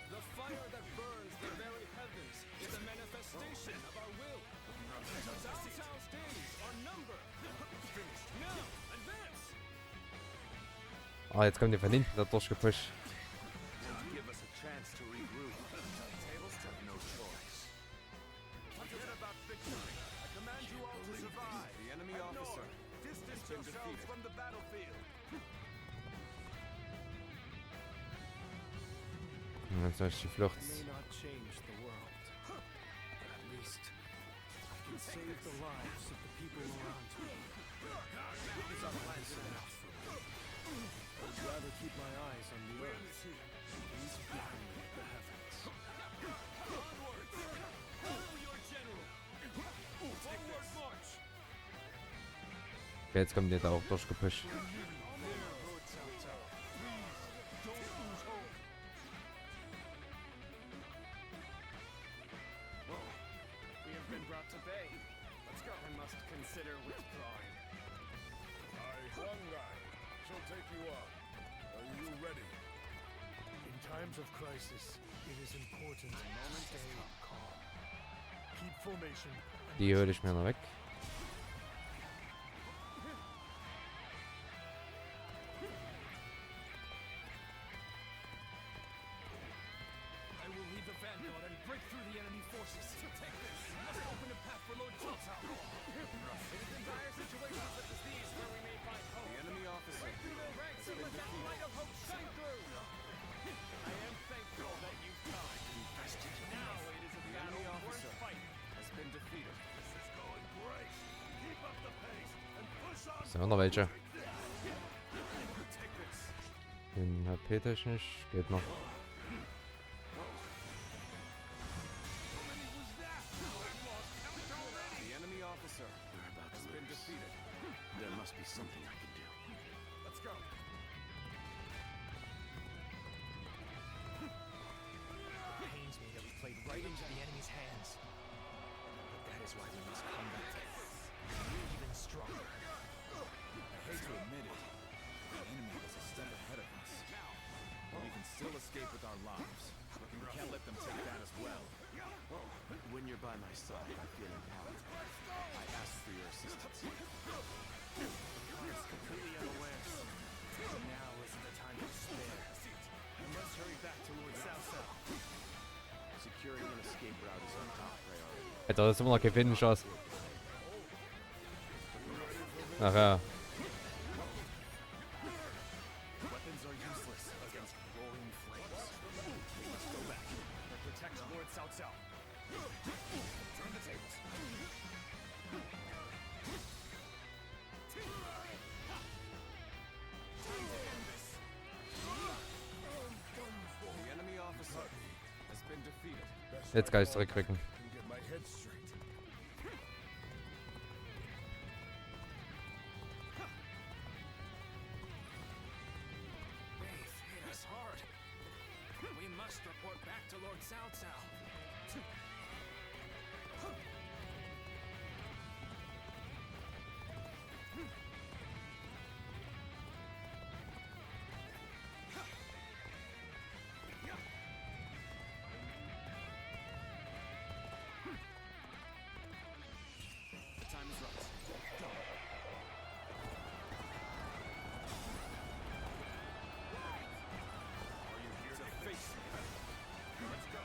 The fire that burns the very heavens is a manifestation of our will. Cao Cao's days are numbered. Finished. Now, advance! Ah, jetzt kommt die von hinten da durchgepusht. Give us a chance to regroup. Tables have no choice. Forget about victory. I command you all to survive. The enemy officer Distance been yourselves defeated. from the battlefield. Und jetzt ist die Flucht. I may not change the world, but at least I can save the lives of the people around me. Is enough for me. I would rather keep my eyes on the earth than these behind me at the heavens. onwards. Follow your general. Forward march. Okay, jetzt kommt die da auch durchgepusht. There, Lord Cao Cao. Please, don't lose hope. We have been brought to bay. Let's go. I must consider withdrawing. Huangai shall take you on. Are you ready? In times of crisis, it is important to stay calm. Keep formation. and Die hole ich mir noch weg. I will lead the vanguard and break through the enemy forces. Take this. We must open a path for Lord Cao Cao. It is in dire situations such as these where we may find hope. The enemy officer Break through their ranks and let that light of hope shine through. I am thankful that you've come. Now it is a The battle enemy worth officer fighting. has been defeated. This is going great. Keep up the pace and push on. Sind noch welche? Take this. Den HP-technisch geht noch. The enemy officer We're about to has been lose. defeated. There must be something I can do. Let's go. It pains me that we played right into the enemy's hands. But that is why we must come back. Even stronger. I hate to admit it, the enemy was a step ahead of us. But we can still escape with our lives. We can't let them take that as well. When you're by my side, I feel empowered. I ask for your assistance. I was completely unawares. Now isn't the time to despair. I must hurry back to Lord Cao Cao. Securing an escape route is our top priority. Alter, das ist immer noch kein Finish-Chance. Ach ja. Weapons are useless against roaring flames. Let's go back. Protect Lord Cao Cao. Turn the tables. The enemy officer has been defeated. Jetzt kann ich zurückrücken. Can get my head straight. They've hit us hard. We must report back to Lord Cao Cao. The time is right. Go. Are you here to face me? Let's go.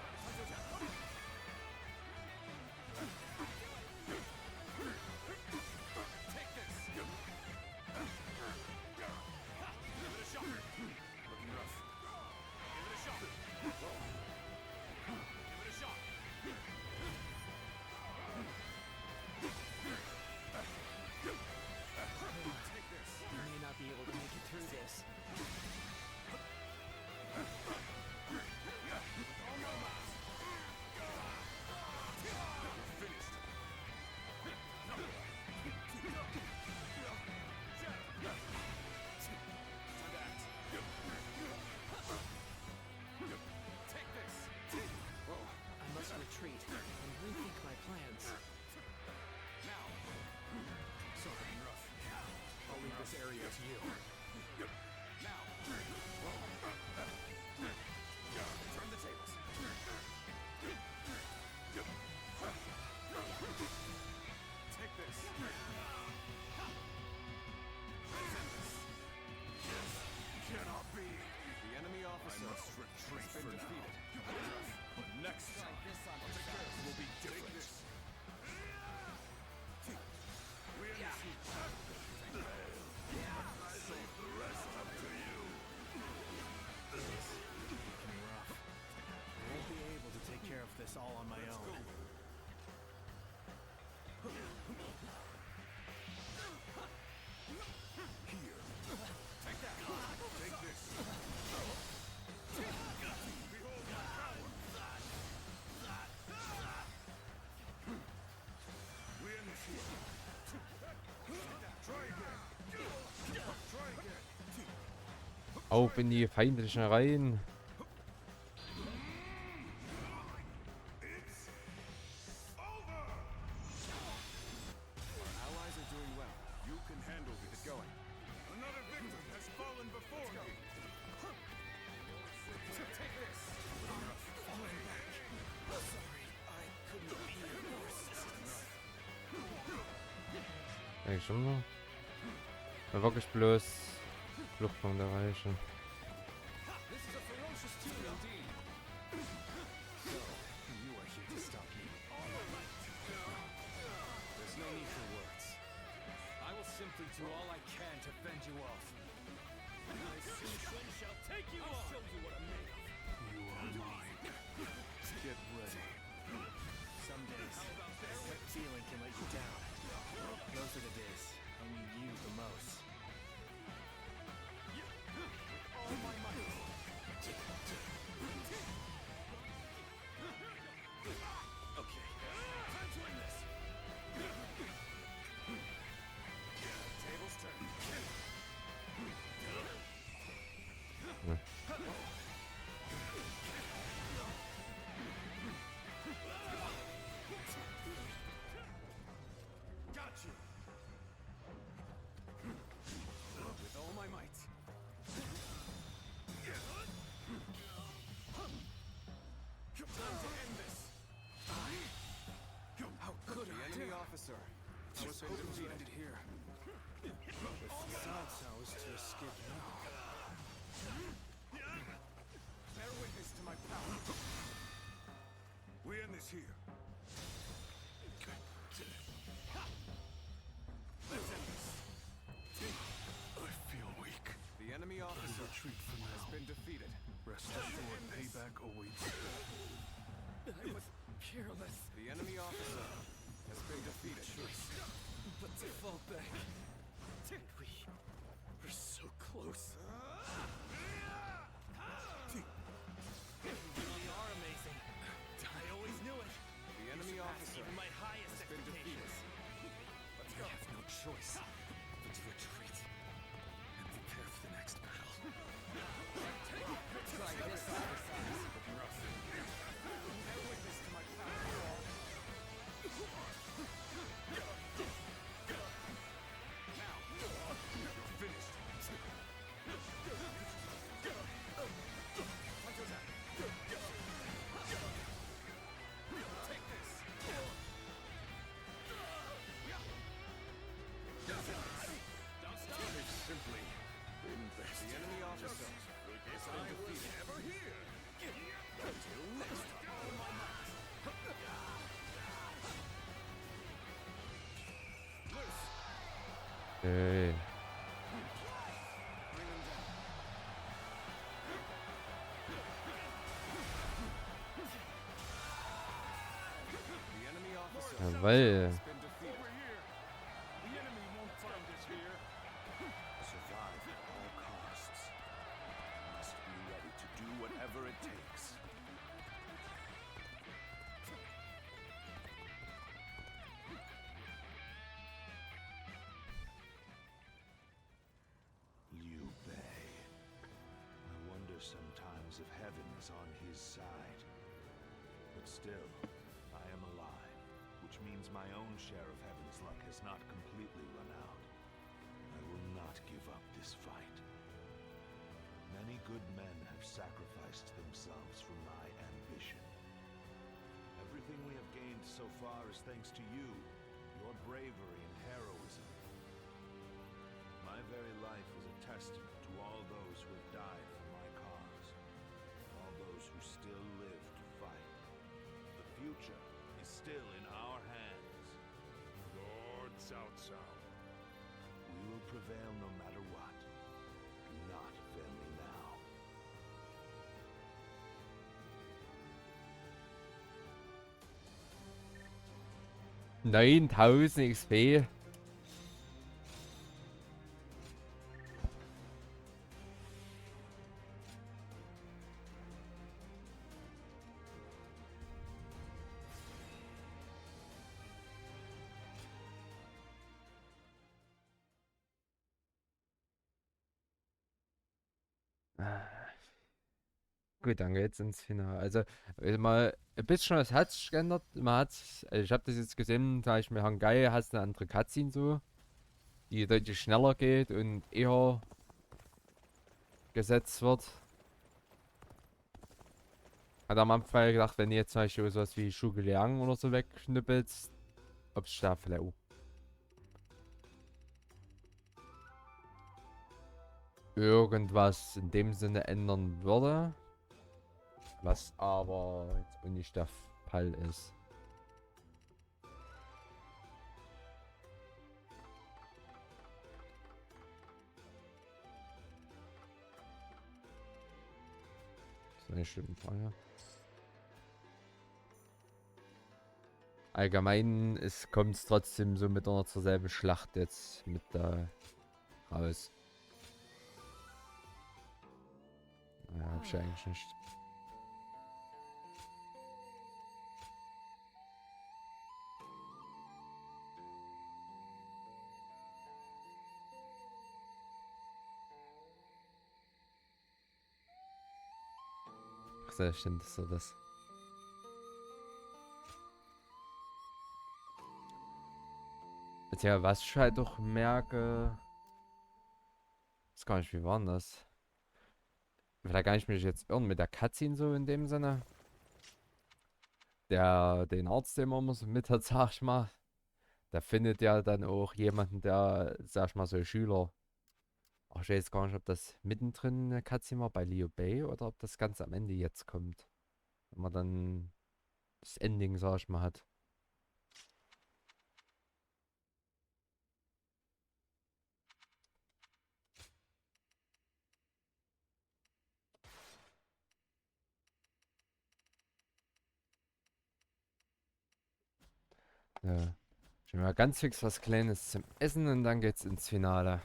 Take this. Give it a shot. Looking rough. Give it a shot. Give it a shot. Take this. You may not be able to make it through this. Finished. Time to act. Take this. I must retreat and rethink my plans. Now. Sorry, rough. I'll leave this area to you. Now. Turn the tables. Take this. Cannot be. The enemy officer I must retreat has been for defeated. But next time, will be different. We initiate. Save the rest up to you. Looking rough. I won't be able to take care of this all on my own. Here. Take that. Take this. Behold my power. We initiate. Try again. Try again. Auf in die feindlichen Reihen. It's over. Our allies are doing well. You can handle this. Get going. Another victim has fallen before me. Take this. Eigentlich schon noch. War wirklich bloß Fluchtpunkt erreichen. This is a ferocious tune indeed. So, you are here to stop me. There's no need for words. I will simply do all I can to fend you off. My Sun shall take you on. I'll show you what I'm made of. You are mine. Get ready. Some days, that feeling can let you down. Those are the days I need you the most. All my might. Okay. Time to end this. Tables turn. Got you. With all my might. Time to end this. How could The I enemy dare? officer I was has been hoping to defeated. end it here. If Cao Cao is to escape now. Bear witness to my power. We end this here. Okay. The enemy officer Jawohl. has been defeated. The enemy won't find us here. Survive at all costs. Must be ready to do whatever it takes. Liu Bei. I wonder sometimes if heaven is on his side. But still, I am alive, which means my own share of heaven's luck has not completely run out. I will not give up this fight. Many good men have sacrificed themselves for my ambition. Everything we have gained so far is thanks to you, your bravery and heroism. My very life is a testament to all those who have died for my cause, all those who still live to fight. The future is still in our hands. Lord Cao Cao. We will prevail no matter what. Do not fail me now. $9000 XP. Gut, dann geht's ins Finale. Also, mal ein bisschen was hat sich geändert. Also ich habe das jetzt gesehen, da ich mir geil, hast eine andere Cutscene so, die deutlich schneller geht und eher gesetzt wird. Hat am Anfang gedacht, wenn ihr jetzt zum Beispiel sowas wie Zhuge Liang oder so wegknüppelst, ob es da vielleicht auch irgendwas in dem Sinne ändern würde. Was aber jetzt auch nicht der Fall ist. Das ist eine schlimme Frage. Allgemein kommt es trotzdem so mit einer zur selben Schlacht jetzt mit da raus. Ja, hab ich eigentlich nicht. Ach, sehr stimmt, ist so das. Tja, was ich halt doch merke. Weiß gar nicht, wie war denn das? Vielleicht kann ich mich jetzt irren mit der Cutscene so in dem Sinne. Den Arzt, den man immer so mit hat, sag ich mal. Der findet ja dann auch jemanden, der, sag ich mal, so Schüler. Ach, ich weiß gar nicht, ob das mittendrin eine Cutscene war bei Liu Bei oder ob das ganz am Ende jetzt kommt. Wenn man dann das Ending, sag ich mal, hat. Ja. Schon mal ganz fix was Kleines zum Essen und dann geht's ins Finale.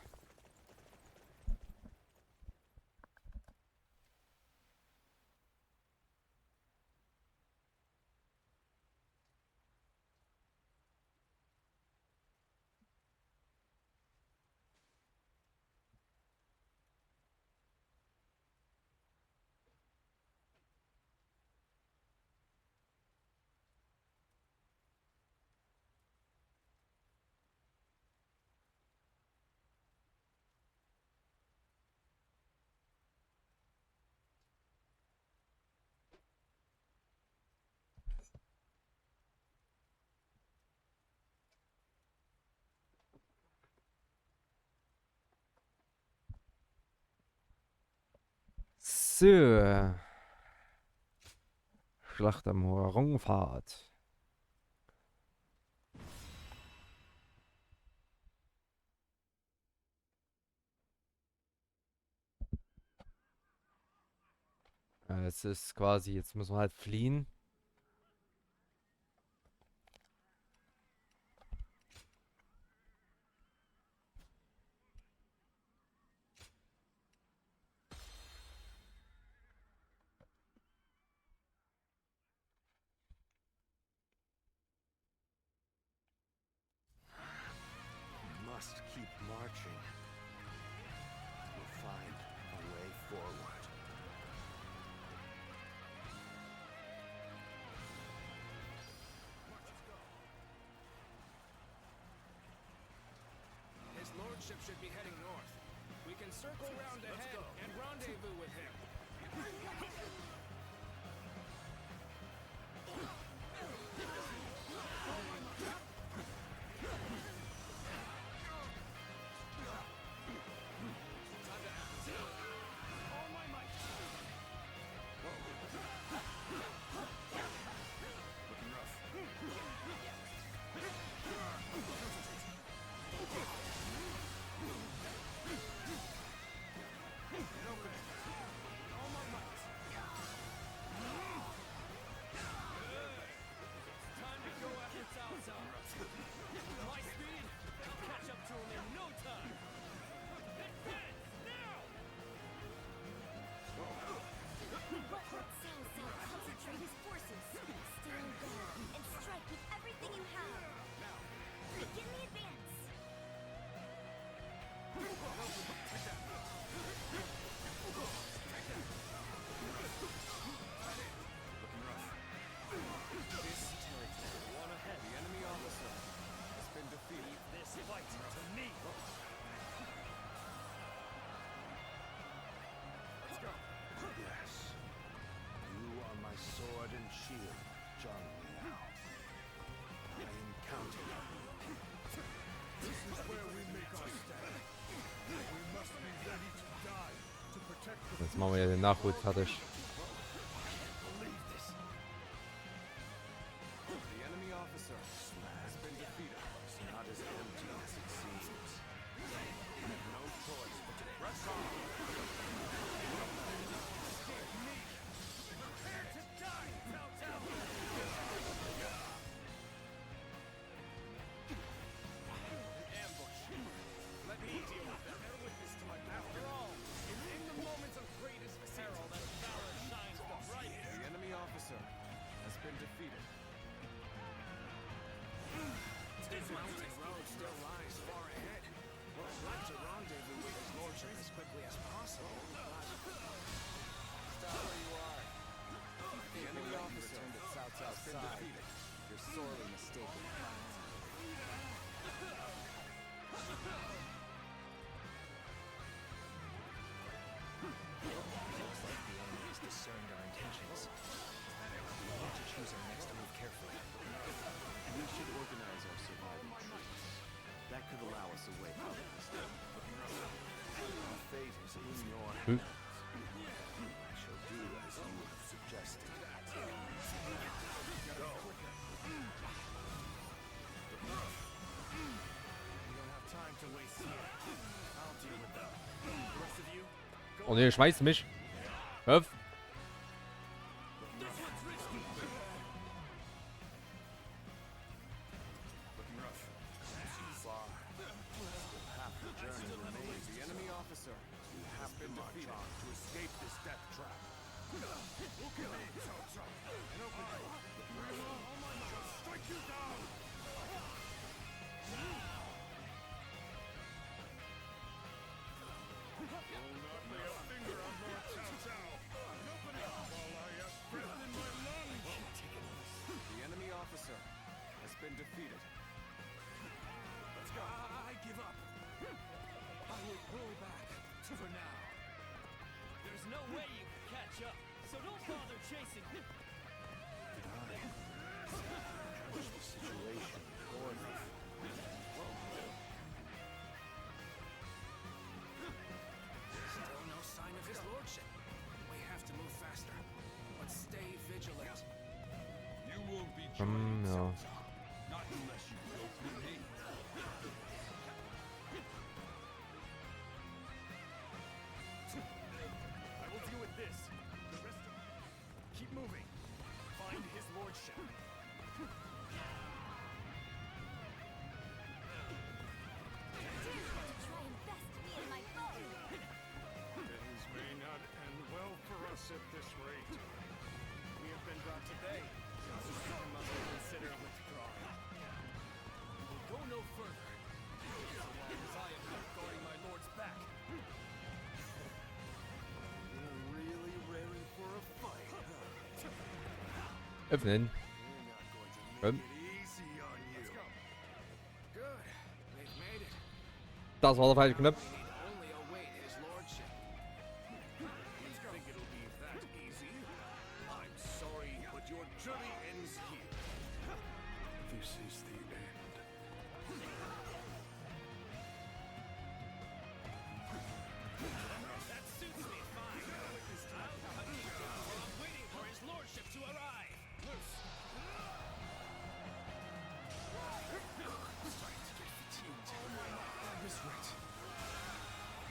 So. Schlacht am Horungpfad. Es ist quasi, jetzt müssen wir halt fliehen. Must keep marching. We'll find a way forward. His lordship should be heading north. We can circle round ahead and rendezvous with him. All my might. Looking rough. All my might. Time to go after Cao Cao. My speed will catch up to him in no time. Advance now! Let Cao Cao concentrate his forces. Stay on guard and strike with everything you have. Begin the advance. This territory. One ahead. The enemy officer has been defeated. Leave this fight to me. Let's go. Yes. You are my sword and shield, Zhang Liao. I am counting on you. This is where we make our stand. We must be ready to die to protect the Jetzt machen wir ja den Nachhut fertig. believe this. The enemy officer has been defeated. It's not as empty as it seems. You have no choice but to press on. Prepare to die, Cao Cao! Ambush. Let me deal with them. Bear witness to my power. After all, it's in the moments of greatest peril that valor shines the brightest. The enemy officer has been defeated. This mountain road still lies far ahead. I'd like to rendezvous with his lordship as quickly as possible, but... Stop where you are. The enemy officer to Cao Cao's side. You're sorely mistaken. Looks like the enemy has discerned our intentions. We want to choose our next move carefully. We should organize our surviving troops. That could allow us a way out of this time. Our fate is in your hands. I shall do as you have suggested. Go. We don't have time to waste here. I'll deal with them. The rest of you, Oh ne, schmeiß mich. Hüpf. Looking rough. Too far. Half the journey remains. the enemy officer We have to march on to escape this death trap. We'll kill him, Cao Cao. and open door. Strike you down. Will not lay a finger on Lord Cao Cao. While I have breath in my lungs. The enemy officer has been defeated. Let's go. I give up. I will pull back for now. There's no way you can catch up, so don't bother chasing me. Judge the situation poorly. Still no sign of his lordship. We have to move faster. But stay vigilant. You won't be Ja. not unless you go through me. I will deal with this. The rest of moving. Find his lordship. Try and best me and my foe. Things may not end well for us at this rate. We have been brought to bay. I must consider withdrawing. We'll go no further. So long as I am not guarding my lord's back. You're really raring for a fight, huh? Öffnen. Easy on you. Let's go. Good. They've made it. Das war der falsche Knopf. We need only await his lordship. You think it'll be that easy? I'm sorry, but your journey ends here. This is the end. That suits me fine. I'll keep going while I'm waiting for his lordship to arrive. Loose. Starting to get fatigued. This right.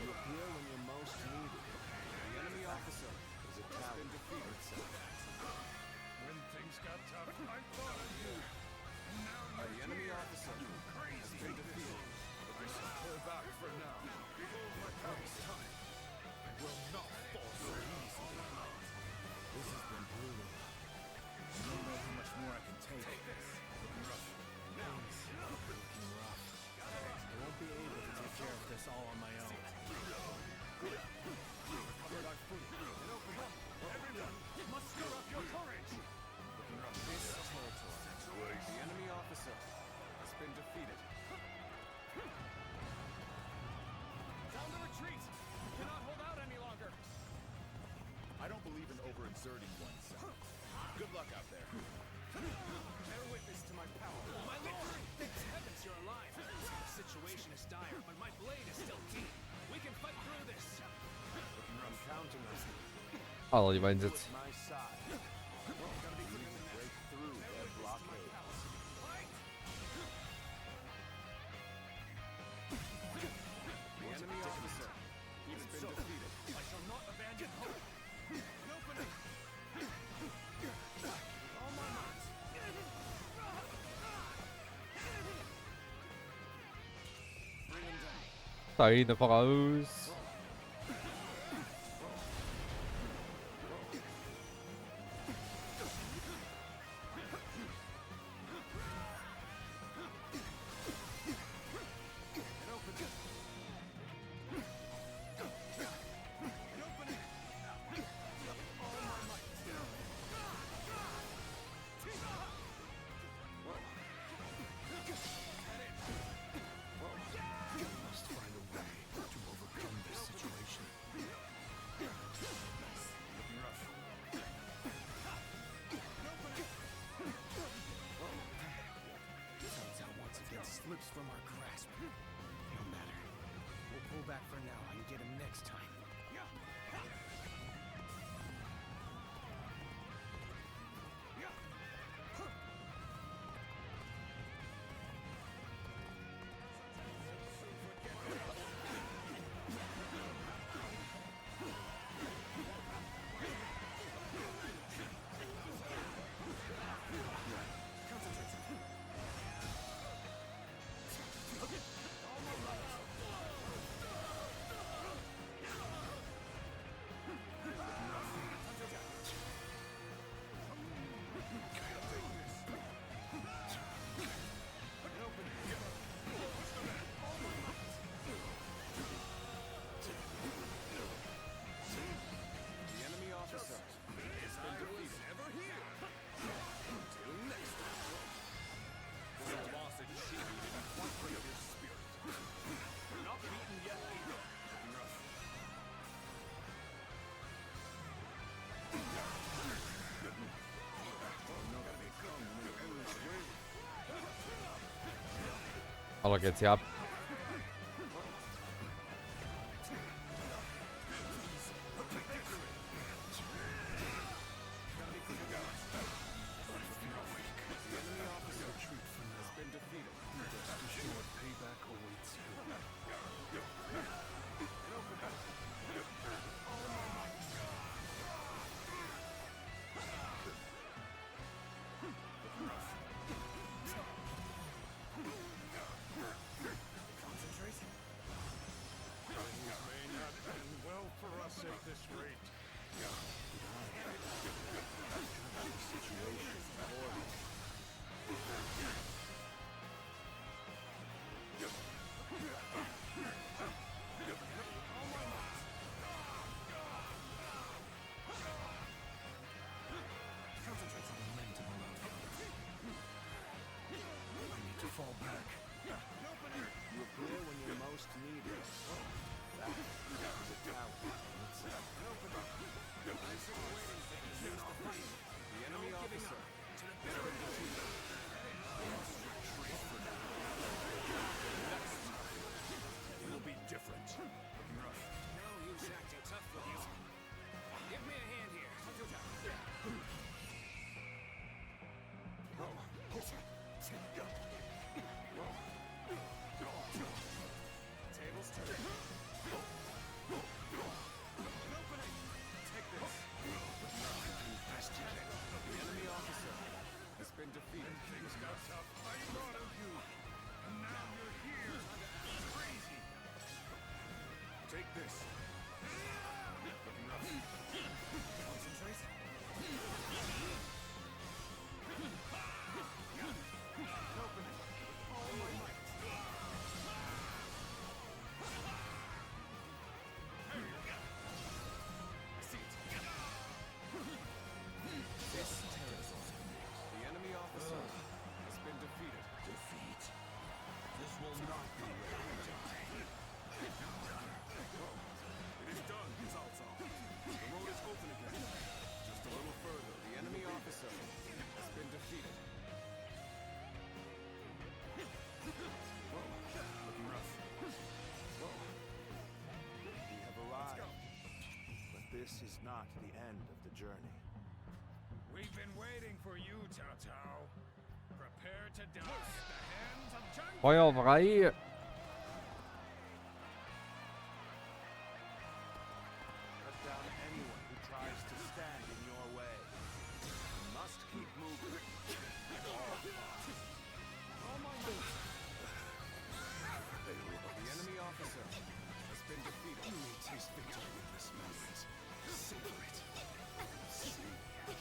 You appear when you're most needed. The enemy officer is a talent defeated. When things got tough, I thought of you. Now The enemy officer has been defeated. I shall pull back for now. Behold my promised time. I will not fall so easily. This has been brutal. I don't know how much more I can take. Looking rough. Things are looking rough. I won't be able to take care of this all on my own. Recovered our footing and opened up. Everyone must stir up your courage. Looking rough. This territory. The enemy officer has been defeated. Down the retreat! We cannot hold out any longer. I don't believe in overexerting oneself. Good luck out there. Bear witness to my power. My lord! Thank heavens you're alive. The situation is dire, but my blade is still keen. We can fight through this. Looking rough. Counting us. Aller, die beiden At sitzen. my side. We need to break through their blockade. The enemy officer has been defeated. I shall not abandon hope. An opening! All my might. Bring him down. Beine voraus. Must find a way to overcome this situation. Looking rough. Turns out once again slips from our grasp. No matter. We'll pull back for now and get him next time. The enemy officer has been defeated. Never here. Until next time. This loss achieved didn't quite bring up your spirit. We're not beaten yet either. Looking rough. Aller geht's hier ab. The enemy officer has been defeated. Rest assured, payback awaits you. this. Looking rough. Concentrate. Open it. All my might. I see it. This terrible. The enemy officer has been defeated. Defeat. This will not be where I die. It is done, Cao Cao. The road is open again. Just a little further. The enemy officer has been defeated. Whoa, looking rough. Whoa. We have arrived. But this is not the end of the journey. We've been waiting for you, Cao Cao. Prepare to die at the hands of Zhang. Feuer frei! Cut down anyone who tries to stand in your way. You must keep moving. At all costs. The enemy officer has been defeated. You may taste victory in this moment. Savor it. See. I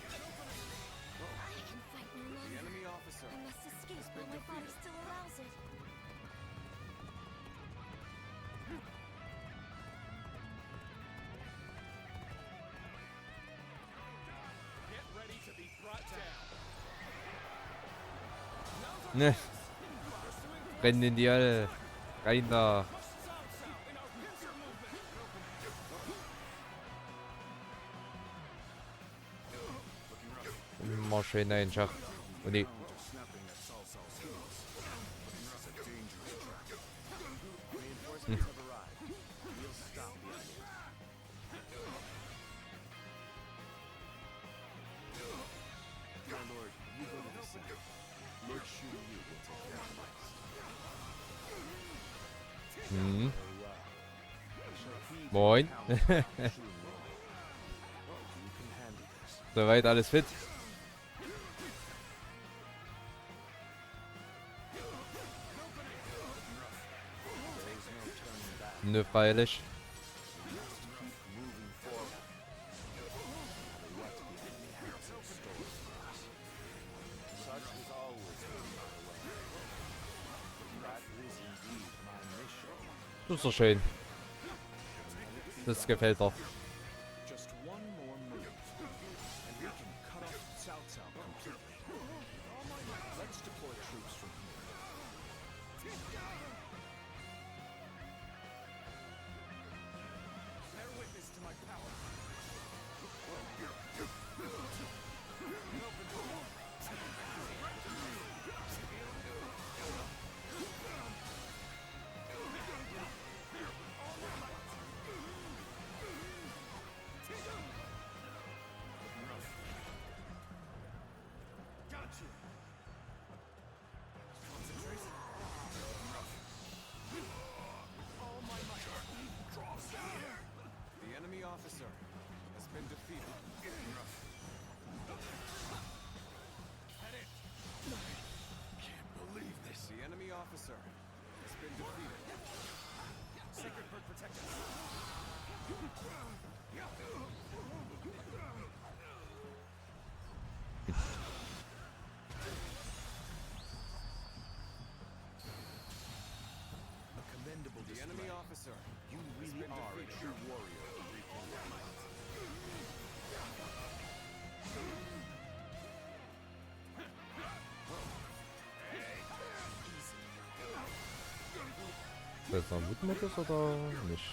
can fight no The longer. enemy officer I must escape has while been my body defeated. still allows it. Get ready to be brought down. Ne. Rennen in die Hölle. Rein da. Immer schön in den Schach. Und die. Snapping at Cao Cao's heels. Looking rough. It's a dangerous track. Reinforcements have arrived. We'll stop the enemy. My lord, you go to the center. Lord Shu Yu will take care of the rest. Mhm. Very well. I shall heed Moin. the counsel of Shu Yu. You can handle this. Soweit alles fit. There is no turning back. Nö, freilich. Moving forward. No matter what the enemy has in store for us. Such has always been my way. That is indeed my mission. Das ist doch schön. Das gefällt doch. Just one more move, and we can cut off Cao Cao completely. Let's deploy troops from here. Bear witness to my power. Got you. Concentrate. All my might. The enemy officer has been defeated. Head in. Can't believe this. The enemy officer has been defeated. Sacred bird protect us. A commendable The display. enemy officer You has really been are a defeated. true warrior of Rican might. Das ist noch ein Mutmodus oder nicht?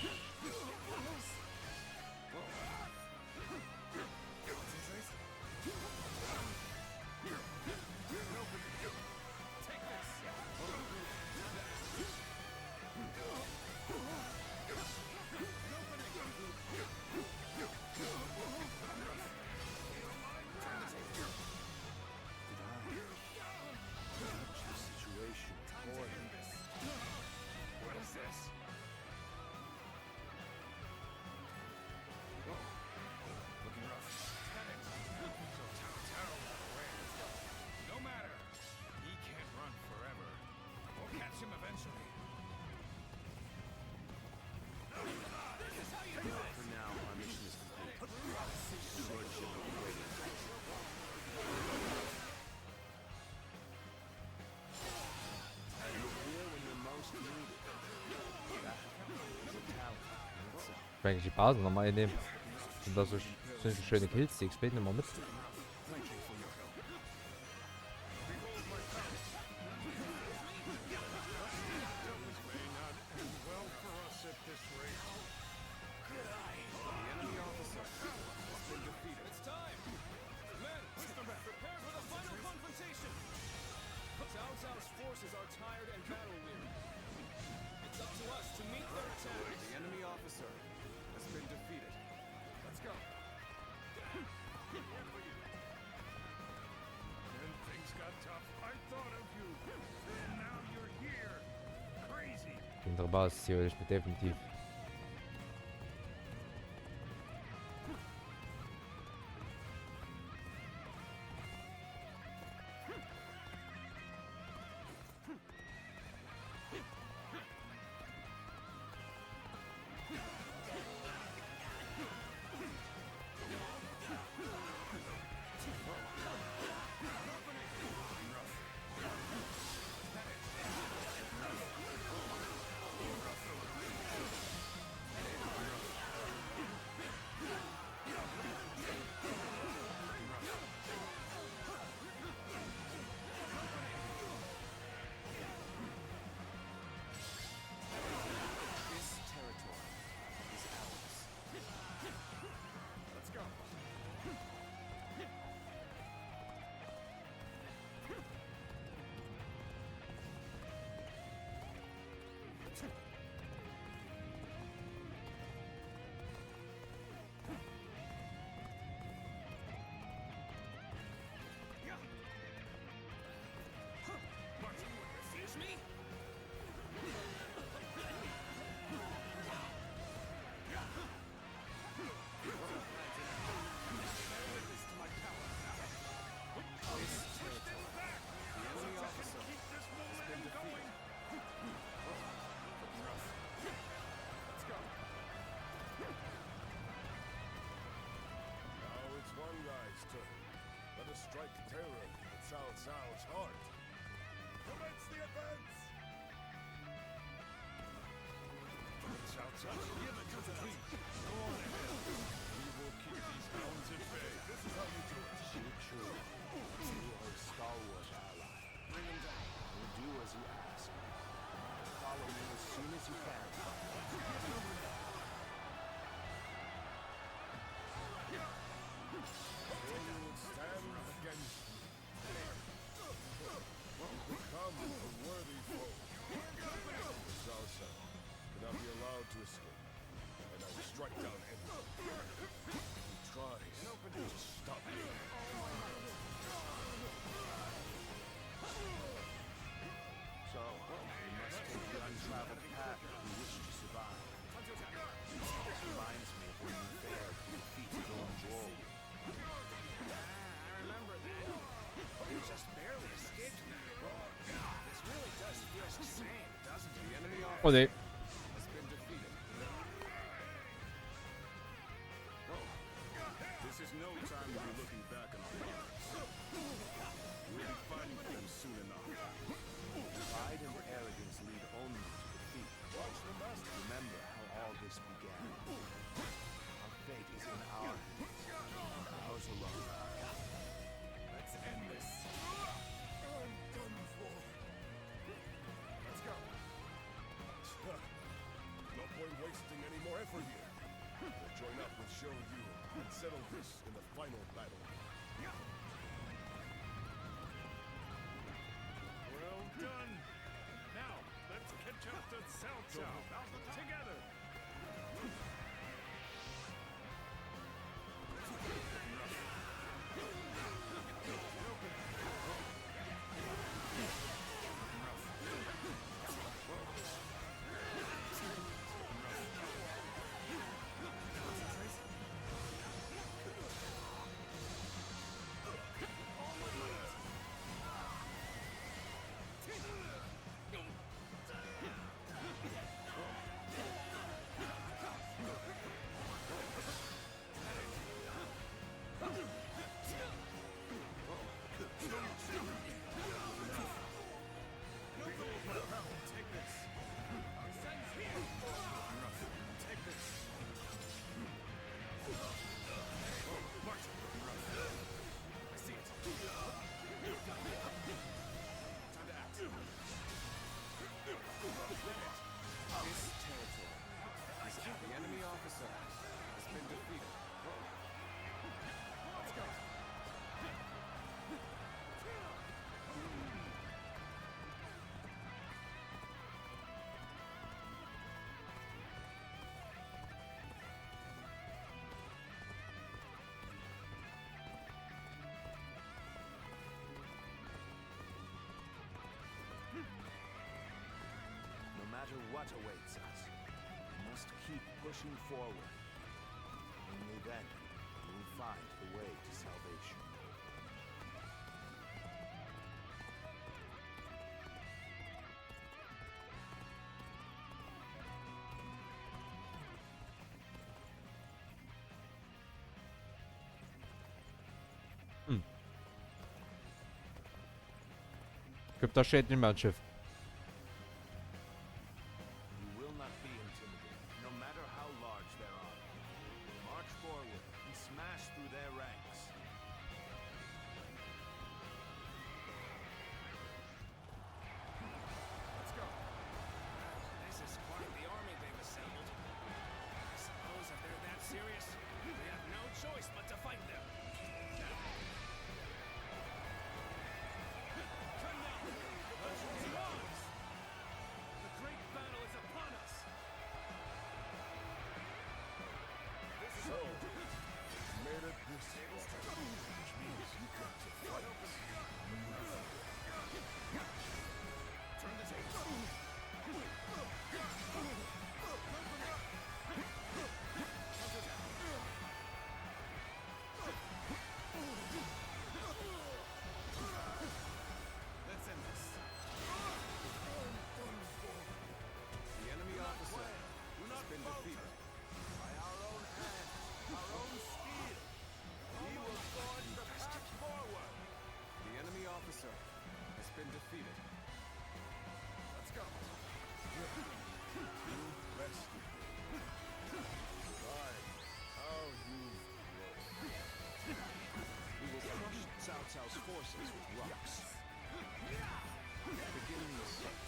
Ich will eigentlich die Basen nochmal einnehmen. Und da so schöne Kills, die XP nehmen wir mit. Cao Cao's forces are tired and battle-weary. It's up to us to meet their attacks. The enemy officer has been defeated. Let's go. When things got tough, I thought of you. And now you're here. Crazy. Die untere Basis hier will ich mir definitiv. Refuse me? Now it's one guy's turn. Let us strike terror at Cao Cao's heart. Commence the advance! Cao Cao, give it to the king. Go on ahead. We will keep these hounds at bay. This is how you do it. Chu, you are a stalwart ally. Bring him down. I will do as you ask. Follow me as soon as you can. So you will stand against me. Become a worthy foe. Cao Cao cannot be allowed to escape, and I will strike down anyone who tries to stop me. So, we must take the untraveled path if we wish to survive. This reminds me of when you failed to defeat Lord Droll. I remember that. You just barely escaped me. This really does feel the same, doesn't it? The enemy Oh officer ne. has been defeated. This is no time to be looking back on our lives. We'll be fighting for them soon enough. Pride and arrogance lead only to defeat. Remember how all this began. Our fate is in our hands. Ours alone. Let's end this. I'm done for. Let's go. No point wasting any more effort here. We'll join up with Shou Yu and settle this in the final battle. Well done. Now, let's catch up to Cao Cao. Together. matter what awaits us, we must keep pushing forward. Only then will we find the way to salvation. Gibt da steht nicht mehr ein Schiff. You will not be intimidated, no matter how large their army. March forward and smash through their ranks. Let's go. This is quite the army they've assembled. I suppose if they're that serious, we have no choice but to fight them. The great battle is upon us. So, made it this far, which means you got to fight. Turn the tables. Let's end this. The enemy officer has been defeated. By our own hand, our own steel, we will forge the path forward. The enemy officer has been defeated. Let's go. You bested me. My, how you've grown. We will crush Cao Cao's forces with rocks. Beginning the assault.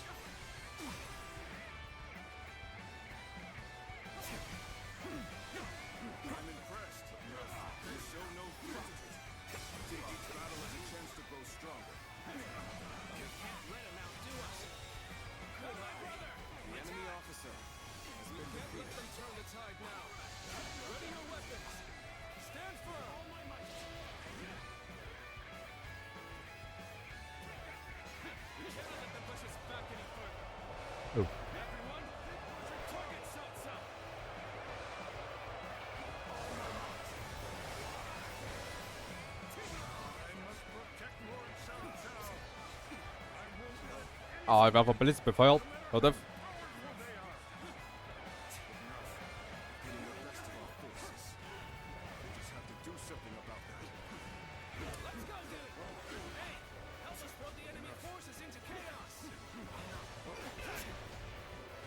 I'm impressed. You show no fear. Take each battle as a chance to grow stronger. We can't let him outdo us. Good luck, brother. The enemy officer has been Can't let defeated. them turn the tide now. Ready your weapons. Stand firm. All my might. We cannot let them push us back any further. Oh. Everyone, target South South. Ah, ich war vom Blitz befeuert. Hört auf. Getting the best of our forces. We just have to do something about that. Let's go, dude. Hey, help us throw the enemy forces into chaos.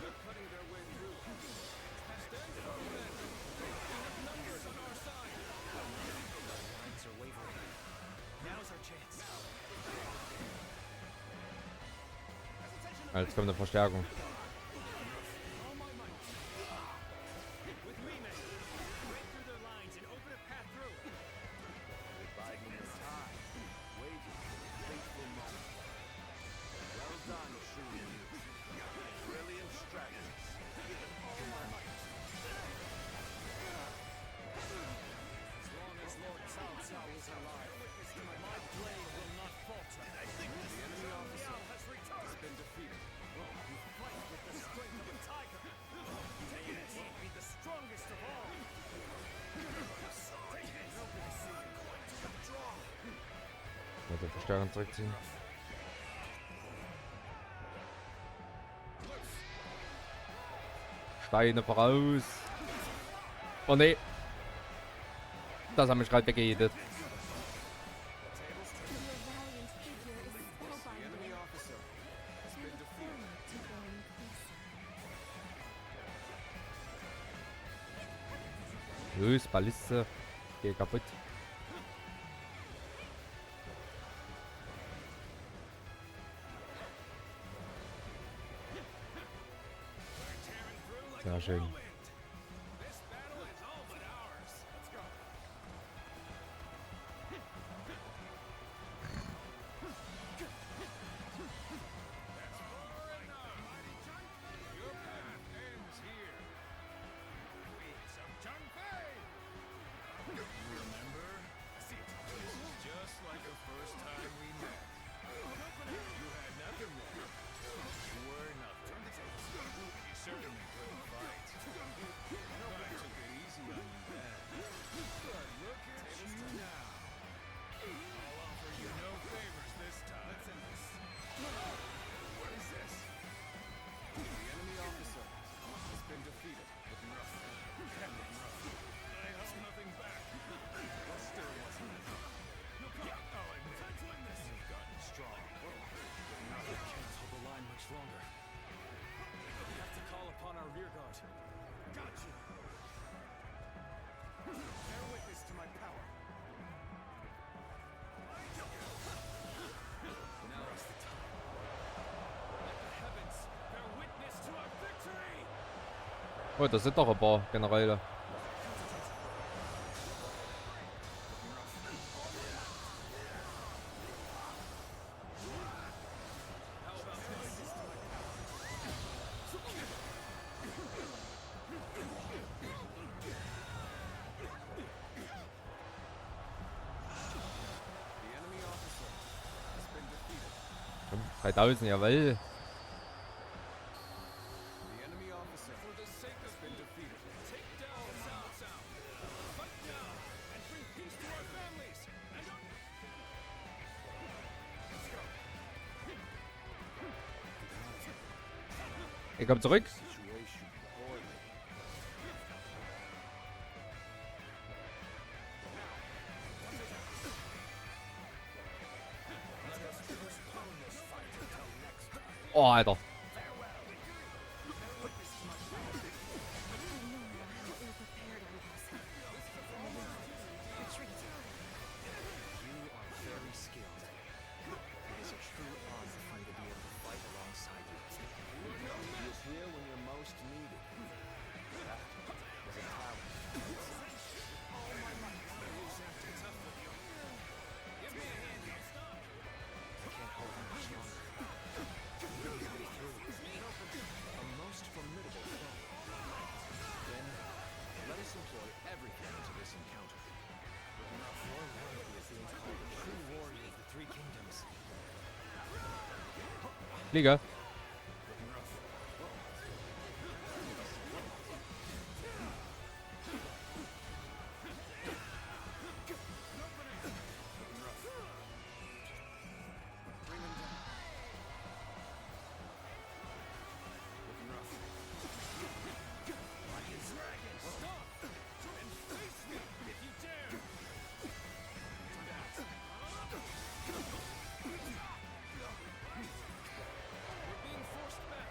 They're cutting their way through. Stand firm, men. We have numbers on our side. Lines are wavering. Now's our chance. Jetzt kommt eine Verstärkung. All my might. With me, men. Break through their lines and open a path through. We're biding the time, waiting for the fateful moment. Well done, Shu Yu. Brilliant strategies. All my might. As long as Lord Cao Cao is alive, my blade will not falter. I think the enemy officer has returned. Has been defeated. We fight with the strength of a tiger. It won't be the strongest of all. Mit der Verstärkung zurückziehen. Steine voraus. Oh ne. Das hat mich gerade weggejätet. Your valiant figure is The enemy spellbinding. officer has been defeated. To going closer. Los, Balliste. Geh kaputt. Sehr schön. This battle is all but ours. Let's go. That's far enough. Your path ends here. Queens of Changfei. Remember? See it. This is just like the first time we met. You had nothing there. You were nothing. Oh, das sind doch ein paar Generäle. The enemy officer has been defeated. 3000, jawohl. The enemy officer for the sake has been defeated. Take down Cao Cao. Fight now and bring peace to our families. And let's go. Ich komm zurück. Situation poorly. Oh, Alter. You are very skilled. It is a true honor for me to be able to fight alongside you. He is here when you're most needed. That is a talent. I can't hold him much longer. We'll get it through. A most formidable foe. Then, let us employ everything into this encounter. More worthy is being called a true warrior of the Three Kingdoms. Liga. We're being forced back.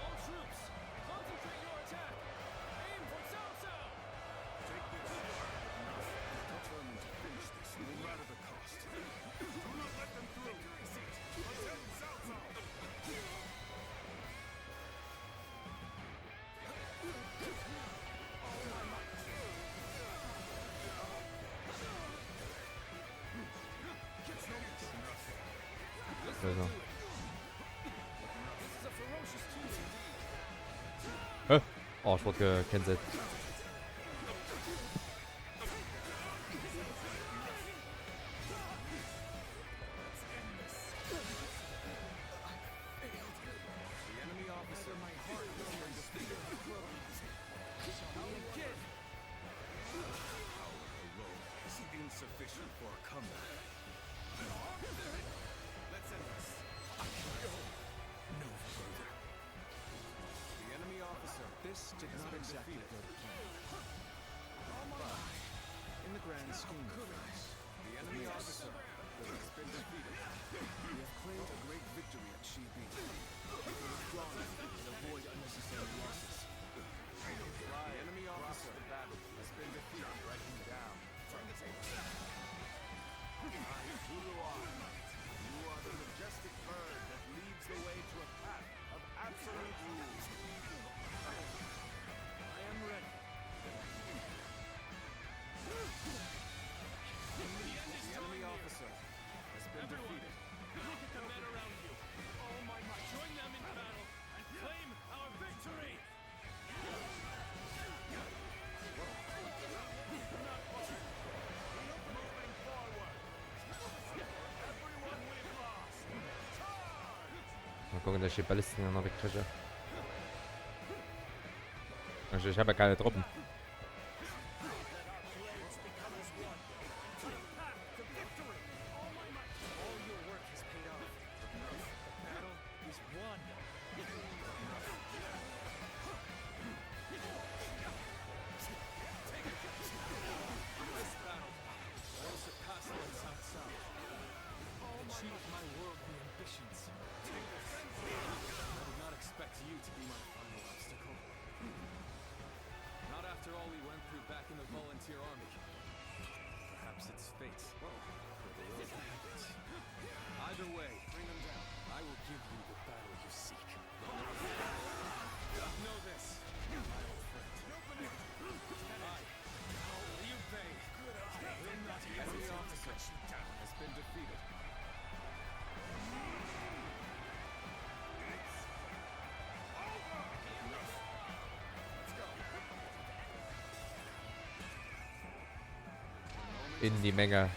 All troops, concentrate your attack. Aim for Cao Cao. Take this. Determined to finish this, no matter the cost. Do not let them through. Protect Cao Cao. Also. This is a ferocious tool indeed. Hä? Oh, ich wurde gecancelt. The enemy officer, my heart has been defeated. Again. Power alone is insufficient for a comeback. Let's end this. I can go no further. The enemy officer. This did not exactly go to plan. But, in the grand scheme of things, The enemy officer has been defeated. we have claimed a great victory at Shibi. We will withdraw and avoid unnecessary losses. The enemy officer has been defeated. Write him down. Turn the table. You are the majestic bird that leads the way to a path of absolute rule. I am ready. The enemy officer has been defeated. Look at the men around you. Oh my might. Join them in battle and claim our victory. Moving forward. Everyone we've lost. Mal gucken, dass ich die Ballisten noch wegkriege. Also ich habe ja keine Truppen. All your work has paid off. The battle is won. This battle will surpass the Cao Cao. Achieve my worldly ambitions. I did not expect you to be my final obstacle. Not after in die Menge.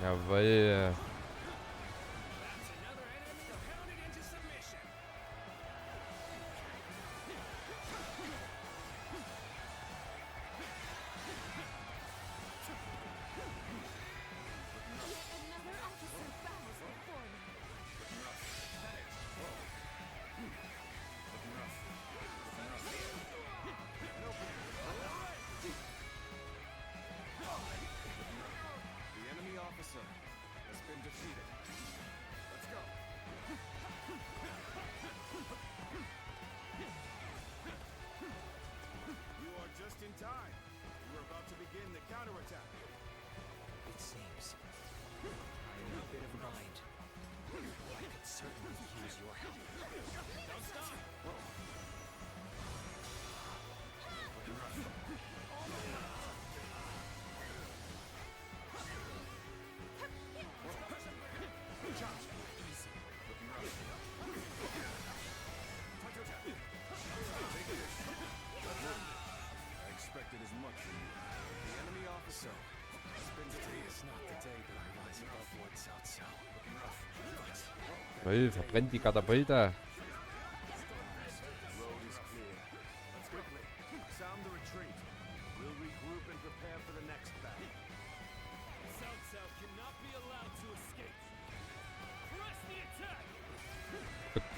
Jawohl. Another officer bows before me. The enemy officer has been defeated. Let's go. You are just in time. We're about to begin the counterattack. It seems. I am in a bit of a bind. I could certainly use your help. Don't stop! I expected as much from you. The enemy officer has been defeated. It's not the day that I rise above one Cao Cao. Jawohl, verbrennt die Katapulte. Road is clear. Let's quickly sound the retreat. We'll regroup and prepare for the next battle. Cao Cao cannot be allowed to escape. Press the attack.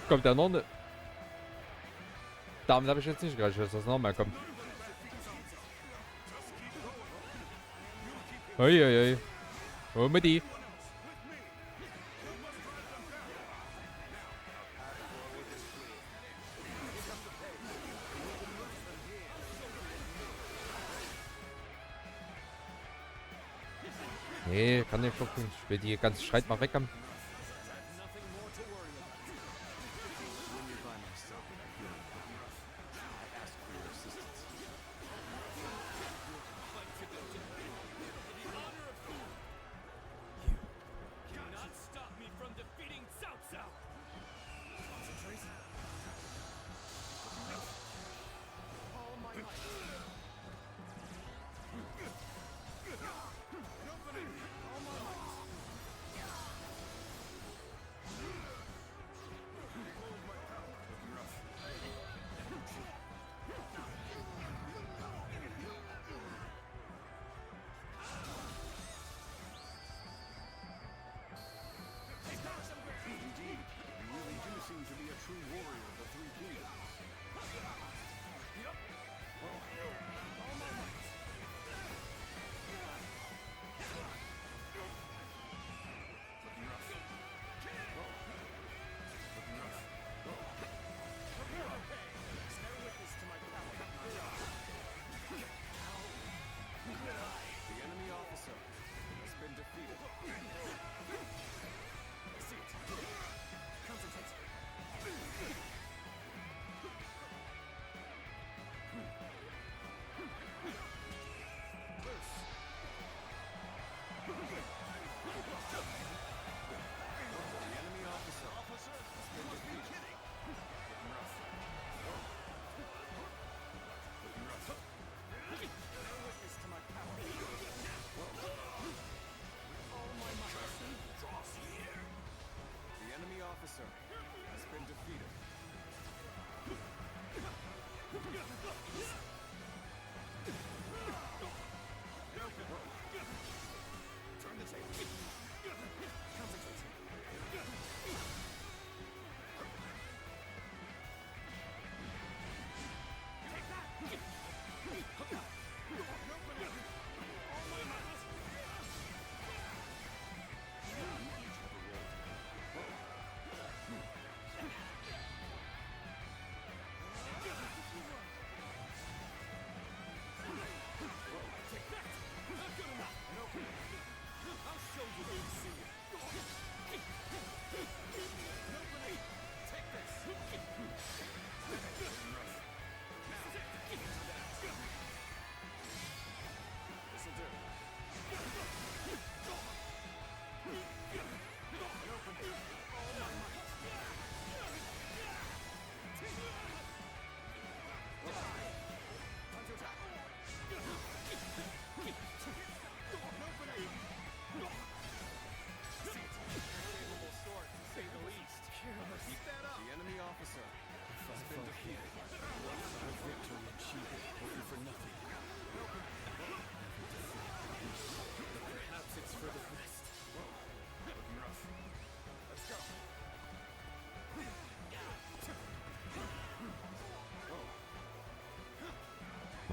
Kommt der noch ne? Damit habe ich jetzt nicht gerechnet, dass das nochmal kommt. Uiuiui. Hol mir die. Nee, kann nicht gucken. Ich will die ganze Streit mal weg haben. Nothing more to worry about. When you're by myself and I feel rough, I ask for your assistance. You cannot stop me from defeating Cao Cao. Concentrate. All my might. An opening. All my might. Hold my power. Looking rough. Indeed, you really do seem to be a true warrior of the Three Kingdoms. The enemy officer has been defeated. See it. Concentrate.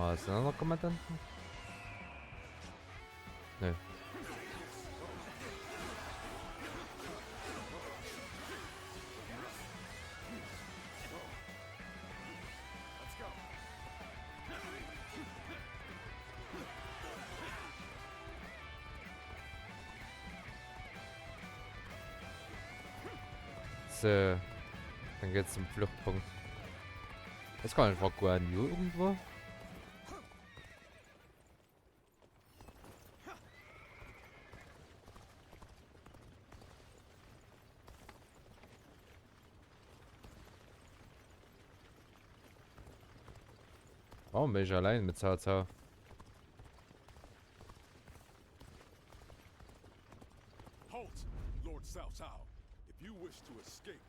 Was sind da noch Kommandanten? Nö. So, dann geht's zum Fluchtpunkt. Jetzt kann ich Guan Yu irgendwo. Warum bin ich allein mit Cao Cao? Halt, Lord Cao Cao. If you wish to escape,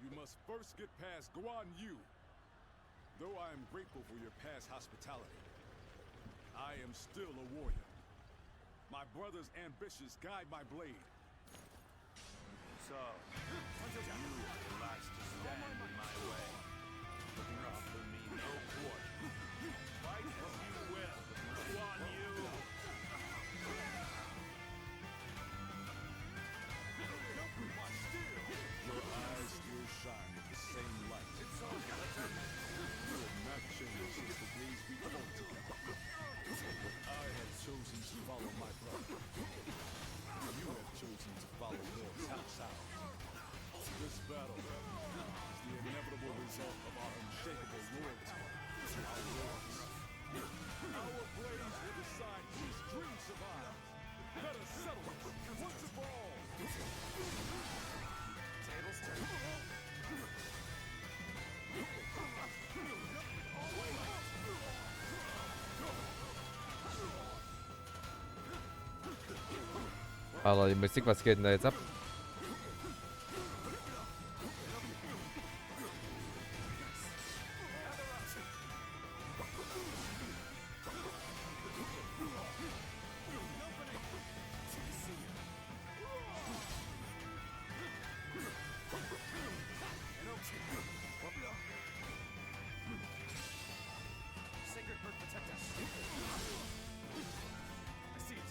you must first get past Guan Yu. Though I am grateful for your past hospitality, I am still a warrior. My brother's ambitions guide my blade. So, you relax to stand in my way. Offer me no quarter. Fight as you will, Guan Yu. Your eyes still shine with the same light. It's all you have not changed since the days we fought together. I have chosen to follow my brother. You have chosen to follow Lord Cao Cao. This battle is the inevitable result of our unshakable loyalty to our lords. Our blades will decide whose dream survives. Let us settle it once and for all. Tables turn. Alter, die Musik, was geht denn da jetzt ab? Sacred bird, protect us. I see it.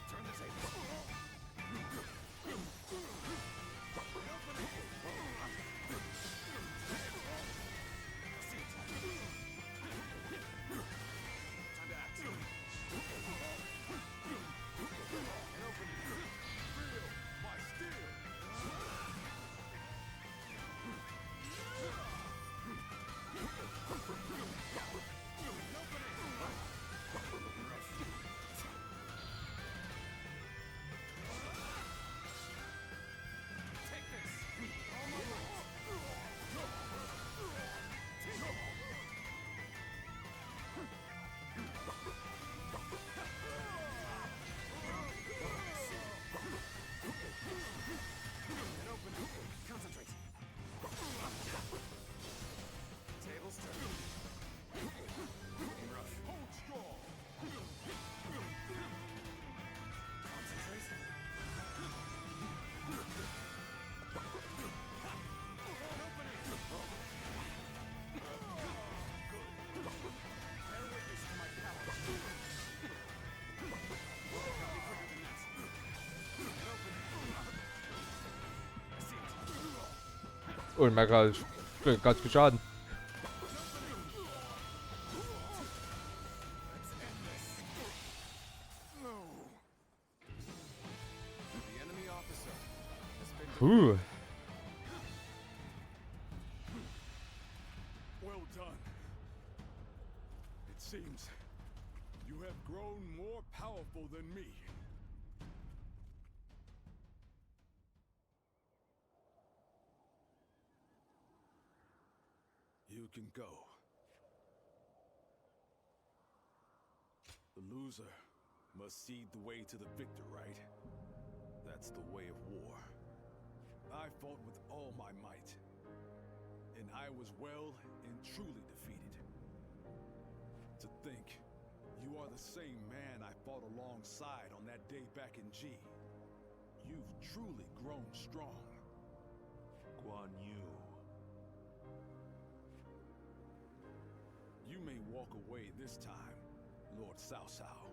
Turn the tables. Time to act. An opening. Feel my steel. Take this. All my might. An opening. Concentrate. Tables turn. Rough. Hold strong. Concentrate. An opening. Bear witness to my power. I'll be quicker than that. An opening. I see it. Oh, ich merke, ich bin ganz geschadet. The enemy officer has been Puh. Well done. It seems you have grown more powerful than me. You can go. The loser must cede the way to the victor, right? That's the way of war. I fought with all my might, and I was well and truly defeated. To think, you are the same man I fought alongside on that day back in G. You've truly grown strong. Guan Yu. You may walk away this time, Lord Cao Cao.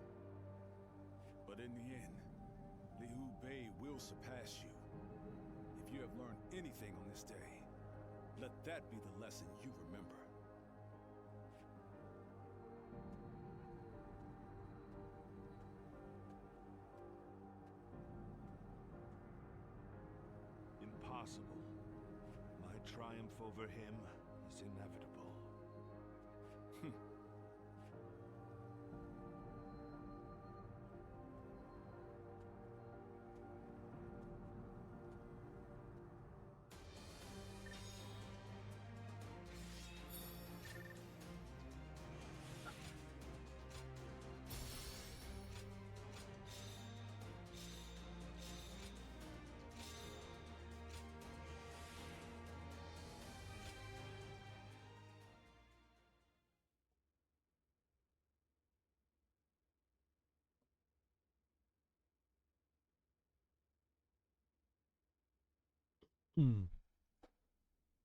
But in the end, Liu Bei will surpass you. If you have learned anything on this day, let that be the lesson you remember. Impossible. My triumph over him is inevitable.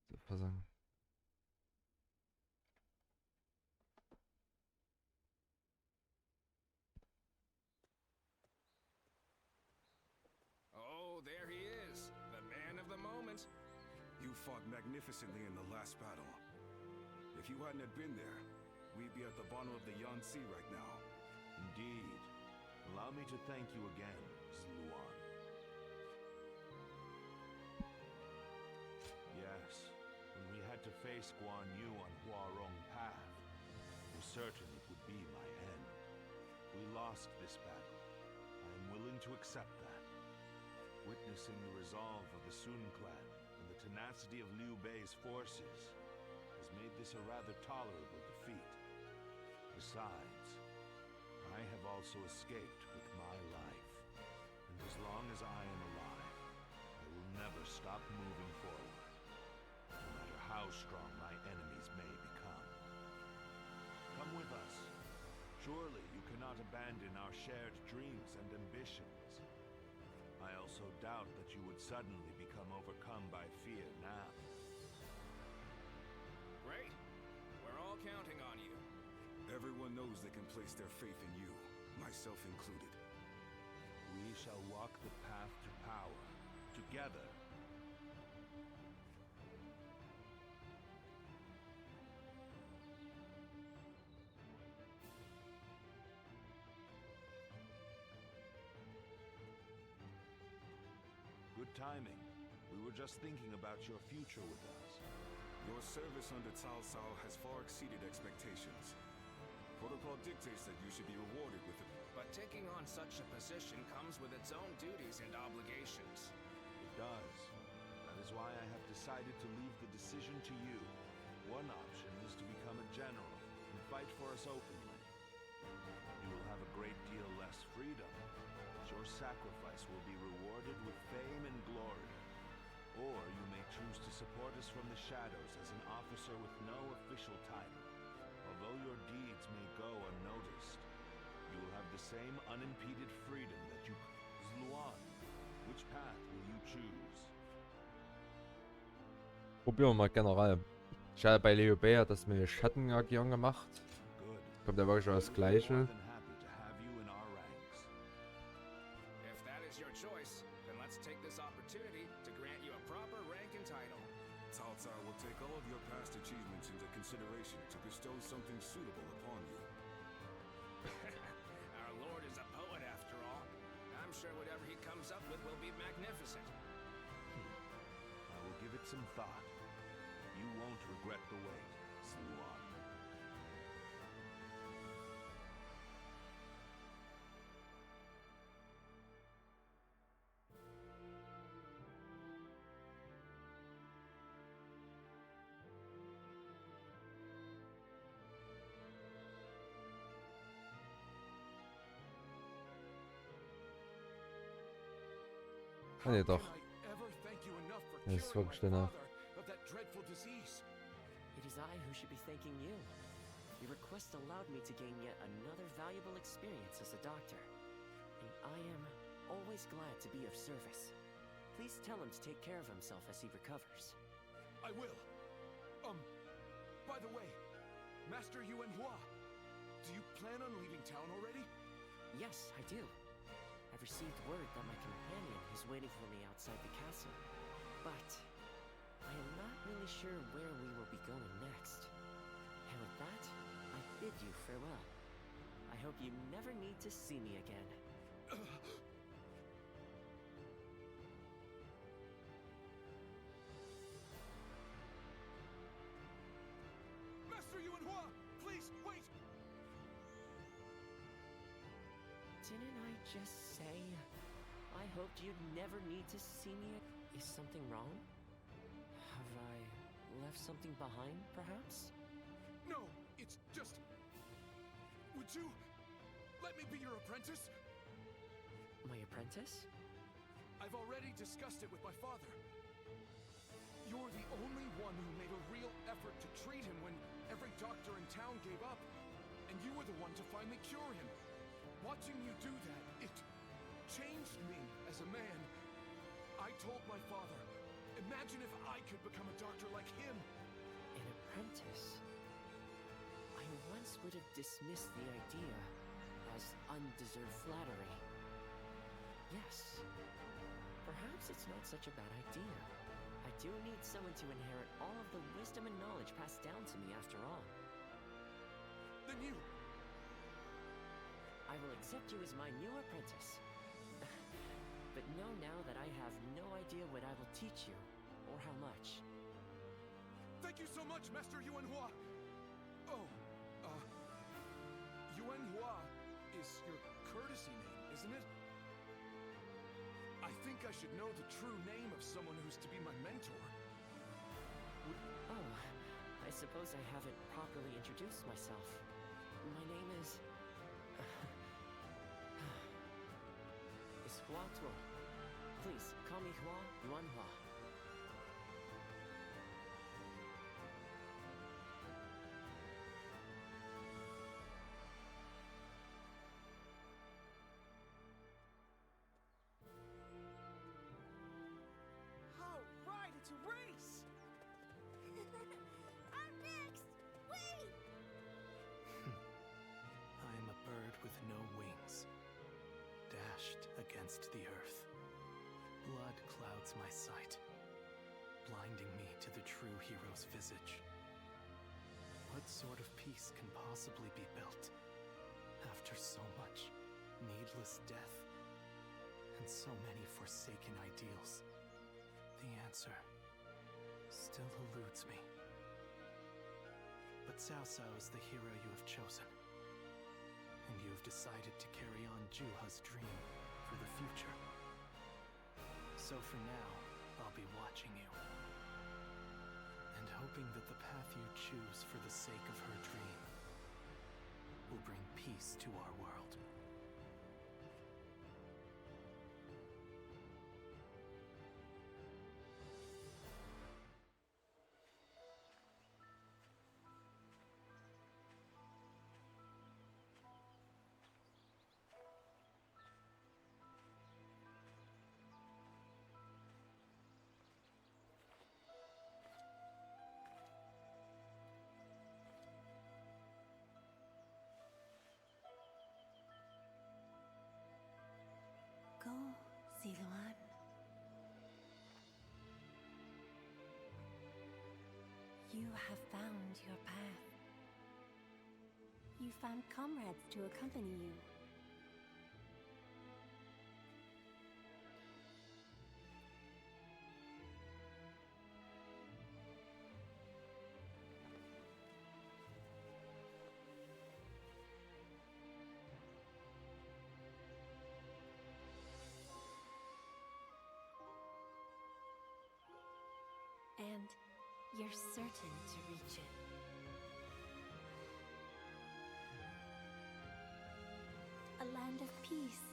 So versagen. Oh, there he is, the man of the moment. You fought magnificently in the last battle. If you hadn't have been there, we'd be at the bottom of the Yangtze right now. Indeed. Allow me to thank you again, Zluan. Yes, when we had to face Guan Yu on Huarong Path, for certain it would be my end. We lost this battle. I am willing to accept that. Witnessing the resolve of the Sun clan and the tenacity of Liu Bei's forces has made this a rather tolerable defeat. Besides, I have also escaped with my life, and as long as I am alive, I will never stop moving forward, no matter how strong my enemies may become. Come with us. Surely you cannot abandon our shared dreams and ambitions. I also doubt that you would suddenly become overcome by fear now. Great. We're all counting on you. Everyone knows they can place their faith in you, myself included. We shall walk the path to power, together. Good timing. We were just thinking about your future with us. Your service under Cao Cao has far exceeded expectations. Protocol dictates that you should be rewarded with it. But taking on such a position comes with its own duties and obligations. It does. That is why I have decided to leave the decision to you. One option is to become a general and fight for us openly. You will have a great deal less freedom, but your sacrifice will be rewarded with fame and glory. Or you may choose to support us from the shadows as an officer with no official title. Although your deeds may go unnoticed, you will have the same unimpeded freedom that you... Zluan, which path will you choose? Probieren wir mal generell. Ich hatte bei Liu Bei hat das mit Schattenagieren gemacht. Kommt ja wirklich das Gleiche. If that is your choice, then let's take this opportunity to grant you a proper rank and title. Cao Cao will take all of your past achievements into consideration to bestow something suitable upon you. Our lord is a poet after all. I'm sure whatever he comes up with will be magnificent. I will give it some thought. You won't regret the wait, Zluan. Ah, nee, doch. Can I ever thank you enough for Das ist curing wirklich my danach. father of that dreadful disease? I who should be thanking you. Your request allowed me to gain yet another valuable experience as a doctor, and I am always glad to be of service. Please tell him to take care of himself as he recovers. I will. By the way, Master Yuanhua, do you plan on leaving town already? Yes, I do. I've received word that my companion is waiting for me outside the castle, but I am not really sure where we will be going next. And with that, I bid you farewell. I hope you never need to see me again. Master Yuanhua, please, wait! Didn't I just say I hoped you'd never need to see me? Is something wrong? Have I left something behind, perhaps? No, it's just... Would you let me be your apprentice? My apprentice? I've already discussed it with my father. You're the only one who made a real effort to treat him when every doctor in town gave up, and you were the one to finally cure him. Watching you do that, it changed me as a man. I told my father, imagine if I could become a doctor like him. An apprentice? I once would have dismissed the idea as undeserved flattery. Yes, perhaps it's not such a bad idea. I do need someone to inherit all of the wisdom and knowledge passed down to me after all. Then you! I will accept you as my new apprentice. But know now that I have no idea what I will teach you, or how much. Thank you so much, Master Yuanhua! Oh, Yuanhua is your courtesy name, isn't it? I think I should know the true name of someone who's to be my mentor. Oh, I suppose I haven't properly introduced myself. My name is Hua Tuo. Please, call me Yuanhua. All right, it's a race! I'm next! Wait! I am a bird with no wings, dashed against the earth. Blood clouds my sight, blinding me to the true hero's visage. What sort of peace can possibly be built after so much needless death and so many forsaken ideals? The answer still eludes me. But Cao Cao is the hero you have chosen, and you have decided to carry on Juha's dream for the future. So for now, I'll be watching you, and hoping that the path you choose for the sake of her dream will bring peace to our world. Go, Ziluan. You have found your path. You found comrades to accompany you. And you're certain to reach it. A land of peace.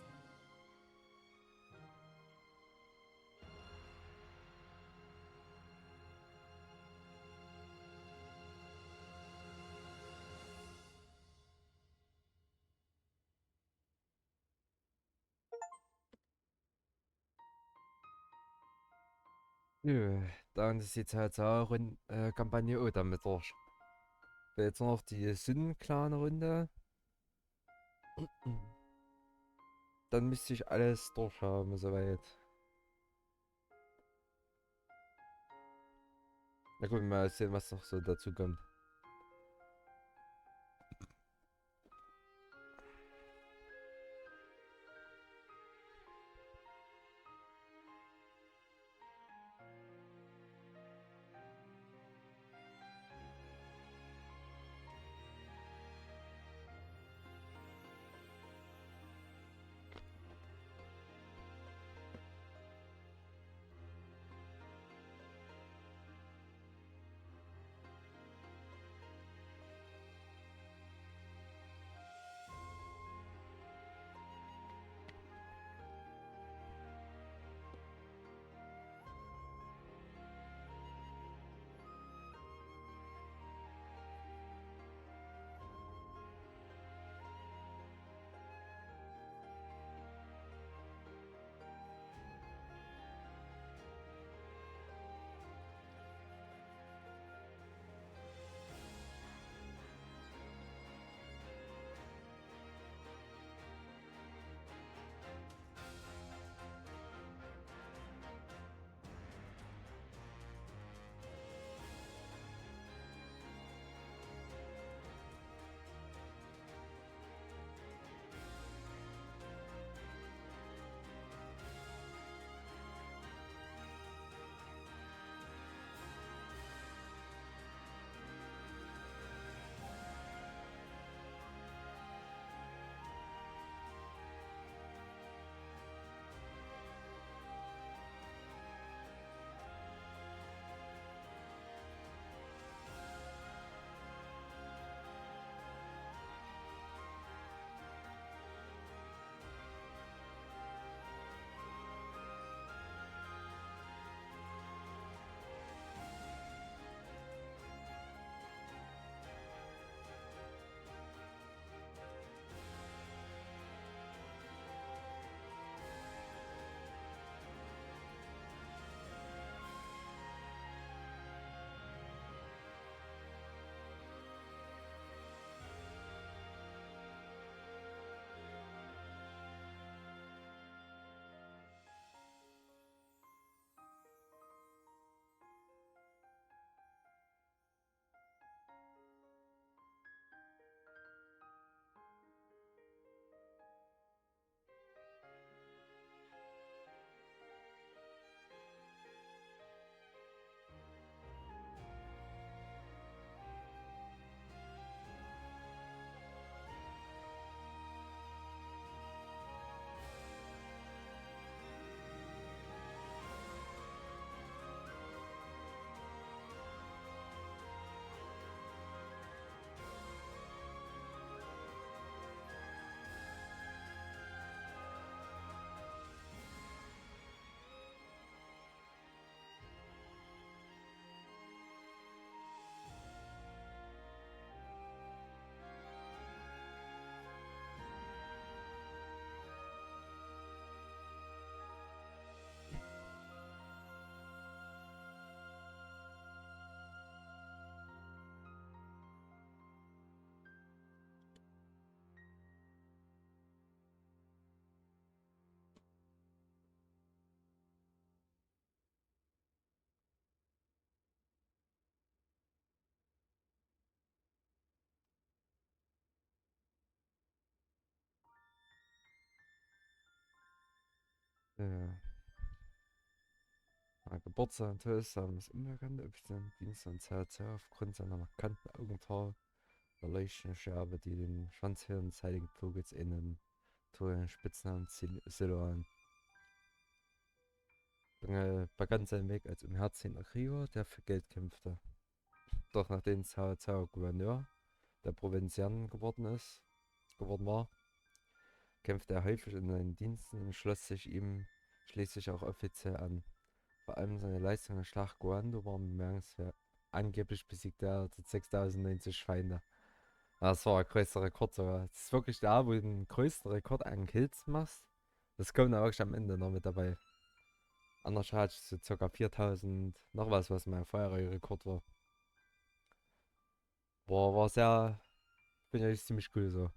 Nö, dann ist die Cao Cao Kampagne auch damit durch. Jetzt noch die Sündenclan-Runde. Dann müsste ich alles durchhaben, soweit. Na gut, mal sehen, was noch so dazu kommt. Ja. Geburtstag und Todesdatum des Unbekannten, offiziellen Dienst an CRC aufgrund seiner markanten Augenpaar, der leuchtenden Scherbe, die den Schwanzhirn des heiligen Vogels innen, den Spitznamen Siloan. Begann seinen Weg als unherziger Krieger, der für Geld kämpfte. Doch nachdem Cao Cao Gouverneur der Provinzialen geworden war, kämpfte er häufig in seinen Diensten und schloss sich ihm schließlich auch offiziell an. Vor allem seine Leistung in der Schlacht Guando waren bemerkenswert. Angeblich besiegte er 6090 Feinde. Das war der größte Rekord sogar. Das ist wirklich da, wo du den größten Rekord an Kills machst. Das kommt da wirklich am Ende noch mit dabei. Anders hatte ich so ca. 4000 noch was mein vorheriger Rekord war. Boah, war sehr, bin ja ziemlich cool so.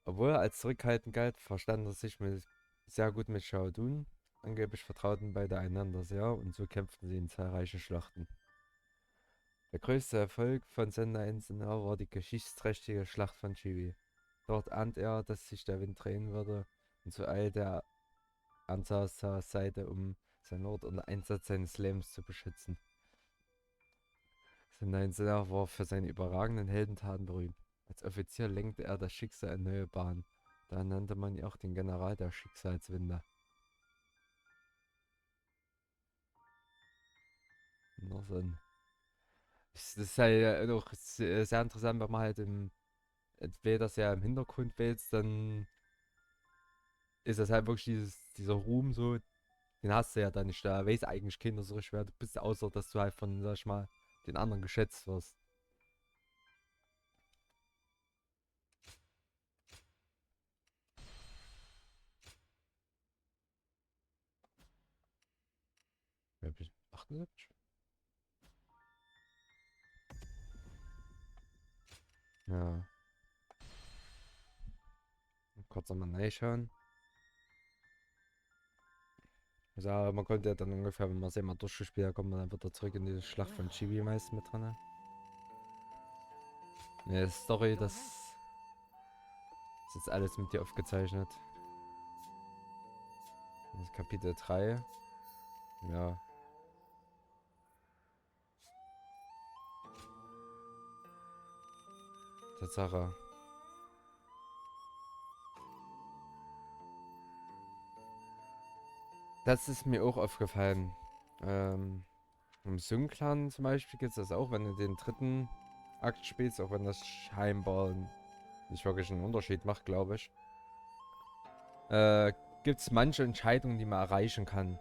Obwohl er als zurückhaltend galt, verstand er sich sehr gut mit Xiao Dun. Angeblich vertrauten beide einander sehr und so kämpften sie in zahlreichen Schlachten. Der größte Erfolg von Senda Ensenau war die geschichtsträchtige Schlacht von Chibi. Dort ahnt er, dass sich der Wind drehen würde und so eilte er an Saosas Seite, um sein Ort unter Einsatz seines Lebens zu beschützen. Senda Ensenau war für seine überragenden Heldentaten berühmt. Als Offizier lenkte er das Schicksal in neue Bahnen. Da nannte man ihn auch den General der Schicksalswinde. Noch so ein. Das ist halt auch sehr interessant, wenn man halt entweder sehr im Hintergrund wählst, dann ist das halt wirklich dieser Ruhm so, den hast du ja dann nicht. Da weiß eigentlich keiner so schwer du bist, außer dass du halt von, sag ich mal, den anderen geschätzt wirst. Wer bin ich? 78? Ja. Kurz einmal reinschauen. Also, man konnte ja dann ungefähr, wenn man es einmal durchgespielt hat, kommt man dann wieder zurück in die Schlacht von Chibi meist mit drin. Ne, Story, das ist jetzt alles mit dir aufgezeichnet. Das ist Kapitel 3. Ja. Tatsache. Das ist mir auch aufgefallen. Im Synclan zum Beispiel gibt es das auch, wenn du den dritten Akt spielst, auch wenn das scheinbar nicht wirklich einen Unterschied macht, glaube ich. Gibt es manche Entscheidungen, die man erreichen kann.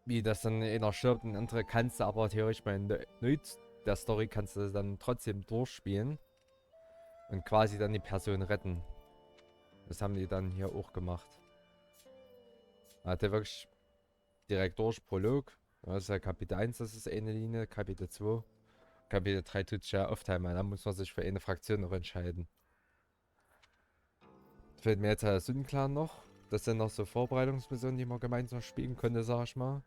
Wie das dann einer stirbt und andere kannst du aber theoretisch bei der Story kannst du das dann trotzdem durchspielen. Und quasi dann die Person retten. Das haben die dann hier auch gemacht. Hat er wirklich direkt durch, Prolog. Das ist ja Kapitel 1, das ist eine Linie, Kapitel 2. Kapitel 3 tut sich ja aufteilen, da muss man sich für eine Fraktion noch entscheiden. Fällt mir jetzt der Sündenclan noch. Das sind noch so Vorbereitungsmissionen, die man gemeinsam spielen könnte, sag ich mal.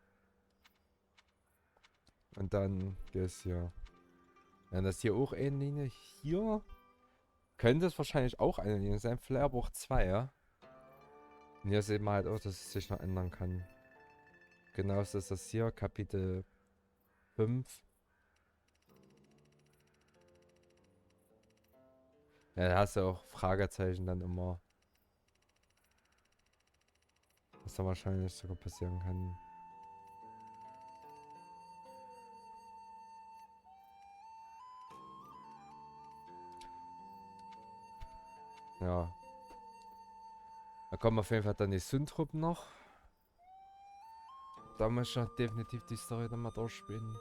Und dann das hier. Wenn das hier auch eine Linie. Hier könnte es wahrscheinlich auch eine Linie sein. Vielleicht aber auch zwei, ja. Und hier sieht man halt auch, dass es sich noch ändern kann. Genauso ist das hier, Kapitel 5. Ja, da hast du auch Fragezeichen dann immer. Was da wahrscheinlich sogar passieren kann. Ja. Da kommen auf jeden Fall dann die Sündtruppen noch. Da muss ich noch definitiv die Story dann mal durchspielen.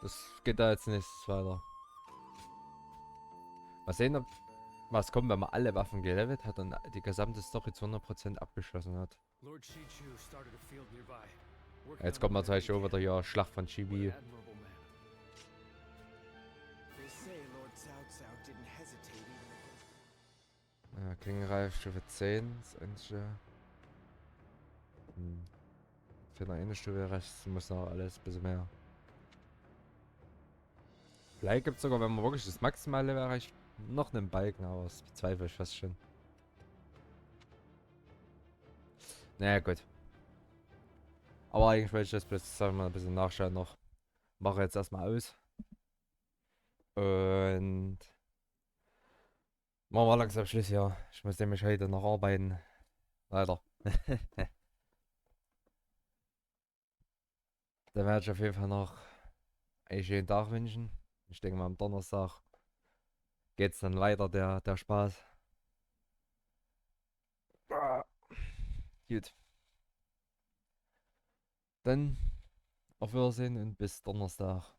Das geht da jetzt nächstes weiter. Mal sehen, was kommt, wenn man alle Waffen gelevelt hat und die gesamte Story zu 100% abgeschlossen hat. Jetzt kommt man zum Beispiel auch wieder hier Schlacht von Chibi. Ja, Klingenreif Stufe 10. Das einzige. Für eine Stufe rechts muss noch alles ein bisschen mehr. Vielleicht gibt es sogar, wenn man wirklich das Maximale erreicht, noch einen Balken, aber das bezweifle ich fast schon. Naja, gut. Aber eigentlich wollte ich das bloß, sagen wir mal, ein bisschen nachschauen noch. Mache jetzt erstmal aus. Und machen wir langsam Schluss hier. Ich muss nämlich heute noch arbeiten. Leider. Dann werde ich auf jeden Fall noch einen schönen Tag wünschen. Ich denke mal am Donnerstag geht's dann weiter, der Spaß. Gut. Dann auf Wiedersehen und bis Donnerstag.